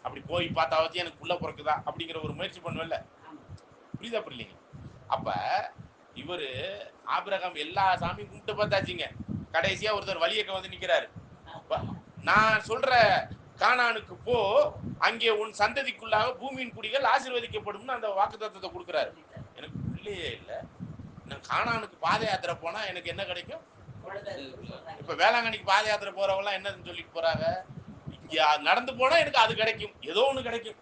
[SPEAKER 5] அப்படி போய் பார்த்தாவது எனக்கு புள்ள பிறக்குதா அப்படிங்கிற ஒரு முயற்சி பண்ணுவேன்ல. புரியுதா புரியலீங்க? அப்ப இவரு ஆபிரகாம் எல்லா சாமியும் கும்பிட்டு பார்த்தாச்சுங்க. கடைசியா ஒருத்தர் வழியக்க வந்து நிக்கிறாரு. நான் சொல்ற கானானுக்கு போ, அங்கே உன் சந்ததிக்குள்ளாக பூமியின் குடிகள் ஆசீர்வதிக்கப்படும் அந்த வாக்குத்தத்தத்தை கொடுக்குறாரு. எனக்கு பிள்ளையே இல்ல, நான் கானானுக்கு பாத யாத்திரை போனா எனக்கு என்ன கிடைக்கும்? இப்ப வேளாங்கண்ணிக்கு பாத யாத்திரை போறவங்க என்னன்னு சொல்லிட்டு போறாங்க, இங்க நடந்து போனா எனக்கு அது கிடைக்கும், ஏதோ ஒண்ணு கிடைக்கும்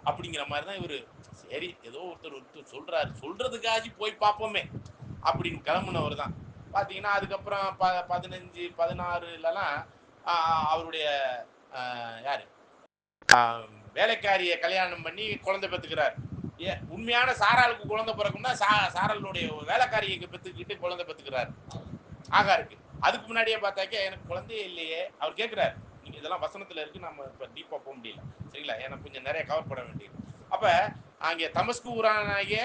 [SPEAKER 5] அப்படிங்கிற மாதிரிதான் இவரு. சரி, ஏதோ ஒருத்தர் சொல்றாரு, சொல்றதுக்காக போய் பார்ப்போமே அப்படின்னு கிளம்புனவர் தான். பாத்தீங்கன்னா அதுக்கப்புறம் 15, 16லலாம் அவருடைய யாரு வேலைக்காரிய கல்யாணம் பண்ணி குழந்தை பெற்றுக்கிறார். உண்மையான சாராளுக்கு குழந்தை பிறக்கும்னா சாராளுடைய வேலைக்காரியை பெற்றுக்கிட்டு குழந்தை பெற்றுக்கிறார் ஆகாருக்கு. அதுக்கு முன்னாடியே பார்த்தாக்க எனக்கு குழந்தையே இல்லையே அவர் கேட்கிறாரு. நீங்க இதெல்லாம் வசனத்துல இருக்கு, நம்ம இப்ப டீப்பா போக முடியல, சரிங்களா? ஏன்னா கொஞ்சம் நிறைய கவர் பண்ண வேண்டியது. அப்ப அங்கே தமஸ்கு ஊரானாகிய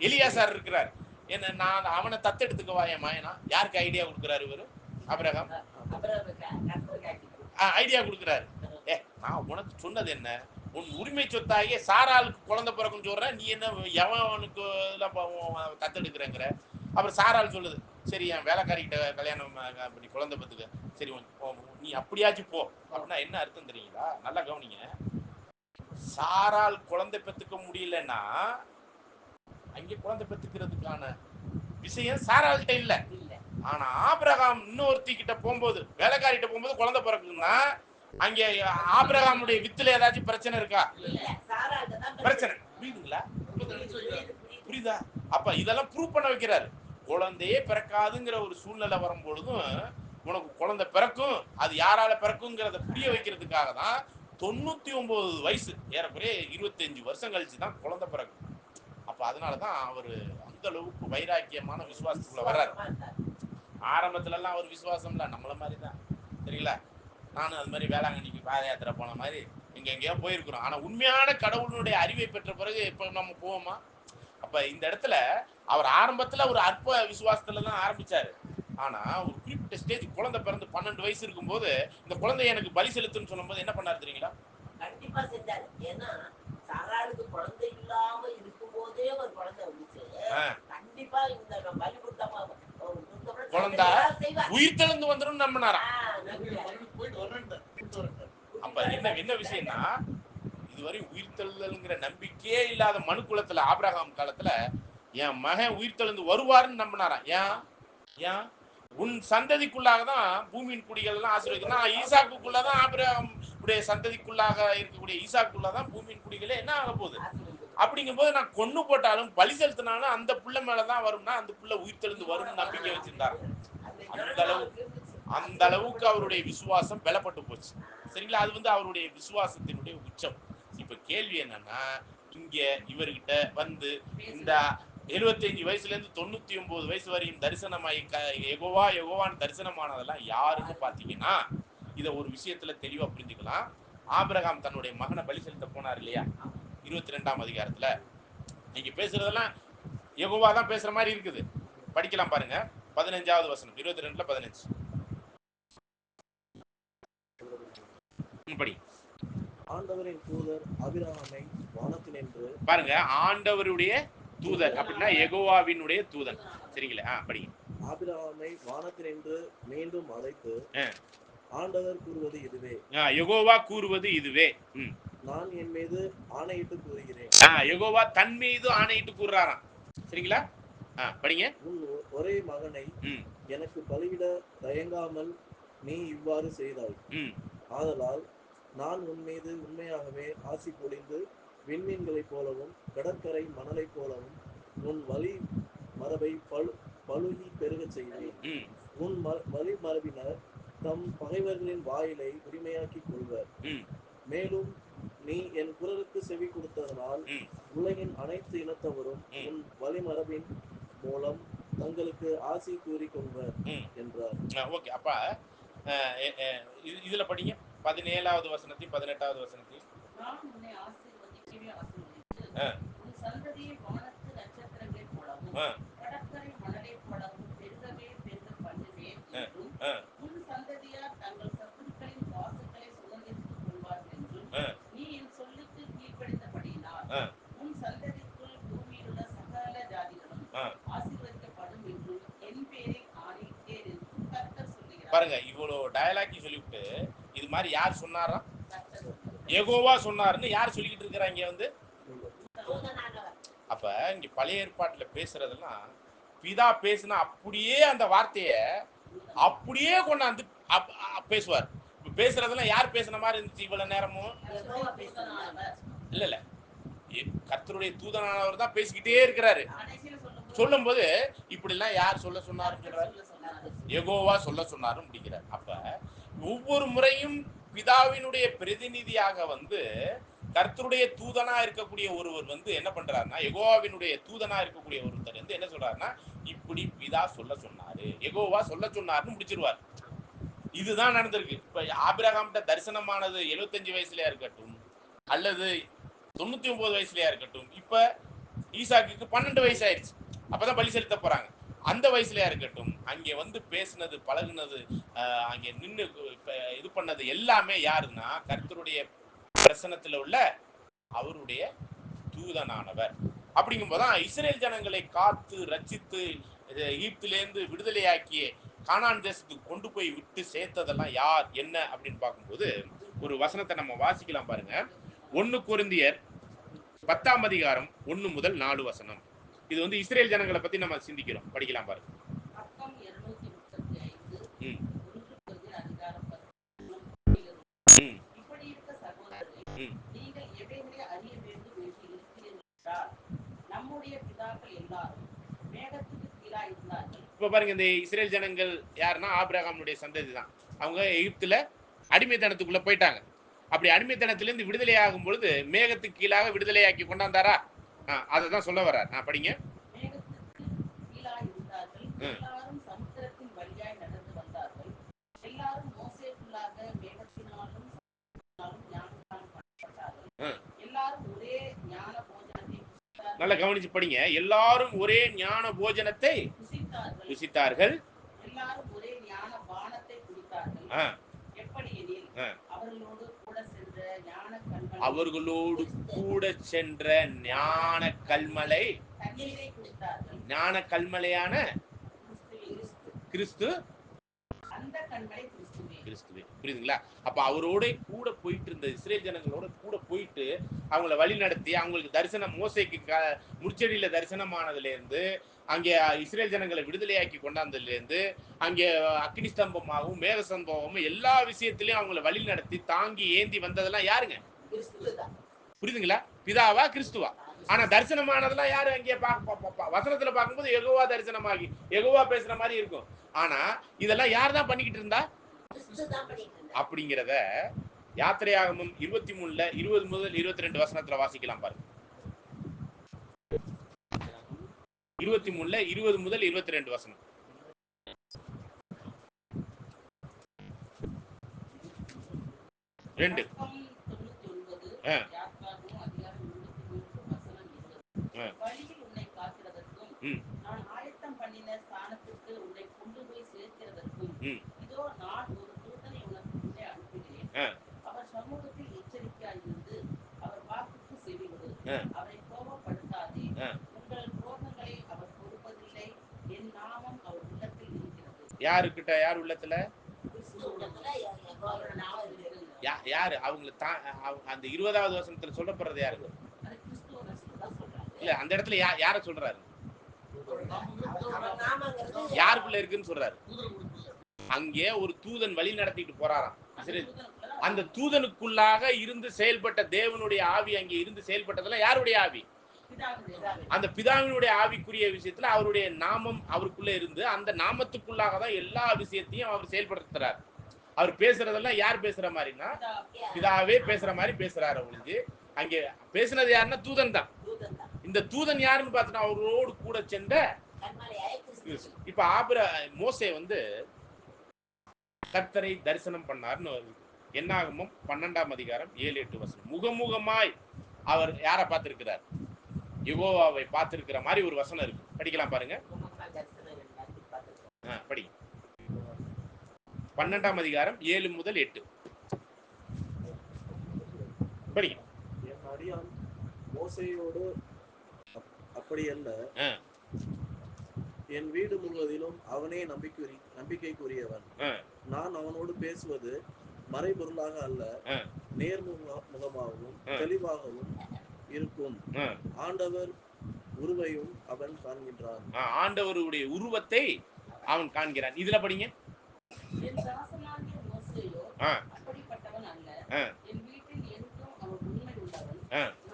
[SPEAKER 5] எலியாசார் இருக்கிறார். என்ன, நான் அவனை தத்தெடுத்துக்கவா என் மயனா? யாருக்கு ஐடியா கொடுக்குறாரு இவரு? ஆபிரகாம் ஐடியா கொடுக்குறாரு. நான் உனக்கு சொன்னது என்ன, உன் உரிமை சொத்தாகிய சாராளுக்கு குழந்தை பிறக்கும் சொல்ற, நீ என்ன எவனுக்கு தத்தெடுக்கிறேங்கிற? அப்புறம் சாராள் சொல்லுது, சரி என் வேலைக்காரிகிட்ட கல்யாணம் பண்ணி குழந்தை பத்துக்க, சரி நீ அப்படியாச்சும் போ. அப்படின்னா என்ன அர்த்தம் தெரியுங்களா? நல்லா கவனிங்க. சாரால் குழந்தை பெற்றுக்க முடியலன்னா அங்கே குழந்தை பெற்றுக்கிறதுக்கான விஷயம் சாராள்கிட்ட இல்ல. ஆனா ஆபிரகாம் இன்னொருத்தி கிட்ட போகும்போது, வேலைக்காரிட்ட போகும்போது குழந்தை பிறக்குன்னா அங்கே ஆபிரகாமுடைய வித்துல ஏதாச்சும் பிரச்சனை இருக்கா? பிரச்சனை புரியுதுங்களா? புரியுதா? அப்ப இதெல்லாம் ப்ரூவ் பண்ண வைக்கிறாரு. குழந்தையே பிறக்காதுங்கிற ஒரு சூழ்நிலை வரும்பொழுதும் உனக்கு குழந்தை பிறக்கும், அது யாரால பிறக்குங்கிறத புரிய வைக்கிறதுக்காக தான் 99 வயசு, ஏறக்குறைய 25 வருஷம் கழிச்சு தான் குழந்தை பிறக்கும். அப்ப அதனாலதான் அவரு அந்த அளவுக்கு வைராக்கியமான விசுவாசத்துக்குள்ள வர்றாரு. ஆரம்பத்துல எல்லாம் அவர் விசுவாசம் இல்ல, நம்மள மாதிரி தான், சரிங்களா? நானும் அது மாதிரி வேளாங்கண்ணிக்கு பாத யாத்திரை போன மாதிரி எங்கேயோ போயிருக்கிறோம். ஆனா உண்மையான கடவுளுடைய அறிவை பெற்ற பிறகு இப்ப நம்ம போவோமா? அப்ப இந்த இடத்துல அவர் ஆரம்பத்துல ஒரு அற்ப விசுவாசத்துல தான் ஆரம்பிச்சாரு. ஆனா ஒரு குறிப்பிட்ட ஸ்டேஜ் குழந்தை பிறந்து 12 வயசு இருக்கும் போது இந்த குழந்தை எனக்கு பலி செலுத்துன்னு சொல்லும் போது என்ன பண்ணாரு தெரியுங்களா?
[SPEAKER 4] கண்டிப்பா செஞ்சாரு. ஏன்னா சாராளுக்கு குழந்தை இல்லாம இருக்கும் போதே ஒரு குழந்தை வந்துச்சு. கண்டிப்பா இந்த பலி கொடுத்தமா
[SPEAKER 5] குழந்தை உயிர் தெழுந்து வந்துடும் நம்பினாராம். அப்ப என்ன விஷயம்னா, இதுவரை உயிர் தெழுதல்ங்கிற நம்பிக்கையே இல்லாத மனு குலத்துல ஆபிரகாம் காலத்துல என் மகன் உயிர் தெழுந்து வருவாருன்னு நம்பினாராம். ஏன் உன் சந்ததிக்குள்ளாக தான் பூமியின் குடிகள் எல்லாம் ஆசீர்வதிக்கணும். ஈசாக்குக்குள்ளதான் ஆபிரகாம் உடைய சந்ததிக்குள்ளாக இருக்கக்கூடிய ஈசாக்குள்ளதான் பூமியின் குடிகளே என்ன ஆக போகுது. அப்படிங்கும் போது நான் கொன்னு போட்டாலும் பலி செலுத்தினாலும் அந்த புள்ள மேலதான் வரும்னா அந்த புள்ள உயிர் தெழுந்து வரும்னு நம்பிக்கை வச்சிருந்தாரு. அந்த அளவுக்கு அவருடைய விசுவாசம் பலப்பட்டு போச்சு, சரிங்களா? அது அவருடைய விசுவாசத்தினுடைய உச்சம். இப்ப கேள்வி என்னன்னா, இங்க இவர்கிட்ட இந்த 75 வயசுல இருந்து 99 வயசு வரையும் தரிசனமாயி யெகோவான்னு தரிசனமானதெல்லாம் யாருன்னு பாத்தீங்கன்னா, இத ஒரு விஷயத்துல தெளிவா புரிஞ்சுக்கலாம். ஆபிரகாம் தன்னுடைய மகனை பலி செலுத்த போனார் இல்லையா? 22ஆம் அதிகாரத்துல நீங்க பேசுறதெல்லாம் யெகோவா தான் பேசுற மாதிரி இருக்குது. படிக்கலாம் பாருங்க, 15வது வசனம், 22ல 15 படி.
[SPEAKER 6] ஆண்டவரின் தூதர் ஆபிரகாமை வானத்தினின்று
[SPEAKER 5] பாருங்க, ஆண்டவருடைய தூதர் அப்படின்னா யெகோவாவினுடைய தூதன், சரிங்களா? படிங்க.
[SPEAKER 6] ஆபிரகாமை வானத்தினின்று மீண்டும் அழைத்து ஆண்டவர் கூறுவது இதுவே,
[SPEAKER 5] யெகோவா கூறுவது இதுவே,
[SPEAKER 6] நான் என் மீது ஆணையிட்டு கூறுகிறேன்.
[SPEAKER 5] யெகோவா தன் மீது ஆணையிட்டு கூறுறாராம், சரிங்களா? படிங்க.
[SPEAKER 6] உன் ஒரே மகனை எனக்கு பலியிட தயங்காமல் நீ இவ்வாறு செய்தாய். ஆதலால் நான் உன் மீது உண்மையாகவே ஆசி பொழிந்து விண்மீன்களைப் போலவும் கடற்கரை மணலைப் போலவும் உன் வழி மரபை பழுகி பெருகச் செய்வேன். உன் வழி மரபினர் தம் பகைவர்களின் வாயிலை உரிமையாக்கிக் கொள்வர். மேலும் நீ என் குரலுக்கு செவி கொடுத்ததனால் உலகின் அனைத்து இனத்தவரும் உன் வழிமரபின் மூலம் தங்களுக்கு ஆசி கூறி கொள்வர் என்றார்.
[SPEAKER 5] ஓகே, அப்ப இதுல படிங்க 17வது வசனத்தையும் 18வது வசனத்தையும்.
[SPEAKER 4] நான் உன்னை ஆசீர்வதிக்கவே ஆசீர்வதித்து உன் சந்ததியை வானத்து நட்சத்திரங்களைப் போலவும் கடற்கரை மணலைப் போலவும் பெருகவே பெருக பண்ணுவேன் என்றும் உன் சந்ததியார் தங்கள் சத்துருக்களின் வாசல்களை சுதந்திரித்துக் கொள்வார்கள் என்றும் நீ என் சொல்லுக்கு கீழ்ப்படிந்தபடியினால் உன் சந்ததிக்குள் பூமியில் உள்ள சகல ஜாதிகளும் ஆசீர்வதிக்கப்படும் என்றும் என் பேரை ஆணையிட்டேன் என்றும் கர்த்தர் சொல்லுகிறார்.
[SPEAKER 5] இது மாதிரி யார் சொன்னாரா? யெகோவா சொன்னாருன்னு யார் சொல்லிக்கிட்டு இருக்கிறாங்க வந்து? அப்ப இங்க பழைய ஏற்பாட்டுல பேசுறதெல்லாம் பிதா பேசுனா அப்படியே அந்த வார்த்தைய அப்படியே கொண்டாந்து பேசுவார். பேசுறதெல்லாம் யார் பேசுன மாதிரி இருந்துச்சு இவ்வளவு நேரமும்? இல்ல இல்ல, கர்த்தருடைய தூதனானவர் தான் பேசிக்கிட்டே இருக்கிறாரு. சொல்லும் போது இப்படி எல்லாம் யார் சொல்ல சொன்னாரு? யெகோவா சொல்ல சொன்னாரு முடிக்கிறார். அப்ப ஒவ்வொரு முறையும் பிதாவினுடைய பிரதிநிதியாக வந்து கர்த்தருடைய தூதனா இருக்கக்கூடிய ஒருவர் வந்து என்ன பண்றாருன்னா, யெகோவாவினுடைய தூதனா இருக்கக்கூடிய ஒருத்தர் வந்து என்ன சொல்றாருன்னா, இப்படி பிதா சொல்ல சொன்னாரு, யெகோவா சொல்ல சொன்னாருன்னு முடிச்சிருவார். இதுதான் நடந்திருக்கு. இப்ப ஆபிரகாம்கிட்ட தரிசனமானது 75 வயசுலயா இருக்கட்டும் அல்லது 99 வயசுலயா இருக்கட்டும், இப்ப ஈசாக்குக்கு 12 வயசு ஆயிடுச்சு, அப்பதான் பலி செலுத்த போறாங்க. அந்த வயசுலயா இருக்கட்டும், அங்கே வந்து பேசினது பழகுனது அங்கே நின்று இது பண்ணது எல்லாமே யாருன்னா கர்த்தருடைய பிரசனத்துல உள்ள அவருடைய தூதனானவர். அப்படிங்கும் போதுதான் இஸ்ரேல் ஜனங்களை காத்து ரட்சித்து எகிப்திலேருந்து விடுதலையாக்கி கானான் தேசத்துக்கு கொண்டு போய் விட்டு சேர்த்ததெல்லாம் யார் என்ன அப்படின்னு பார்க்கும்போது ஒரு வசனத்தை நம்ம வாசிக்கலாம் பாருங்க. 1 கொரிந்தியர் 10ஆம் அதிகாரம் 1 முதல் 4 வசனம். இது வந்து இஸ்ரேல் ஜனங்களை பத்தி நம்ம சிந்திக்கிறோம், படிக்கலாம் பாருங்க. இப்ப பாருங்க, இந்த இஸ்ரேல் ஜனங்கள் யாருன்னா ஆபிரகாமுடைய சந்ததி தான். அவங்க எகிப்துல அடிமைத்தனத்துக்குள்ள போயிட்டாங்க. அப்படி அடிமைத்தனத்திலிருந்து விடுதலை ஆகும் பொழுது மேகத்துக்கு கீழாக விடுதலையாக்கி கொண்டாந்தாரா? அததான் சொல்ல வர்றார். நான் படிங்க. நல்லா கவனிச்சு படிங்க. எல்லாரும் ஒரே ஞான போஜனத்தை ருசித்தார்கள், எல்லாரும் ஒரே ஞான பானத்தை குடித்தார்கள். அவர்களோடு கூட சென்ற ஞான கல்மலை, ஞான கல்மலையான கிறிஸ்து, கிறிஸ்துவே. புரியுதுங்களா? அப்ப அவரோட கூட போயிட்டு இருந்த இஸ்ரேல் ஜனங்களோட கூட போயிட்டு அவங்கள வழி நடத்தி அவங்களுக்கு தரிசனம், மோசேக்கு முச்செடியில தரிசனமானதுல இருந்து அங்கே இஸ்ரேல் ஜனங்களை விடுதலையாக்கி கொண்டாந்ததுல இருந்து அங்கே அக்னி ஸ்தம்பமாகவும் மேக ஸ்தம்பமாகவும் எல்லா விஷயத்திலையும் அவங்கள வழி நடத்தி தாங்கி ஏந்தி வந்ததெல்லாம் யாருங்க? புரியுதுங்களா? பிதாவா கிறிஸ்துவா? ஆனா தரிசனமானதெல்லாம் யாரு? அங்கே வசனத்துல பார்க்கும்போது யெகோவா தரிசனமாகி யெகோவா பேசுற மாதிரி இருக்கும். ஆனா இதெல்லாம் யார் தான் பண்ணிக்கிட்டு இருந்தா அப்படிங்கிறத யாத்திரையாகமம் 23ல 20 முதல் 22 வசனத்துல வாசிக்கலாம் பாருங்க. 23ல 20 முதல் 22 வசனம். ரெண்டு நான் ஆயத்தம் பண்ணின ஸ்தானத்துக்கு உன்னை கொண்டு போய் சேர்க்கிறதற்கும் இதோ நான் ஒரு தூதனை உனக்கு முன்னே அனுப்புகிறேன். அவர் சமூகத்தில் எச்சரிக்கையாயிருந்து அவர் வாக்குக்கு செவி கொடு, அவரை கோபப்படுத்தாதே. உங்கள் கோபங்களை அவர் கொடுப்பதில்லை, என் நாமம் அவர் உள்ளத்தில் இருக்கிறது. யாருக்கிட்ட? யார் உள்ளத்துல? யாரு? அவங்களுக்கு அந்த 20வது வசனத்துல சொல்லப்படுறது யாருக்கு? இல்ல, அந்த இடத்துல யார சொல்றாரு? யாருக்குள்ள இருக்குன்னு சொல்றாரு? அங்கே ஒரு தூதன் வழி நடத்திட்டு போறாராம். அந்த தூதனுக்குள்ளாக இருந்து செயல்பட்ட தேவனுடைய ஆவி அங்கே இருந்து செயல்பட்டதுல யாருடைய ஆவி? அந்த பிதாவினுடைய ஆவிக்குரிய விஷயத்துல அவருடைய நாமம் அவருக்குள்ள இருந்து அந்த நாமத்துக்குள்ளாக தான் எல்லா விஷயத்தையும் அவர் செயல்படுத்துறாரு. அவர் பேசுறதெல்லாம் யார் பேசுற மாதிரின்னா பிதாவே பேசுற மாதிரி பேசுறாரு. அவங்களுக்கு அங்கே பேசுனது யாருன்னா தூதன் தான். இந்த தூதன் யாருன்னு பார்த்தா அவரோடு கூட சென்ற. இப்ப மோசே வந்து கர்த்தரை தரிசனம் பண்ணார்னு என்னாகமம் 12ஆம் அதிகாரம் 7-8 வசனம். முகமுகமாய் அவர் யாரை பார்த்திருக்கிறார்? யெகோவாவை பார்த்திருக்கிற மாதிரி ஒரு வசனம் இருக்கு, படிக்கலாம் பாருங்க. படி. 12ஆம் அதிகாரம் 7 முதல் 8 படி.
[SPEAKER 6] என் அடியான் மோசேயோடு அப்படி அல்ல, என் வீடு முழுவதிலும் அவனே நம்பிக்கைக்குரியவன். நான் அவனோடு பேசுவது மறைபொருளாக அல்ல, நேர்முகமாகவும் தெளிவாகவும் இருக்கும். ஆண்டவர் உருவையும் அவன் காண்கின்றான்.
[SPEAKER 5] ஆண்டவருடைய உருவத்தை அவன் காண்கிறான். இதுல படிங்க.
[SPEAKER 4] என் தாசனாகிய மோசேயோ அப்படிப்பட்டவன் அல்ல. என் வீட்டில் என்றும் அவன் உண்மை உள்ளவன்.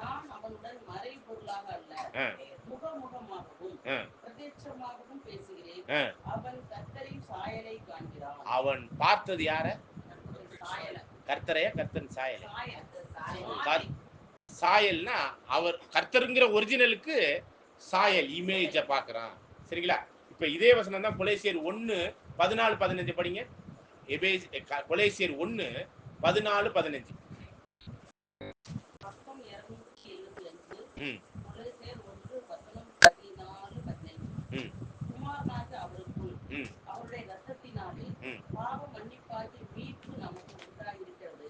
[SPEAKER 4] நான் அவனுடன் மறைபொருளாக அல்ல, முகமுகமாகவும் பிரத்யட்சமாகவும் பேசுகிறேன். அவன் கர்த்தரின் சாயலை காண்கிறான்.
[SPEAKER 5] அவன் பார்த்தது யார? கர்த்தரையா? கர்த்தரின் சாயலை. சாயல்னா அவர் கர்த்தருங்கிற ஒரிஜினலுக்கு சாயல், இமேஜ பாக்குறான். சரிங்களா? இப்ப இதே வசனம் தான் கொலேசியர் 1:14-15 படிங்க. கொலேசியர் 1:14-15.
[SPEAKER 4] குமாரனாக அவருக்குள் அவருடைய இரத்தத்தினாலே பாவ மன்னிப்பாகி மீட்பு நமக்கு உண்டாயிருக்கிறது.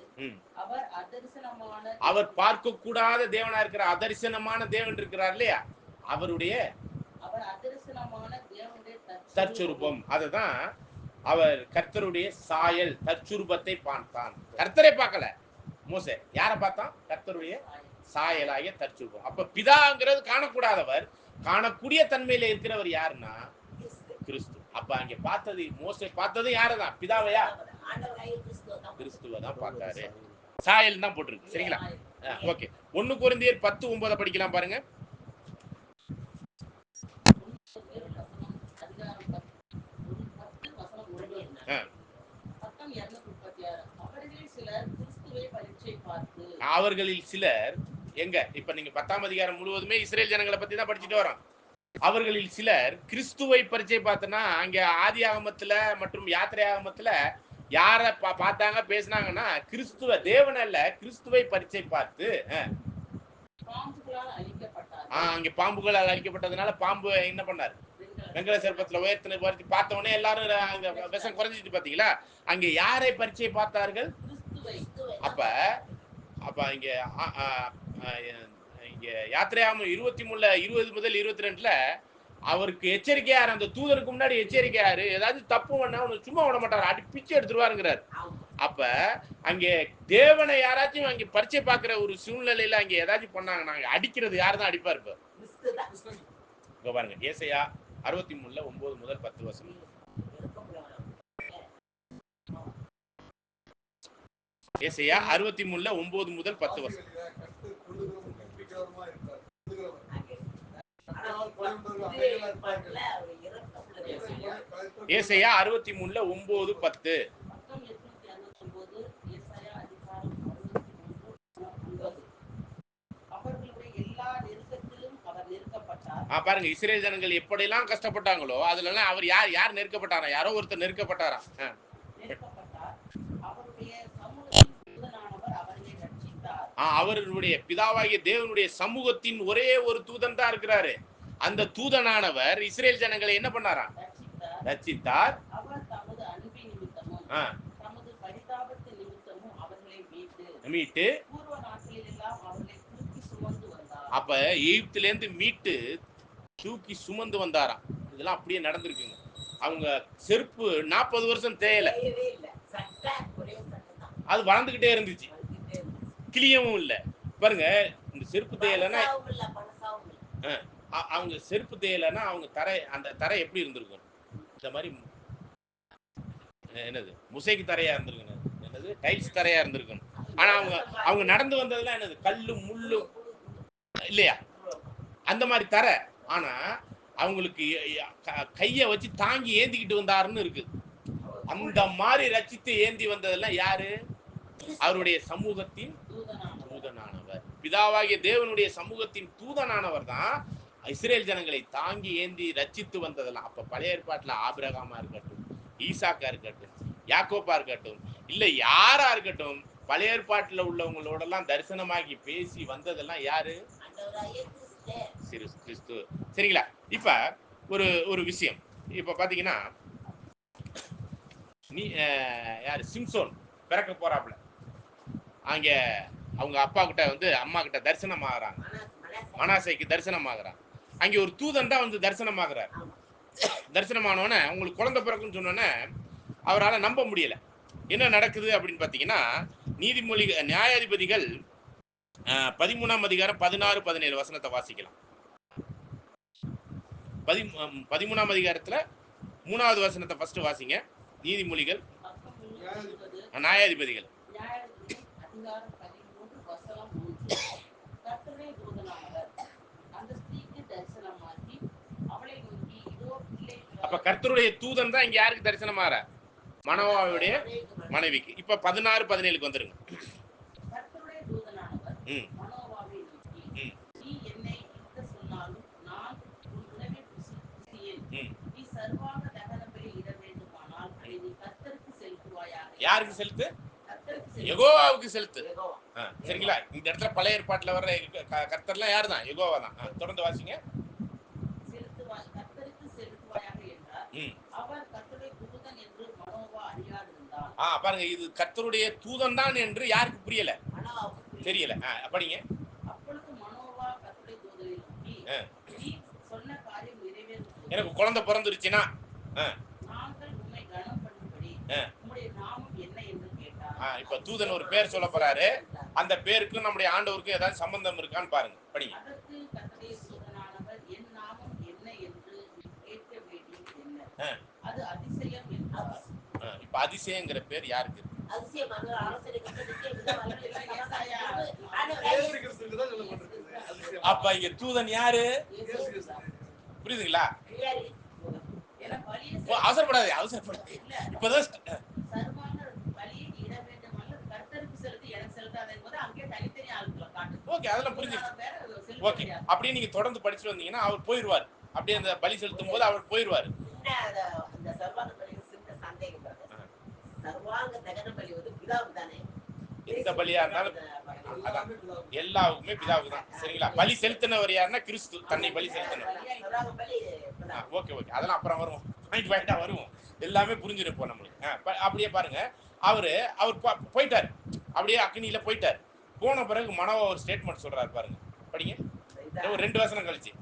[SPEAKER 4] அவர் அதரிசனமான,
[SPEAKER 5] அவர் பார்க்க கூடாத தேவனா இருக்கிற அதரிசனமான தேவன் இருக்கிறார் இல்லையா? அவர்
[SPEAKER 4] அதரிசனமான தேவனுடைய
[SPEAKER 5] தற்சுரூபம். அதுதான் அவர் கர்த்தருடைய சாயல், தற்சுரூபத்தை பார்த்தான். கர்த்தரை பார்க்கல மோசே. யாரை பார்த்தான்? கர்த்தருடைய சாயலாகிய தற்சுரூபம். அப்ப பிதாங்கிறது காணக்கூடாதவர், காணக்கூடிய தன்மையில இருக்கிறவர் யாருன்னா கிறிஸ்து. அப்ப அங்க பார்த்தது, மோசே பார்த்தது யாரதான்? பிதாவையா? கிறிஸ்துவ தான் பார்த்தாரு. சாயல் தான் போட்டிருக்கு. சரிங்களா? ஓகே. 1 கொரிந்தியர் 10:9 படிக்கலாம் பாருங்க. அவர்களில் சிலர் எங்க? இப்ப நீங்க 10ஆம் அதிகாரம் முழுவதுமே இஸ்ரேல் ஜனங்களை பத்தி தான் படிச்சுட்டு வரோம். அவர்களில் சிலர் கிறிஸ்துவை பரிச்சை பார்த்தனா, அங்க ஆதி ஆகமத்துல மற்றும் யாத்திரை ஆகமத்துல யார பார்த்தாங்க பேசினாங்கன்னா கிறிஸ்துவ, தேவன் அல்ல, கிறிஸ்துவை பரிச்சை பார்த்து அங்க பாம்புகளால் அழிக்கப்பட்டதுனால பாம்பு என்ன பண்ணாரு? வெங்கல சிற்பத்துல உயர்த்தின பார்த்த உடனே எல்லாரும் விஷம் குறைஞ்சிட்டு பாத்தீங்களா? அங்க யாரை பரிச்சை பார்த்தார்கள்? அப்ப அப்ப இங்க யாத்திரையாம 23:20-22 அவருக்கு எச்சரிக்கையாரு, அந்த தூதருக்கு முன்னாடி எச்சரிக்கையாரு, ஏதாவது தப்பு பண்ணா சும்மா விட மாட்டாரு, அடி பிச்சு எடுத்துருவாருங்கிறார். அப்ப அங்க தேவனை யாராச்சும் அங்க பரிச்சை பார்க்கிற ஒரு சூழ்நிலையில அங்க ஏதாச்சும் பண்ணாங்க, நாங்க அடிக்கிறது யாருதான் அடிப்பா இருப்பார்? இங்க பாருங்க, ஏசாயா 63:9-10 ஏசாயா 63:9-10 ஏசாயா 63:9-10. பாருங்க, இஸ்ரேல் ஜனங்கள் எப்படியெல்லாம் கஷ்டப்பட்டாங்களோ அதுல அவர் யார் நெருக்கப்பட்டாரா? யாரோ ஒருத்தர் நெருக்கப்பட்டாரா? அவருடைய பிதாவாகிய தேவனுடைய சமூகத்தின் ஒரே ஒரு தூதன் தான் இருக்கிறாரு. அந்த தூதனானவர் இஸ்ரேல் ஜனங்களை என்ன பண்ணாராம்? ரட்சித்தார். மீட்டு அப்ப எகிப்துல இருந்து மீட்டு தூக்கி சுமந்து வந்தாராம். இதெல்லாம் அப்படியே நடந்திருக்குங்க. அவங்க செருப்பு 40 வருஷம் தேயல, அது வளர்ந்துகிட்டே இருந்துச்சு, கிளியவும் இல்லை. பாருங்க, இந்த செருப்பு தேயலைன்னா, அவங்க செருப்பு தேயலைன்னா அவங்க தரை, அந்த தரை எப்படி இருந்திருக்கும்? இந்த மாதிரி என்னது முசைக்கு தரையா இருந்திருக்கணும், என்னது டைல்ஸ் தரையா இருந்திருக்கணும். ஆனா அவங்க நடந்து வந்ததுலாம் என்னது? கல்லு முள்ளு இல்லையா? அந்த மாதிரி தரை. ஆனா அவங்களுக்கு கைய வச்சு தாங்கி ஏந்திக்கிட்டு வந்தாருன்னு இருக்கு. அந்த மாதிரி ரட்சித்து ஏந்தி வந்ததெல்லாம் யாரு? அவருடைய சமூகத்தின் தூதனானவர், பிதாவாகிய தேவனுடைய சமூகத்தின் தூதனானவர் தான் இஸ்ரேல் ஜனங்களை தாங்கி ஏந்தி ரட்சித்து வந்ததெல்லாம். அப்ப பழைய ஏற்பாட்டுல ஆபிரகாமா இருக்கட்டும், ஈசாக்கா இருக்கட்டும், யாக்கோப்பா இருக்கட்டும், இல்ல யாரா இருக்கட்டும், பழைய ஏற்பாட்டுல உள்ளவங்களோட எல்லாம் தரிசனமாகி பேசி வந்ததெல்லாம் யாரு? கிறிஸ்து. சரிங்களா? இப்ப ஒரு விஷயம், இப்ப பாத்தீங்கன்னா, நீ யாரு? சிம்சோன் பிறக்க போறாப்ல, அங்க அவங்க அப்பா கிட்ட வந்து அம்மா கிட்ட தரிசனம் ஆகுறாங்க, மனாசைக்கு தரிசனம் ஆகுறாங்க. அங்க ஒரு தூதன் தான் வந்து தரிசனம் ஆகுறாரு. தரிசனமானோடனே உங்களுக்கு குழந்தை பிறக்குன்னு சொன்னோன்னே அவரால் நம்ப முடியல. என்ன நடக்குது அப்படின்னு பார்த்தீங்கன்னா, நீதிமொழி நியாயாதிபதிகள் 13ஆம் அதிகாரம் 16, 17 வசனத்தை வாசிக்கலாம். 13ஆம் அதிகாரத்துல 3வது வசனத்தை ஃபர்ஸ்ட் வாசிங்க. நீதிமொழிகள் நியாயாதிபதிகள். அப்ப கர்த்தருடைய தூதன் தான் இங்க யாருக்கு தரிசனமாற? மனோவாவுடைய மனைவிக்கு. இப்ப 16, 17க்கு வந்துருங்க. யாருக்கு செலுத்து? யெகோவாவுக்கு செலுத்து. சரிங்களா? இந்த இடத்துல பழைய ஏற்பாட்டுல வர்ற கர்த்தர்லாம் யாரு தான்? யெகோவா தான். தொடர்ந்து வாசிங்க. பாருங்க, இது கர்த்தருடைய தூதன் தான் என்று யாருக்கு புரியல? தெரியல. படிங்க. எனக்கு குழந்தை பிறந்துருச்சுன்னா இப்ப தூதன் ஒரு பேர் சொல்ல போறாரு. அந்த பேருக்கும் நம்முடைய ஆண்டவருக்கும் ஏதாவது சம்பந்தம் இருக்கான்னு பாருங்க. படிங்க. இப்ப அதிசயங்கிற பேர் யாருக்கு? அப்ப இங்க தூதன் யாரு? புரியுதுங்களா? அவசரப்படாது. இப்பதான் ஓகே, அதெல்லாம் புரிஞ்சிருச்சு. ஓகே, அப்படியே நீங்க தொடர்ந்து படிச்சுட்டு வந்தீங்கன்னா அவர் போயிருவார். அப்படியே அந்த பலி செலுத்தும் போது அவர் போயிருவாரு. எந்த பலியா இருந்தாலும் எல்லாருக்குமே பிதாவுக்கு தான். சரிங்களா? பலி செலுத்தினவர் யாருன்னா கிறிஸ்து தன்னை பலி செலுத்தினவர். ஓகே ஓகே, அதெல்லாம் அப்புறம் வருவோம். பாயிண்டா வருவோம். எல்லாமே புரிஞ்சிருப்போம் நம்மளுக்கு. அப்படியே பாருங்க, அவர் போயிட்டாரு. அப்படியே அக்னியில போயிட்டாரு. போன பிறகு மனோவா ஒரு ஸ்டேட்மெண்ட் சொல்றாரு பாருங்க. படிங்க. ஒரு 2 வசனம் கழிச்சு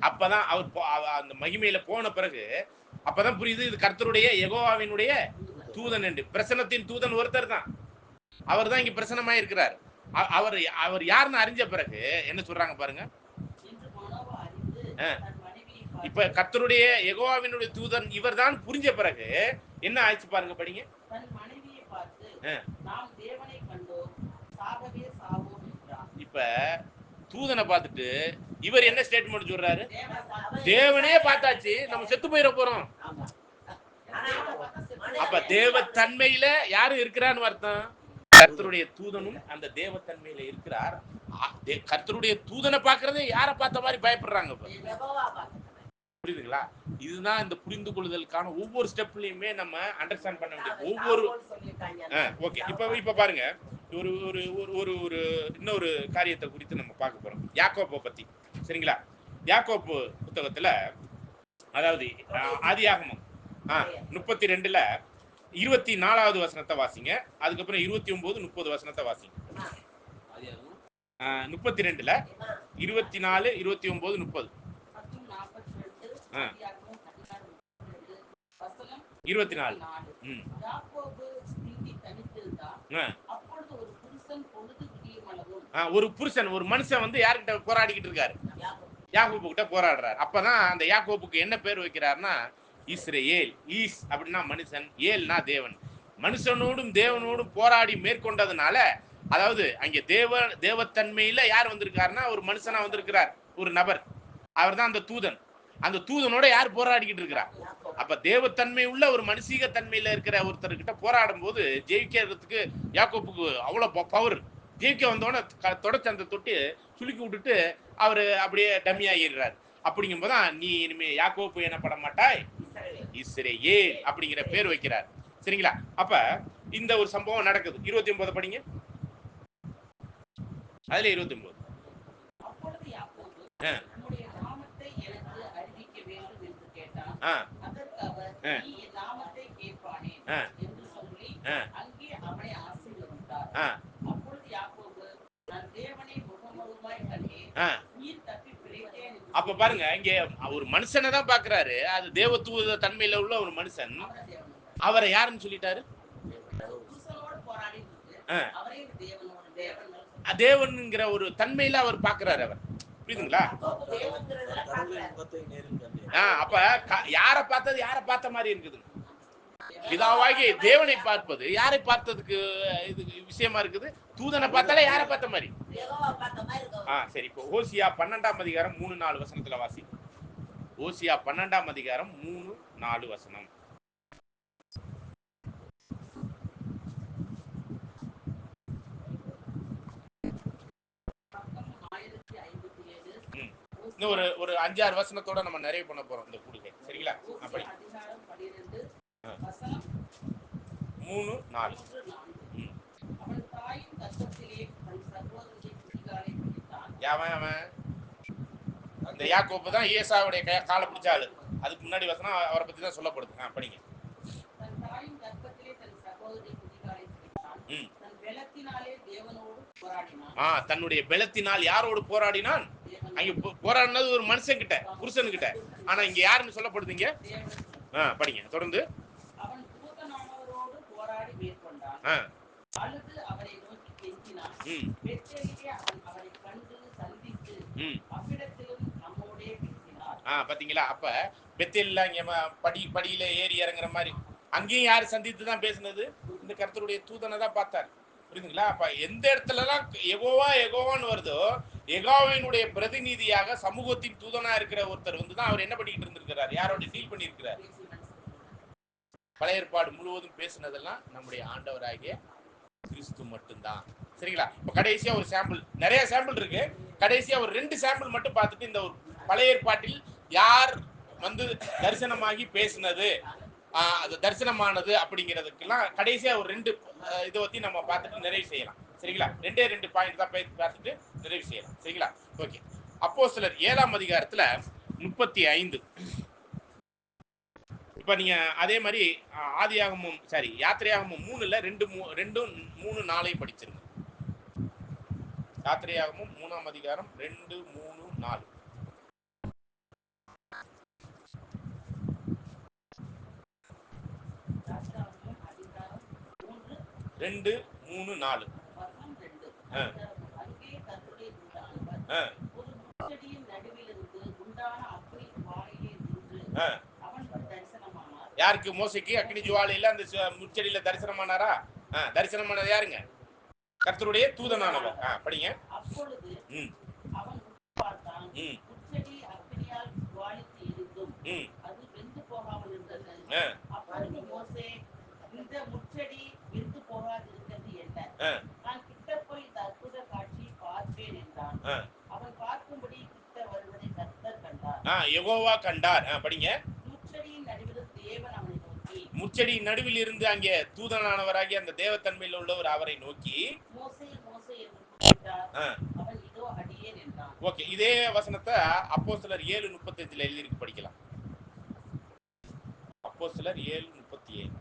[SPEAKER 5] அப்பதான் அவர் அந்த மகிமையில போன பிறகு அப்பதான் புரியுது இது கர்த்தருடைய யெகோவாவினுடைய தூதன் என்று. பிரசன்னத்தின் தூதன் ஒருத்தர் தான். அவர் தான் இங்க பிரசன்னமாய் இருக்கிறார். அவர் யாருன்னு அறிஞ்ச பிறகு என்ன சொல்றாங்க பாருங்க. இப்ப கர்த்தருடைய யெகோவாவினுடைய தூதன் இவர் தான் புரிஞ்ச பிறகு என்ன ஆயிடுச்சு பாருங்க. படிங்க. இப்ப தூதனை பார்த்துட்டு இவர் என்ன ஸ்டேட்மெண்ட் சொல்றாரு? தேவனே பார்த்தாச்சு, நம்ம செத்து போயிட போறோம். அப்ப தேவத்தன்மையில யாரு இருக்கிறான்னு அர்த்தம்? கர்த்தருடைய தூதனும் அந்த தேவத்தன்மையில இருக்கிறார். கர்த்தருடைய தூதனை பார்க்கறதே யாரை பார்த்த மாதிரி பயப்படுறாங்க. புரியுதுங்களா? இதுதான் இந்த புரிந்து கொள்ளுதலுக்கான ஒவ்வொரு ஸ்டெப்லயுமே நம்ம அண்டர்ஸ்டாண்ட் பண்ண வேண்டியது. ஒவ்வொரு ஓகே, இப்ப பாருங்க, ஒரு ஒரு ஒரு ஒரு இன்னொரு காரியத்தை குறித்து நம்ம பார்க்க போறோம். யாக்கோபை பத்தி. சரிங்களா? யாக்கோபு புத்தகத்துல, அதாவது ஆதியாகமம் 32ல 24வது வசனத்தை வாசிங்க. அதுக்கப்புறம் 29, 30 வசனத்தை வாசிங்க. 32ல 24, 29, 30. 24. ஒரு புருஷன், ஒரு மனுஷன் வந்து யார்கிட்ட போராடிக்கிட்டு இருக்காரு? யாக்கோபு கிட்ட போராடுறாரு. அப்பதான் அந்த யாக்கோபுக்கு என்ன பேர் வைக்கிறாருன்னா இஸ்ரேல். ஈஸ் அப்படின்னா மனுஷன், ஏல்னா தேவன். மனுஷனோடும் தேவனோடும் போராடி மேற்கொண்டதுனால, அதாவது அங்கே தேவத்தன்மையில யார் வந்திருக்காருன்னா ஒரு மனுஷனா வந்திருக்கிறார், ஒரு நபர். அவர் தான் அந்த தூதன். அந்த தூதனோட யார் போராடிக்கிட்டு இருக்கிறா? அப்ப தேவத்தன்மை உள்ள ஒரு மனுஷீக தன்மையில இருக்கிற ஒருத்தர்கிட்ட போராடும் போது ஜெயிக்கிறதுக்கு யாக்கோபுக்கு அவ்வளவு பவர். ஜெயிக்க வந்தோட தொடச்சு அந்த தொட்டி சுலுக்கி விட்டுட்டு அவரு அப்படியே டம்மி ஆகிடுறாரு. அப்படிங்கும் போதுதான் நீ இனிமே யாக்கோபு எனப்பட மாட்டாய், இஸ்ரேல் அப்படிங்கிற பேர் வைக்கிறார். சரிங்களா? அப்ப இந்த ஒரு சம்பவம் நடக்குது. 29 படிங்க. அதுல 29. அப்ப பாருங்க, இங்க ஒரு மனுஷனை தான் பாக்குறாரு. அது தேவத்துவ தன்மையில உள்ள ஒரு மனுஷன். அவரை யாருன்னு சொல்லிட்டாரு? தேவன்ங்கிற ஒரு தன்மையில அவர் பாக்குறாரு. அவர் புரியுதுங்களா? அப்ப யாரை பார்த்தது யாரை பார்த்த மாதிரி இருக்குது? பிதாவாகிய தேவனை பார்ப்பது யாரை பார்த்ததுக்கு இது விஷயமா இருக்குது? தூதனை பார்த்தாலே யாரை பார்த்த மாதிரி? சரி, இப்போ ஓசியா 12ஆம் அதிகாரம் 3-4 வசனத்துல வாசி. ஓசியா 12ஆம் அதிகாரம் 3-4 வசனம். இன்னும் ஒரு 5-6 வசனத்தோட நம்ம நிறைவு பண்ண போறோம் இந்த கூடுகை. சரிங்களா? அப்படி 3-4. அவன் அந்த யாக்கோபு தான் ஏசாவுடைய காலை பிடிச்சாலு. அதுக்கு முன்னாடி வசனம் அவரை பத்தி தான் சொல்லப்படுது. படிங்க. தன்னுடைய பலத்தினால் யாரோடு போராடினான்? அங்க போராடினது ஒரு மனுஷன் கிட்ட, புருஷன் கிட்ட. ஆனா இங்க யாருன்னு சொல்லப்படுதுங்க? படிங்க தொடர்ந்து. பாத்தீங்களா? அப்ப பெத்தேல்ல படியில ஏறி இறங்குற மாதிரி அங்கேயும் யாரு சந்தித்து தான் பேசினது? இந்த கர்த்தருடைய தூதனை தான் பார்த்தார். புரியுதுங்களா? அப்ப எந்த இடத்துலலாம் எகோவான்னு வருதோ, எகோவாவினுடைய பிரதிநிதியாக சமூகத்தின் தூதனா இருக்கிற ஒருத்தர் வந்து தான் அவர் என்ன பண்ணிட்டு இருந்திருக்கிறார்? யாரோட டீல் பண்ணி இருக்கிறார்? பழைய ஏற்பாடு முழுவதும் பேசினதெல்லாம் நம்முடைய ஆண்டவராகிய கிறிஸ்து மட்டும்தான். சரிங்களா? இப்ப கடைசியா ஒரு சாம்பிள், நிறைய சாம்பிள் இருக்கு. கடைசியா ஒரு 2 சாம்பிள் மட்டும் பார்த்துட்டு இந்த ஒரு பழைய ஏற்பாட்டில் யார் வந்து தரிசனமாகி பேசினது, அது தரிசனமானது அப்படிங்கிறதுக்கெல்லாம் கடைசியா ஒரு 2 இதை பத்தி நம்ம பார்த்துட்டு நிறைவு செய்யலாம். சரிங்களா? 2 பாயிண்ட் தான் பார்த்துட்டு நிறைவு செய்யலாம். சரிங்களா? ஓகே. அப்போஸ்தலர் 7ஆம் அதிகாரத்துல 35. இப்ப நீங்க அதே மாதிரி ஆதியாகமம் யாத்திரையாகமம் 3ல 2-3-4 படிச்சிருங்க. யாத்திரையாகமம் 3ஆம் அதிகாரம் 2-3-4. 2-3-4. யாருக்கு? மோசைக்கு அக்னி ஜுவாலையில அந்த முச்செடியில தரிசனமானாரா? தரிசனமானது யாருங்க? கர்த்தருடைய தூதனானவர். படிங்க. யெகோவா கண்டார். படிங்க. முச்செடியின் நடுவில் இருந்து அங்கே தூதனானவராகி அந்த தேவத்தன்மையில் உள்ளவர் அவரை நோக்கி, ஓகே, இதே வசனத்தை அப்போஸ்தலர் 7:35 எழுதிருக்கு, படிக்கலாம். அப்போஸ்தலர் 7:37.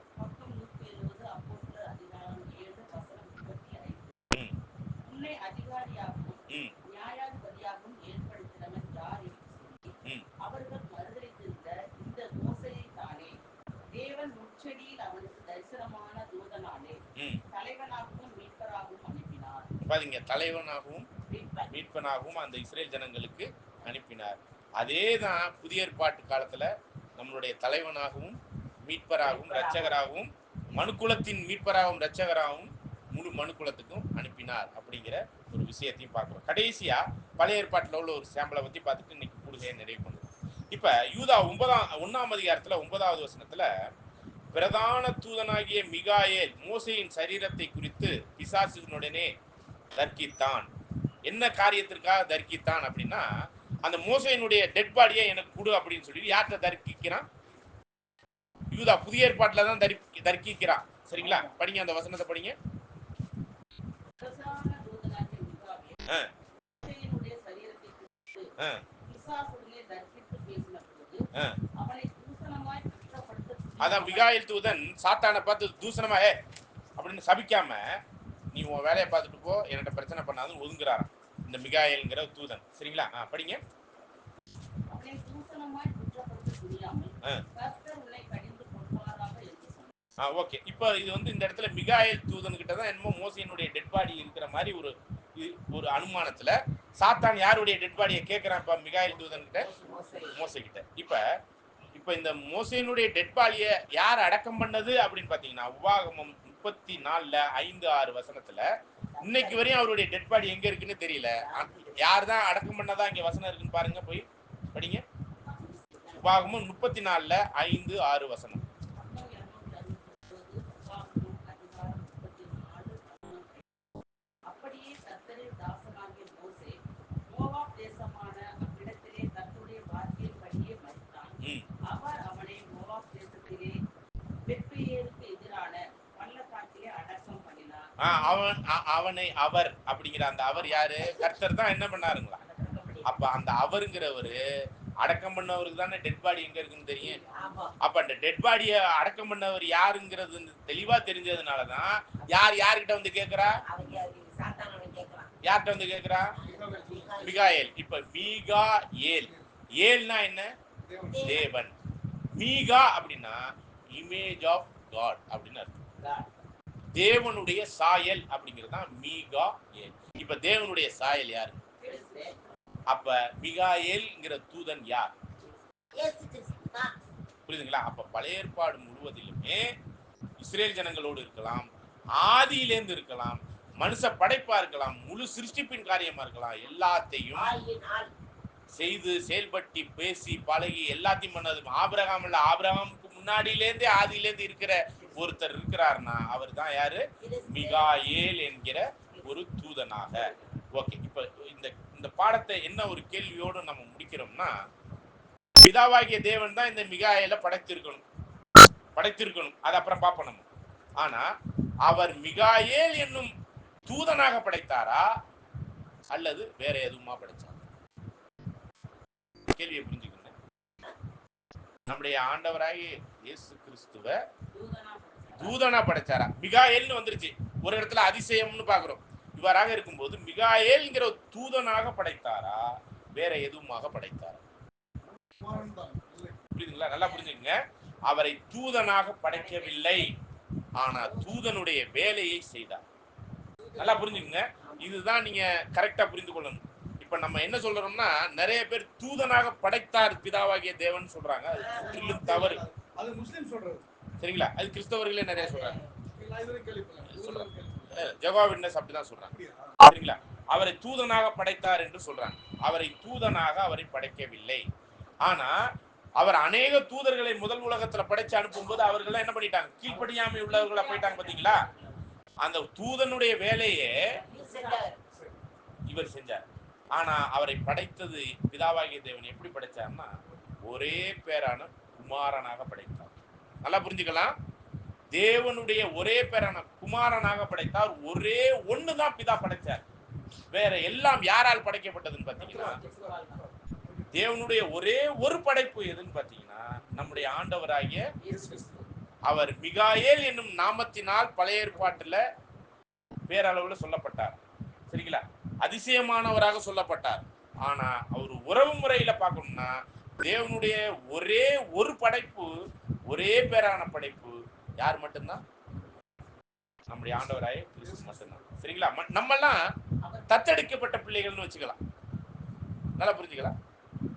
[SPEAKER 5] பாத்தீங்க, தலைவனாகவும் மீட்பனாகவும் அந்த இஸ்ரேல் ஜனங்களுக்கு அனுப்பினார். அதேதான் புதிய ஏற்பாட்டு காலத்துல நம்மளுடைய தலைவனாகவும் மீட்பராகவும் இரட்சகராகவும் மனுக்குலத்தின் மீட்பராகவும் இரட்சகராகவும் முழு மனுக்குலத்துக்கும் அனுப்பினார் அப்படிங்கிற ஒரு விஷயத்தையும் பார்க்கிறோம். கடைசியா பழைய ஏற்பாட்டில் உள்ள ஒரு சாம்பிளை பத்தி பார்த்துட்டு இன்னைக்கு கூடுகையை நிறைவு பண்ணுவோம். இப்ப யூதா 1ஆம் அதிகாரத்துல 9வது வசனத்துல பிரதான தூதனாகிய மிகாயேல் மோசேயின் சரீரத்தை குறித்து பிசாசுடனே தர்க்கித்தான். என்ன காரியத்திற்காக தர்க்கித்தான் அப்படின்னா, அந்த மோசேயினுடைய டெட் பாடியை எனக்கு கொடு அப்படின்னு சொல்லி யார்கிட்ட தர்க்கிக்கிறான்? யூதா புதிய ஏற்பாட்டுல தான் தர்க்கிக்கிறான். சரிங்களா? படிங்க, அந்த வசனத்தை படிங்க. அதான் மிகாயேல் தூதன் சாத்தானை பார்த்து தூசணமா அப்படின்னு சபிக்காம, நீ உன் வேலையை பார்த்துட்டு போ, என்கிட்ட பிரச்சனை பண்ணாதுன்னு ஒதுங்குறாராம்.
[SPEAKER 1] இந்த மிகாயேல்ங்கிற தூதன். சரிங்களா? படிங்க.
[SPEAKER 4] அவனை தூசணமாய் குற்றப்படுத்த துணியாமல் கர்த்தர் உன்னை கடிந்து கொள்வாராக என்று சொன்னார்.
[SPEAKER 1] ஓகே. இப்போ இது வந்து இந்த இடத்துல மிகாயேல் தூதன் கிட்ட தான் என்னமோ மோசேயினுடைய டெட் பாடி இருக்கிற மாதிரி ஒரு அனுமானத்துல சாத்தான் யாருடைய டெட் பாடியை கேட்கிறான் இப்ப மிகாயேல் தூதன் கிட்ட? மோசே கிட்ட. இப்ப இந்த மோசேயினுடைய டெட் பாடியை யார் அடக்கம் பண்ணது அப்படின்னு பாத்தீங்கன்னா உபாகமம் 34 5 6 வசனத்துல இன்னைக்கு வரையும் அவருடைய டெட் பாடி எங்க இருக்குன்னு தெரியல. யார் தான் அடக்கம் பண்ணதா இங்க வசனம் இருக்குன்னு பாருங்க, போய் படிங்க. உபாகமம் 34 5 6 வசனம்.
[SPEAKER 4] அப்படியே கர்த்தரின் தாசனாகிய மோசே மோவாப் தேசமான அவ்விடத்திலே கர்த்தருடைய வார்த்தையின்படியே மரித்தான். அவர் அவனை மோவாப் தேசத்திலே பெத்பேலுக்கு எதிரான பள்ளத்தாக்கிலே அடக்கம் பண்ணினார்.
[SPEAKER 1] அவனை அவர் அப்படிங்கிற அந்த அவர் யாரு? கர்த்தர் தான் என்ன பண்ணாருங்களா? அப்ப அந்த அவருங்கிறவரு அடக்கம் பண்ணவருக்கு தானே டெட் பாடி எங்க இருக்குன்னு தெரியும். அப்ப அந்த டெட் பாடியை அடக்கம் பண்ணவர் யாருங்கிறது தெளிவா தெரிஞ்சதுனாலதான் யார்கிட்ட வந்து கேக்குறா? யார்கிட்ட வந்து கேக்குறா? மிகாயேல். இப்ப மீகாயேல், ஏல்னா என்ன? தேவன். மீகா அப்படின்னா இமேஜ் ஆஃப் காட் அப்படின்னு அர்த்தம். தேவனுடைய சாயல் அப்படிங்கிறது தான் மீகாயேல். இப்ப தேவனுடைய சாயல் யாரு? அப்ப மிகாயேல்ங்கிற தூதன் யார்? புரியுதுங்களா? அப்ப பழைய ஏற்பாடு முழுவதிலுமே இஸ்ரேல் ஜனங்களோடு இருக்கலாம், ஆதியிலேருந்து இருக்கலாம், மனுஷ படைப்பா இருக்கலாம், முழு சிருஷ்டிப்பின் காரியமா இருக்கலாம், எல்லாத்தையும் செய்து செயல்பட்டு பேசி பழகி எல்லாத்தையும் பண்ணது ஆபிரகாம். ஆபிரகாமுக்கு முன்னாடியிலேருந்தே ஆதியிலேருந்து இருக்கிற ஒருத்தர் இருக்கிறார்னா அவர் தான் யாரு? மிகாயேல் என்கிற ஒரு தூதனாக. ஓகே. இப்ப இந்த பாடத்தை என்ன ஒரு கேள்வியோடு நம்ம முடிக்கிறோம்னா, பிதாவாகிய தேவன் தான் இந்த மிகாயேலை படைத்திருக்கணும். அது அப்புறம் பார்ப்போம் நம்ம. ஆனா அவர் மிகாயேல் என்னும் தூதனாக படைத்தாரா அல்லது வேற எதுவுமா படைச்சாரா? கேள்வியை புரிஞ்சுக்கணும். நம்முடைய ஆண்டவராகிய இயேசு கிறிஸ்துவ தூதனா படைச்சாரா? மிகாயேல்னு வந்துருச்சு ஒரு இடத்துல, அதிசயம்னு பாக்குறோம். இவராக இருக்கும்போது மிகாயேல்ங்கிற தூதனாக படைத்தாரா வேற எதுவுமாக படைத்தாரா? புரியுதுங்களா? நல்லா புரிஞ்சுக்கங்க. அவரை தூதனாக படைக்கவில்லை, ஆனா தூதனுடைய வேலையை செய்தார். நல்லா புரிஞ்சுக்கங்க. இதுதான் நீங்க கரெக்டா புரிந்து கொள்ளணும். இப்ப நம்ம என்ன சொல்றோம்னா, நிறைய பேர் தூதனாக படைத்தார் பிதாவாகிய தேவன் சொல்றாங்க. அது முற்றிலும் தவறு.
[SPEAKER 2] அது முஸ்லிம் சொல்றது.
[SPEAKER 1] சரிங்களா? அது கிறிஸ்தவர்களே நிறைய சொல்றாங்க. ஜெகோவா விட்னஸ் அப்படிதான் சொல்றாங்க. சரிங்களா? அவரை தூதனாக படைத்தார் என்று சொல்றாங்க. அவரை படைக்கவில்லை. ஆனா அவர் அநேக தூதர்களை முதல் உலகத்துல படைச்சு அனுப்பும்போது அவர்கள் என்ன பண்ணிட்டாங்க? கீழ்ப்படியாமை உள்ளவர்களை போயிட்டாங்க. பாத்தீங்களா? அந்த தூதனுடைய வேலையே இவர் செஞ்சார். ஆனா அவரை படைத்தது பிதாவாகிய தேவன் எப்படி படைச்சார்னா ஒரே பேரான குமாரனாக படைத்தார். நல்லா புரிஞ்சுக்கலாம். தேவனுடைய ஒரே பேரான குமாரனாக படைத்தார். ஒரே ஒண்ணுதான் பிதா படைச்சார். வேற எல்லாம் யாரால் படைக்கப்பட்டதுன்னு பாத்தீங்கன்னா, தேவனுடைய ஒரே ஒரு படைப்பு எதுன்னு பாத்தீங்கன்னா நம்முடைய ஆண்டவராகிய அவர் மிகாயேல் என்னும் நாமத்தினால் பழைய ஏற்பாட்டுல பேரளவுல சொல்லப்பட்டார். சரிங்களா? அதிசயமானவராக சொல்லப்பட்டார். ஆனா அவர் உறவு முறையில பார்க்கணும்னா தேவனுடைய ஒரே ஒரு படைப்பு, ஒரே பேரான படைப்பு யார் மட்டும்தான்? நம்முடைய ஆண்டவராய கிறிஸ்து மட்டும்தான். சரிங்களா? நம்மெல்லாம் தத்தெடுக்கப்பட்ட பிள்ளைகள்னு வச்சுக்கலாம். நல்லா புரிஞ்சுக்கலாம்.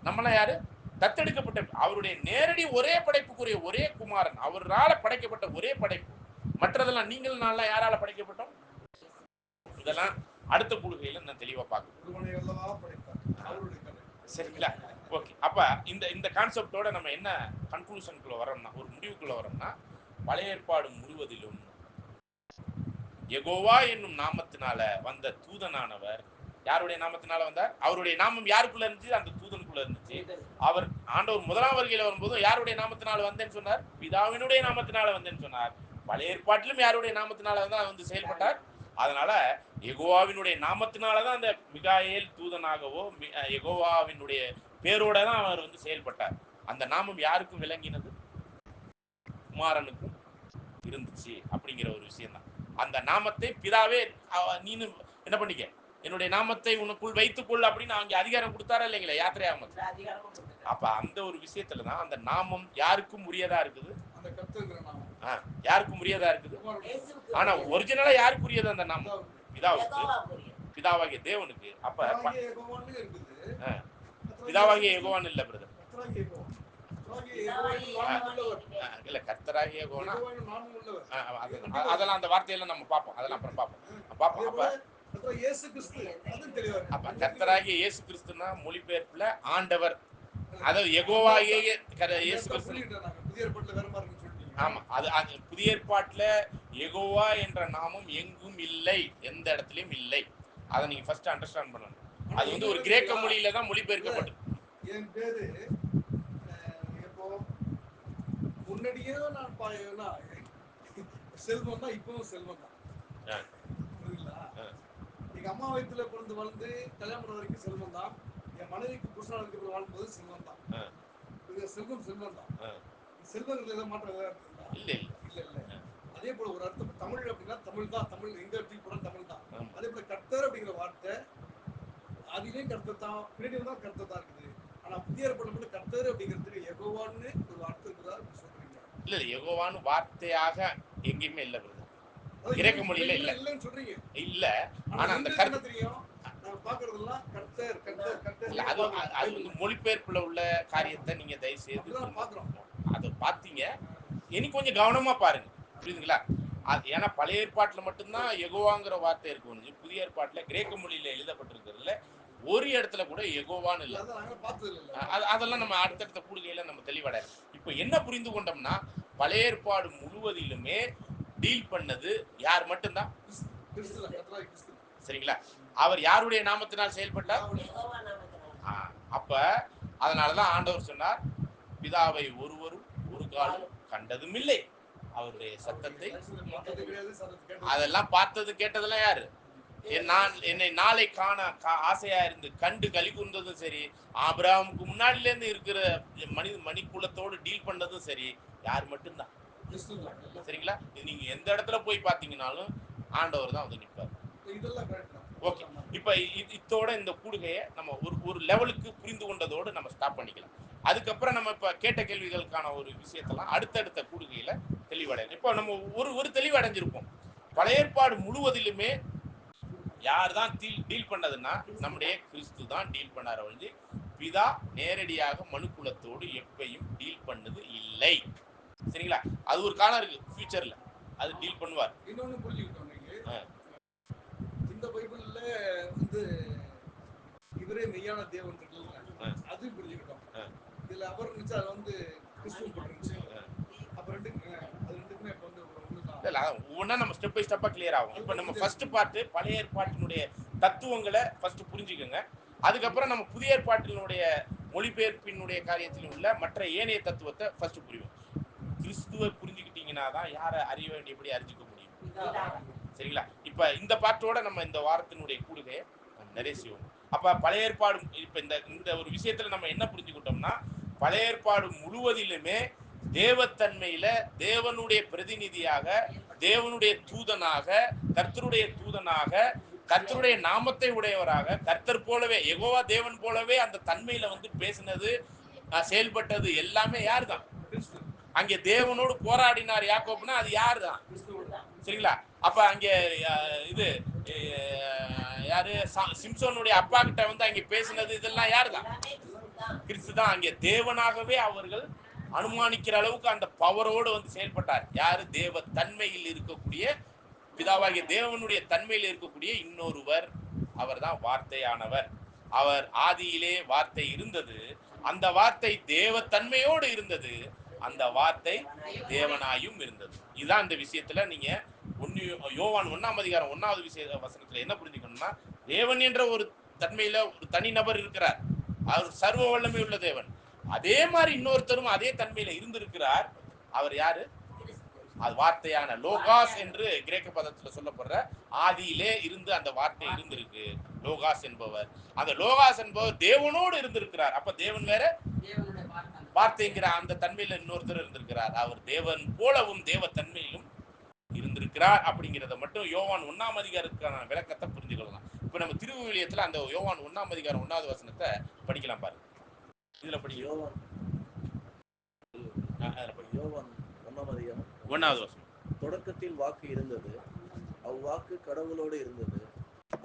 [SPEAKER 1] நம்மெல்லாம் யாரு? தத்தெடுக்கப்பட்ட. அவருடைய நேரடி ஒரே படைப்புக்குரிய ஒரே குமாரன், அவரால் படைக்கப்பட்ட ஒரே படைப்பு. மற்றதெல்லாம் நீங்கள் நான்லாம் யாரால படைக்கப்பட்டோம்? இதெல்லாம் அடுத்த கூடுகையில நான் தெளிவா பார்க்கணும். சரிங்களா? ஓகே. அப்ப இந்த கான்செப்டோட நம்ம என்ன கன்க்ளூஷனுக்குள்ள வரோம்னா, ஒரு முடிவுக்குள்ள வரோம்னா, பழைய ஏற்பாடு முழுவதிலும் யெகோவா என்னும் நாமத்தினால வந்த தூதனானவர் யாருடைய நாமத்தினால வந்தார்? அவருடைய நாமம் யாருக்குள்ள இருந்துச்சு? அந்த தூதனுக்குள்ள இருந்துச்சு. அவர் ஆண்டவர் முதலாம் வருகையில வரும்போது யாருடைய நாமத்தினால வந்தேன்னு சொன்னார்? பிதாவினுடைய நாமத்தினால வந்தேன்னு சொன்னார். பழைய ஏற்பாட்டிலும் யாருடைய நாமத்தினால வந்து செயல்பட்டார்? அதனால யெகோவாவினுடைய நாமத்தினாலதான் அந்த மிகாயேல் தூதனாகவோ யெகோவாவினுடைய பேரோட தான் அவர் செயல்பட்டார். அந்த நாமம் யாருக்கும் விளங்கினது? குமாரனுக்கும் இருந்துச்சு அப்படிங்கிற ஒரு விஷயம் தான். அந்த நாமத்தை பிதாவே நீனு என்ன பண்ணிக்க,
[SPEAKER 5] என்னுடைய நாமத்தை உனக்குள் வைத்துக்கொள் அப்படின்னு அவங்க அதிகாரம் கொடுத்தாரா இல்லைங்களா யாத்திரையாமத்துல. அப்ப அந்த ஒரு விஷயத்துலதான் அந்த நாமம் யாருக்கும் உரியதா இருக்குது,
[SPEAKER 2] அந்த கர்த்தருங்கிற நாமம்
[SPEAKER 5] யாருக்கும் உரியதா இருக்குது. ஆனா ஒரிஜினலா யாருக்கு உரியது அந்த நாமம்? பிதாவுக்கு, பிதாவாகிய தேவனுக்கு. அப்ப
[SPEAKER 2] யெகோவான்னு இருக்குது.
[SPEAKER 5] பிதாவாகிய யெகோவான்னு இல்ல பிரதர்,
[SPEAKER 2] கர்த்தராகிய யெகோவா. கர்த்தராகிய யெகோவான்னு நாமம் உள்ளவர்.
[SPEAKER 5] இல்ல கர்த்தராகிய யெகோவானா
[SPEAKER 2] யெகோவான்னு நாமம் உள்ளவர்.
[SPEAKER 5] அதெல்லாம் அந்த வார்த்தையெல்லாம் நம்ம பார்ப்போம், அதெல்லாம் அப்புறம் பார்ப்போம். அப்ப
[SPEAKER 2] கர்த்தர் இயேசு கிறிஸ்து அது தெளிவா இருக்கு.
[SPEAKER 5] அப்ப கர்த்தராகிய இயேசு கிறிஸ்துனா மொழிபெயர்ப்புல ஆண்டவர், அதாவது யெகோவாகிய இயேசு கிறிஸ்து.
[SPEAKER 2] புதிய ஏற்பாட்டுல வேற மாதிரி இருக்குன்னு சொல்லிட்டீங்க.
[SPEAKER 5] ஆமா, அது புதிய ஏற்பாட்டுல யெகோவா என்ற நாமம் எங்கும் இல்லை, எந்த இடத்துலயும் இல்லை. அதை நீங்க ஃபர்ஸ்ட் அண்டர்ஸ்டாண்ட் பண்ணணும். அது வந்து ஒரு கிரேக்க மொழியில தான் மொழிபெயர்க்கப்பட்டது.
[SPEAKER 2] என் பேரு இப்போ முன்னாடியே நான் செல்வம் தான், இப்பவும் செல்வம் தான். புரியுதுங்களா? எங்க அம்மா வயிற்றுல பிறந்து வளர்ந்து கல்யாணம் பண்ண வரைக்கும் செல்வம் தான். என் மனைவிக்கு புருஷனாக வாழும்போது செல்வம் தான். செல்வம் தான். செல்வங்கள் ஏதாவது மாற்றம் ஏதாவது இருக்குங்களா?
[SPEAKER 5] இல்ல
[SPEAKER 2] இல்ல. அதே போல ஒரு அர்த்தம் தமிழ் அப்படின்னா தமிழ் தான். தமிழ் எங்க எடுத்து போனா தமிழ் தான். அதே போல கர்த்தர் அப்படிங்கிற வார்த்தை அதிலேயும் கர்த்தர் தான், பின்னாடி தான் கர்த்தர் தான் இருக்குது. ஆனா புதிய ஏற்பாடுல மட்டும் கர்த்தர் அப்படிங்கிறதுக்கு யெகோவான்னு ஒரு வார்த்தை இருக்குதா சொல்றீங்க?
[SPEAKER 5] இல்ல, யெகோவான்னு வார்த்தையாக எங்கேயுமே இல்ல பிரதர், கிரேக்க மொழியில இல்ல.
[SPEAKER 2] இல்லன்னு சொல்றீங்க.
[SPEAKER 5] இல்ல, ஆனா அந்த
[SPEAKER 2] என்ன தெரியும், நான் பாக்குறதெல்லாம் கர்த்தர் கர்த்தர் கர்த்தர்.
[SPEAKER 5] அது வந்து மொழிபெயர்ப்புல உள்ள காரியத்தை நீங்க தயவு செய்து
[SPEAKER 2] பாக்குறோம்.
[SPEAKER 5] அதை பாத்தீங்க, இனி கொஞ்சம் கவனமா பாருங்க, புரியுதுங்களா? ஏன்னா பழைய ஏற்பாட்டுல மட்டும்தான் யெகோவாங்கிற வார்த்தை இருக்கு. புதிய ஏற்பாட்டுல கிரேக்க மொழியில எழுதப்பட்டிருக்கிறதுல ஒரு இடத்துல கூட யெகோவான்னு இல்ல. அதெல்லாம் நம்ம அடுத்தடுத்த கூடுகையில நம்ம தெளிவடையலாம். இப்ப என்ன புரிந்து கொண்டோம்னா, பழைய ஏற்பாடு முழுவதிலுமே டீல் பண்ணது யார் மட்டும்தான்? சரிங்களா? அவர் யாருடைய நாமத்தினால் செயல்பட்டார்? அப்ப அதனாலதான் ஆண்டவர் சொன்னார், பிதாவை ஒருவரும் ஒரு காலம் கண்டதும் இல்லை, அவருடைய சத்தத்தை அதெல்லாம் பார்த்தது கேட்டதெல்லாம் யாரு? என்னை நாளை காண ஆசையா இருந்து கண்டு களி கூர்ந்ததும் சரி, ஆபிரகாமுக்கு முன்னாடில இருந்து இருக்கிற மணிக்குலத்தோடு டீல் பண்ணதும் சரி, யார் மட்டும்தான்? சரிங்களா? நீங்க எந்த இடத்துல போய் பாத்தீங்கன்னாலும் ஆண்டவர் தான் வந்து நிற்பார். ஓகே, இப்ப இதோட இந்த கூடுகையை நம்ம ஒரு லெவலுக்கு புரிந்து கொண்டதோடு நம்ம ஸ்டாப் பண்ணிக்கலாம். அதுக்கப்புறம் நம்ம இப்ப கேட்ட கேள்விகளுக்கான ஒரு விஷயத்தெல்லாம் அடுத்தடுத்த கூடுகையில தெளிவடையும். இப்போ நம்ம ஒரு தெளிவடைஞ்சிருப்போம். பழைய ஏற்பாடு முழுவதிலுமே யார் தான் டீல் பண்ணதுன்னா நம்முடைய கிறிஸ்து தான் டீல் பண்ணார வந்து பிதா நேரடியாக மனுக்குலத்தோடு எப்பையும் டீல் பண்ணது இல்லை. சரிங்களா? அது ஒரு காலம் இருக்கு, ஃபியூச்சர்ல அது டீல் பண்ணுவார்.
[SPEAKER 2] இன்னொன்னு புரிஞ்சுக்கிட்டோம், இந்த பைபிள்ல வந்து இவரே மெய்யான தேவன் இருக்குல்ல, அது புரிஞ்சுக்கிட்டோம். இதுல அவர் இருந்துச்சு, அது வந்து கிறிஸ்துவ போட்டுருந்துச்சு. அப்ப ரெண்டுக்குமே இப்ப வந்து
[SPEAKER 5] இல்ல, ஒவ்வொன்னா நம்ம ஸ்டெப் பை ஸ்டெப்பா கிளியர் ஆகும். இப்ப நம்ம ஃபர்ஸ்ட் பார்ட் பழைய ஏற்பாட்டினுடைய தத்துவங்களை ஃபர்ஸ்ட் புரிஞ்சுக்கோங்க. அதுக்கப்புறம் நம்ம புதிய ஏற்பாட்டினுடைய மொழிபெயர்ப்பினுடைய காரியத்தில் உள்ள மற்ற ஏனைய தத்துவத்தை ஃபர்ஸ்ட் புரியும். கிறிஸ்துவை புரிஞ்சுக்கிட்டீங்கன்னா தான் யாரை அறிய வேண்டியபடி அறிஞ்சிக்க முடியும். சரிங்களா? இப்ப இந்த பாட்டோட நம்ம இந்த வாரத்தினுடைய கூடுகையை நிறைய செய்வோம். அப்ப பழைய ஏற்பாடு இப்ப இந்த ஒரு விஷயத்துல நம்ம என்ன புரிஞ்சுக்கிட்டோம்னா, பழைய ஏற்பாடு முழுவதிலுமே தேவத்தன்மையில தேவனுடைய பிரதிநிதியாக, தேவனுடைய தூதனாக, கர்த்தருடைய தூதனாக, கர்த்தருடைய நாமத்தை உடையவராக, கர்த்தர் போலவே யெகோவா தேவன் போலவே அந்த தன்மையில வந்து பேசினது, செயல்பட்டது எல்லாமே யார் தான்? அங்கே தேவனோடு போராடினார் யாக்கோப்னா அது யார் தான்? சரிங்களா? அப்ப அங்கே இது யாரு சிம்சோனுடைய அப்பா கிட்ட வந்து அங்கே பேசினது இதெல்லாம் யார் தான்? கிறிஸ்து தான். அங்கே தேவனாகவே அவர்கள் அனுமானிக்கிற அளவுக்கு அந்த பவரோடு வந்து செயல்பட்டார். யாரு? தேவ தன்மையில் இருக்கக்கூடிய பிதாவாகிய தேவனுடைய தன்மையில் இருக்கக்கூடிய இன்னொருவர், அவர் தான் வார்த்தையானவர். அவர் ஆதியிலே வார்த்தை இருந்தது, அந்த வார்த்தை தேவ தன்மையோடு இருந்தது, அந்த வார்த்தை தேவனாயும் இருந்தது. இதுதான் இந்த விஷயத்துல நீங்க யோவான் 1ஆம் அதிகாரம் 1வது வசனத்துல என்ன புரிஞ்சுக்கணும்னா, தேவன் என்ற ஒரு தன்மையில ஒரு தனி நபர் இருக்கிறார், அவர் சர்வ வல்லமை உள்ள தேவன். அதே மாதிரி இன்னொருத்தரும் அதே தன்மையில இருந்திருக்கிறார். அவர் யாரு? அது வார்த்தையான லோகாஸ் என்று கிரேக்க பதத்துல சொல்லப்படுற ஆதியிலே இருந்து அந்த வார்த்தை இருந்திருக்கு, லோகாஸ் என்பவர். அந்த லோகாஸ் என்பவர் தேவனோடு இருந்திருக்கிறார். அப்ப தேவன் வேற, வார்த்தைங்கிற அந்த தன்மையில இன்னொருத்தர் இருந்திருக்கிறார். அவர் தேவன் போலவும் தேவ தன்மையிலும் இருந்திருக்கிறார் அப்படிங்கிறத மட்டும் யோவான் 1ஆம் அதிகாரத்துக்கான விளக்கத்தை புரிஞ்சுக்கலாம். இப்ப இப்ப நம்ம திருவிவிலியத்துல அந்த யோவான் 1ஆம் அதிகாரம் 1வது வசனத்தை படிக்கலாம் பாருங்க. இதுல படிக்கலாம்.
[SPEAKER 6] யோவான் 1ஆம் அதிகாரம்
[SPEAKER 5] 1வது வசனம்.
[SPEAKER 6] தொடக்கத்தில் வாக்கு இருந்தது, அவ்வாக்கு கடவுளோடு இருந்தது,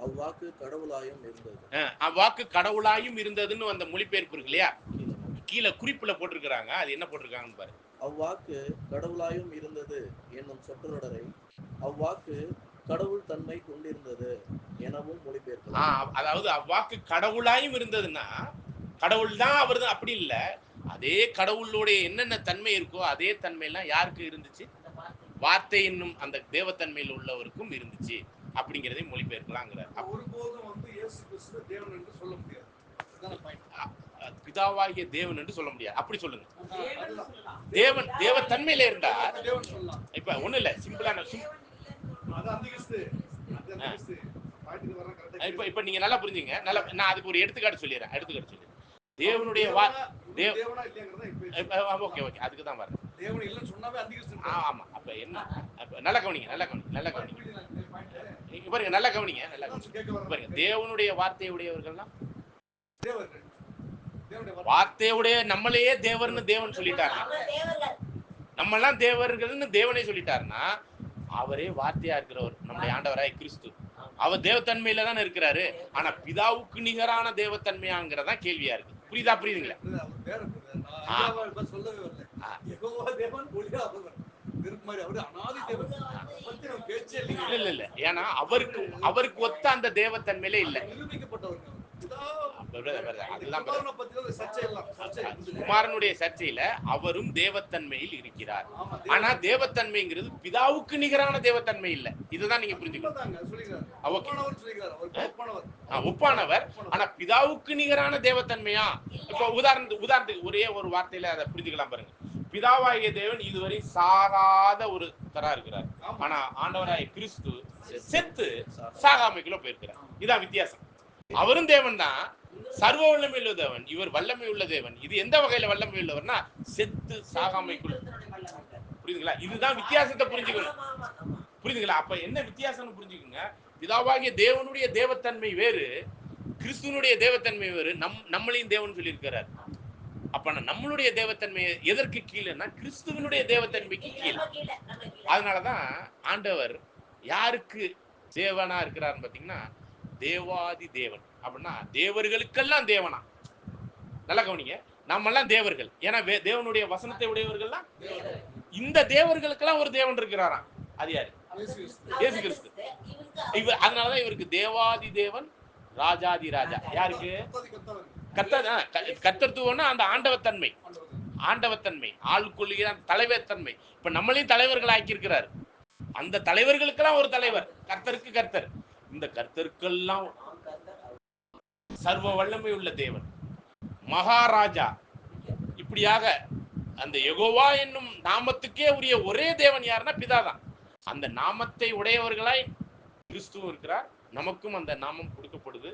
[SPEAKER 6] அவ்வாக்கு கடவுளாயும் இருந்தது.
[SPEAKER 5] அவ்வாக்கு கடவுளாயும் இருந்ததுன்னு அந்த மொழிபெயர்ப்பு இருக்கு இல்லையா, கீழே குறிப்புல போட்டிருக்கிறாங்க. அது என்ன போட்டிருக்காங்கன்னு பாரு.
[SPEAKER 6] அவ்வாக்கு கடவுளாயும் இருந்தது என்னும் சொற்றொடரை அவ்வாக்கு கடவுள் தன்மை கொண்டிருந்தது எனவும் மொழிபெயர்க்கலாம்.
[SPEAKER 5] அதாவது அவ்வாக்கு கடவுளாயும் இருந்ததுன்னா கடவுள் தான் அவர் தான் அப்படி இல்ல, அதே கடவுளுடைய என்னென்ன தன்மை இருக்கோ அதே தன்மை எல்லாம் யாருக்கு இருந்துச்சு? வார்த்தை என்னும் அந்த தேவத்தன்மையில் உள்ளவருக்கும் இருந்துச்சு அப்படிங்கிறதை மொழிபெயர்க்கலாங்கிறார்.
[SPEAKER 2] ஒருபோதும் வந்து இயேசு கிறிஸ்து தேவன் என்று சொல்ல முடியாது.
[SPEAKER 5] பிதாவாகிய தேவன் என்று சொல்ல முடியாது. அப்படி சொல்லுங்க. தேவன் தேவ தன்மையில இருந்தா இப்ப ஒண்ணு இல்ல, சிம்பிளான இப்ப நீங்க நல்லா புரிஞ்சுங்க. நான் அதுக்கு ஒரு எடுத்துக்காட்டு சொல்லிடுறேன். தேவனுடைய ஓகே அதுக்கு தான் வரேன்.
[SPEAKER 2] தேவன் இல்லன்னு சொன்னாவே அந்திகிறிஸ்து.
[SPEAKER 5] ஆமா. அப்ப என்ன, நல்லா கவனிங்க. பாருங்க, நல்லா கவனிங்க. பாருங்க, தேவனுடைய வார்த்தை உடையவர்கள்லாம் வார்த்தையுடைய நம்மளையே தேவர்னு தேவன் சொல்லிட்டாருன்னா, நம்ம எல்லாம் தேவர்கள்னு தேவனே சொல்லிட்டாருன்னா, அவரே வார்த்தையா இருக்கிறவர் நம்முடைய ஆண்டவராய் கிறிஸ்து. அவர் தேவத்தன்மையில தானே இருக்கிறாரு. ஆனா பிதாவுக்கு நிகரான தேவத்தன்மையாங்கிறதா கேள்வியா இருக்கு. புரியுதுங்களா? இல்ல, ஏன்னா அவருக்கு ஒத்த அந்த தேவத்தன்மையில இல்ல. குமாரனுடைய சர்ச்சையில அவரும் தேவத்தன்மையில் இருக்கிறார். ஆனா தேவத்தன்மைங்கிறது பிதாவுக்கு நிகரான தேவத்தன்மை இல்ல. இதுதான் நீங்க புரிஞ்சுக்கணும். ஒப்பானவர், ஆனா பிதாவுக்கு நிகரான தேவத்தன்மையா? இப்ப உதாரணத்துக்கு ஒரே ஒரு வார்த்தையில அதை புரிஞ்சுக்கலாம் பாருங்க. பிதாவாகிய தேவன் இதுவரை சாகாத ஒரு தரா இருக்கிறார். ஆனா ஆண்டவராகிய கிறிஸ்து செத்து சாகாமைக்குள்ள போயிருக்கிறார். இதான் வித்தியாசம். அவரும் தேவன் தான், சர்வ வல்லமை உள்ள தேவன். இவர் வல்லமை உள்ள தேவன். இது எந்த வகையில வல்லமை உள்ளவர்னா செத்து சாகாமைக்குள்ள. புரியுதுங்களா? இதுதான் வித்தியாசத்தை புரிஞ்சுக்கணும். புரியுதுங்களா? அப்ப என்ன வித்தியாசம்னு புரிஞ்சுக்கோங்க. பிதாவாகிய தேவனுடைய தேவத்தன்மை வேறு, கிறிஸ்துவனுடைய தேவத்தன்மை வேறு. நம்மளையும் தேவன் சொல்லி இருக்கிறார். அப்ப நம்மளுடைய தேவத்தன்மை எதற்கு கீழேன்னா கிறிஸ்துவனுடைய தேவத்தன்மைக்கு கீழே. அதனாலதான் ஆண்டவர் யாருக்கு தேவனா இருக்கிறார்னு பாத்தீங்கன்னா தேவாதி தேவன். அப்படின்னா தேவர்களுக்கெல்லாம் தேவனா. நல்லா கவனிங்க, நம்ம எல்லாம் தேவர்கள். ஏன்னா தேவனுடைய வசனத்தை உடையவர்கள்லாம் இந்த தேவர்களுக்கெல்லாம் ஒரு தேவன் இருக்கிறாராம். அது யாரு? இயேசு கிறிஸ்து. அதனாலதான் இவருக்கு தேவாதி தேவன், ராஜாதி ராஜா. யாருக்கு? கர்த்தத்துவம்னா அந்த ஆண்டவத்தன்மை, ஆளுக்குள்ளுகிற தலைவர் தன்மை. இப்ப நம்மளையும் தலைவர்கள் ஆக்கி இருக்கிறார். அந்த தலைவர்களுக்கெல்லாம் ஒரு தலைவர், கர்த்தருக்கு கர்த்தர். இந்த கர்த்தருக்கெல்லாம் சர்வ வல்லமை உள்ள தேவன், மகாராஜா. இப்படியாக அந்த யெகோவா என்னும் நாமத்துக்கே உரிய ஒரே தேவன் யாருன்னா பிதாதான். அந்த நாமத்தை உடையவர்களாய் கிறிஸ்துவும் இருக்கிறார். நமக்கும் அந்த நாமம் கொடுக்கப்படுது.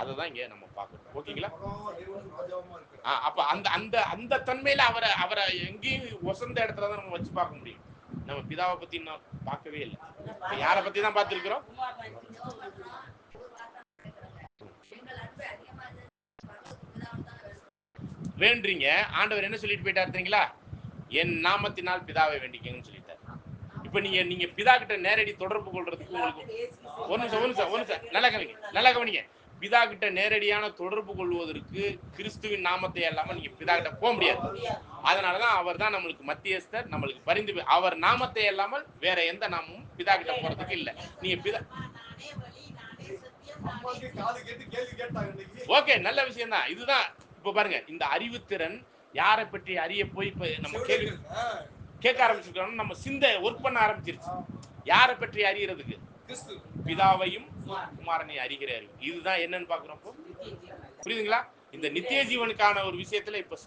[SPEAKER 5] அததான் இங்க நம்ம பார்க்கணும். ஓகேங்களா? அப்ப அந்த அந்த அந்த தன்மையில அவரை எங்கேயும் வசந்த இடத்துலதான் நம்ம வச்சு பார்க்க முடியும். நம்ம பிதாவை பத்தி நான் பார்க்கவே இல்லை. யாரை பத்தி தான் பார்த்திருக்கிறோம்? வேண்டீங்க. ஆண்டவர் என்ன சொல்லிட்டு போயிட்டாரு தெரியுங்களா? என் நாமத்தினால் பிதாவை வேண்டிக்கங்கன்னு சொல்லிட்டாரு. இப்ப நீங்க பிதா கிட்ட நேரடி தொடர்பு கொள்றதுக்கு உங்களுக்கு ஒரு நிமிஷம் நல்லா கவனிங்க. பிதா கிட்ட நேரடியான தொடர்பு கொள்வதற்கு கிறிஸ்துவின் நாமத்தை இல்லாம நீங்க பிதா கிட்ட போக முடியாது. அதனாலதான் அவர் தான் நம்மளுக்கு மத்தியஸ்தர், நம்மளுக்கு பரிந்து. அவர் நாமத்தை இல்லாமல் வேற எந்த நாமமும் பிதா கிட்ட போறதுக்கு இல்ல. நீங்க பிதா ஓகே, நல்ல விஷயம் தான். இதுதான் இப்ப பாருங்க, இந்த அறிவுத்திறன் யாரை பற்றி அறிய போய் இப்ப நம்ம கேட்க ஆரம்பிச்சிருக்கோம். நம்ம சிந்தை ஒர்க் பண்ண ஆரம்பிச்சிருச்சு. யாரை பற்றி அறியறதுக்கு? பிதாவையும் குமாரனை அறிகிற அறிவு. இதுதான் என்னன்னு பாக்குறோம். புரியுதுங்களா? இந்த நித்திய ஜீவனுக்கான ஒரு விஷயத்துல இப்ப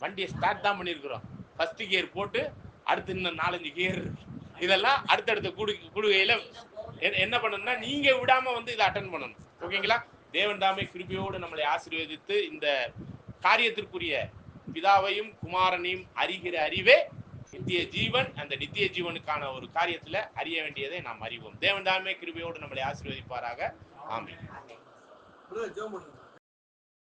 [SPEAKER 5] வண்டியை ஸ்டார்ட் தான் பண்ணிருக்கிறோம். ஃபர்ஸ்ட் கியர் போட்டு அடுத்து இன்னும் 4-5 கியர் இருக்கு. இதெல்லாம் அடுத்தடுத்த கூடுகையில என்ன பண்ணணும்னா நீங்க விடாம வந்து இதை அட்டன் பண்ணணும். ஓகேங்களா? தேவன் தாமே கிருபையோடு நம்மளை ஆசீர்வதித்து இந்த காரியத்திற்குரிய பிதாவையும் குமாரனையும் அறிகிற அறிவே நித்திய ஜீவன். அந்த நித்திய ஜீவனுக்கான ஒரு காரியத்துல அறிய வேண்டியதை நாம் அறிவோம். தேவன் தாமே கிருபையோடு நம்மளை ஆசீர்வதிப்பாராக. ஆமென்.
[SPEAKER 2] ஜெபம் பண்ணுங்க.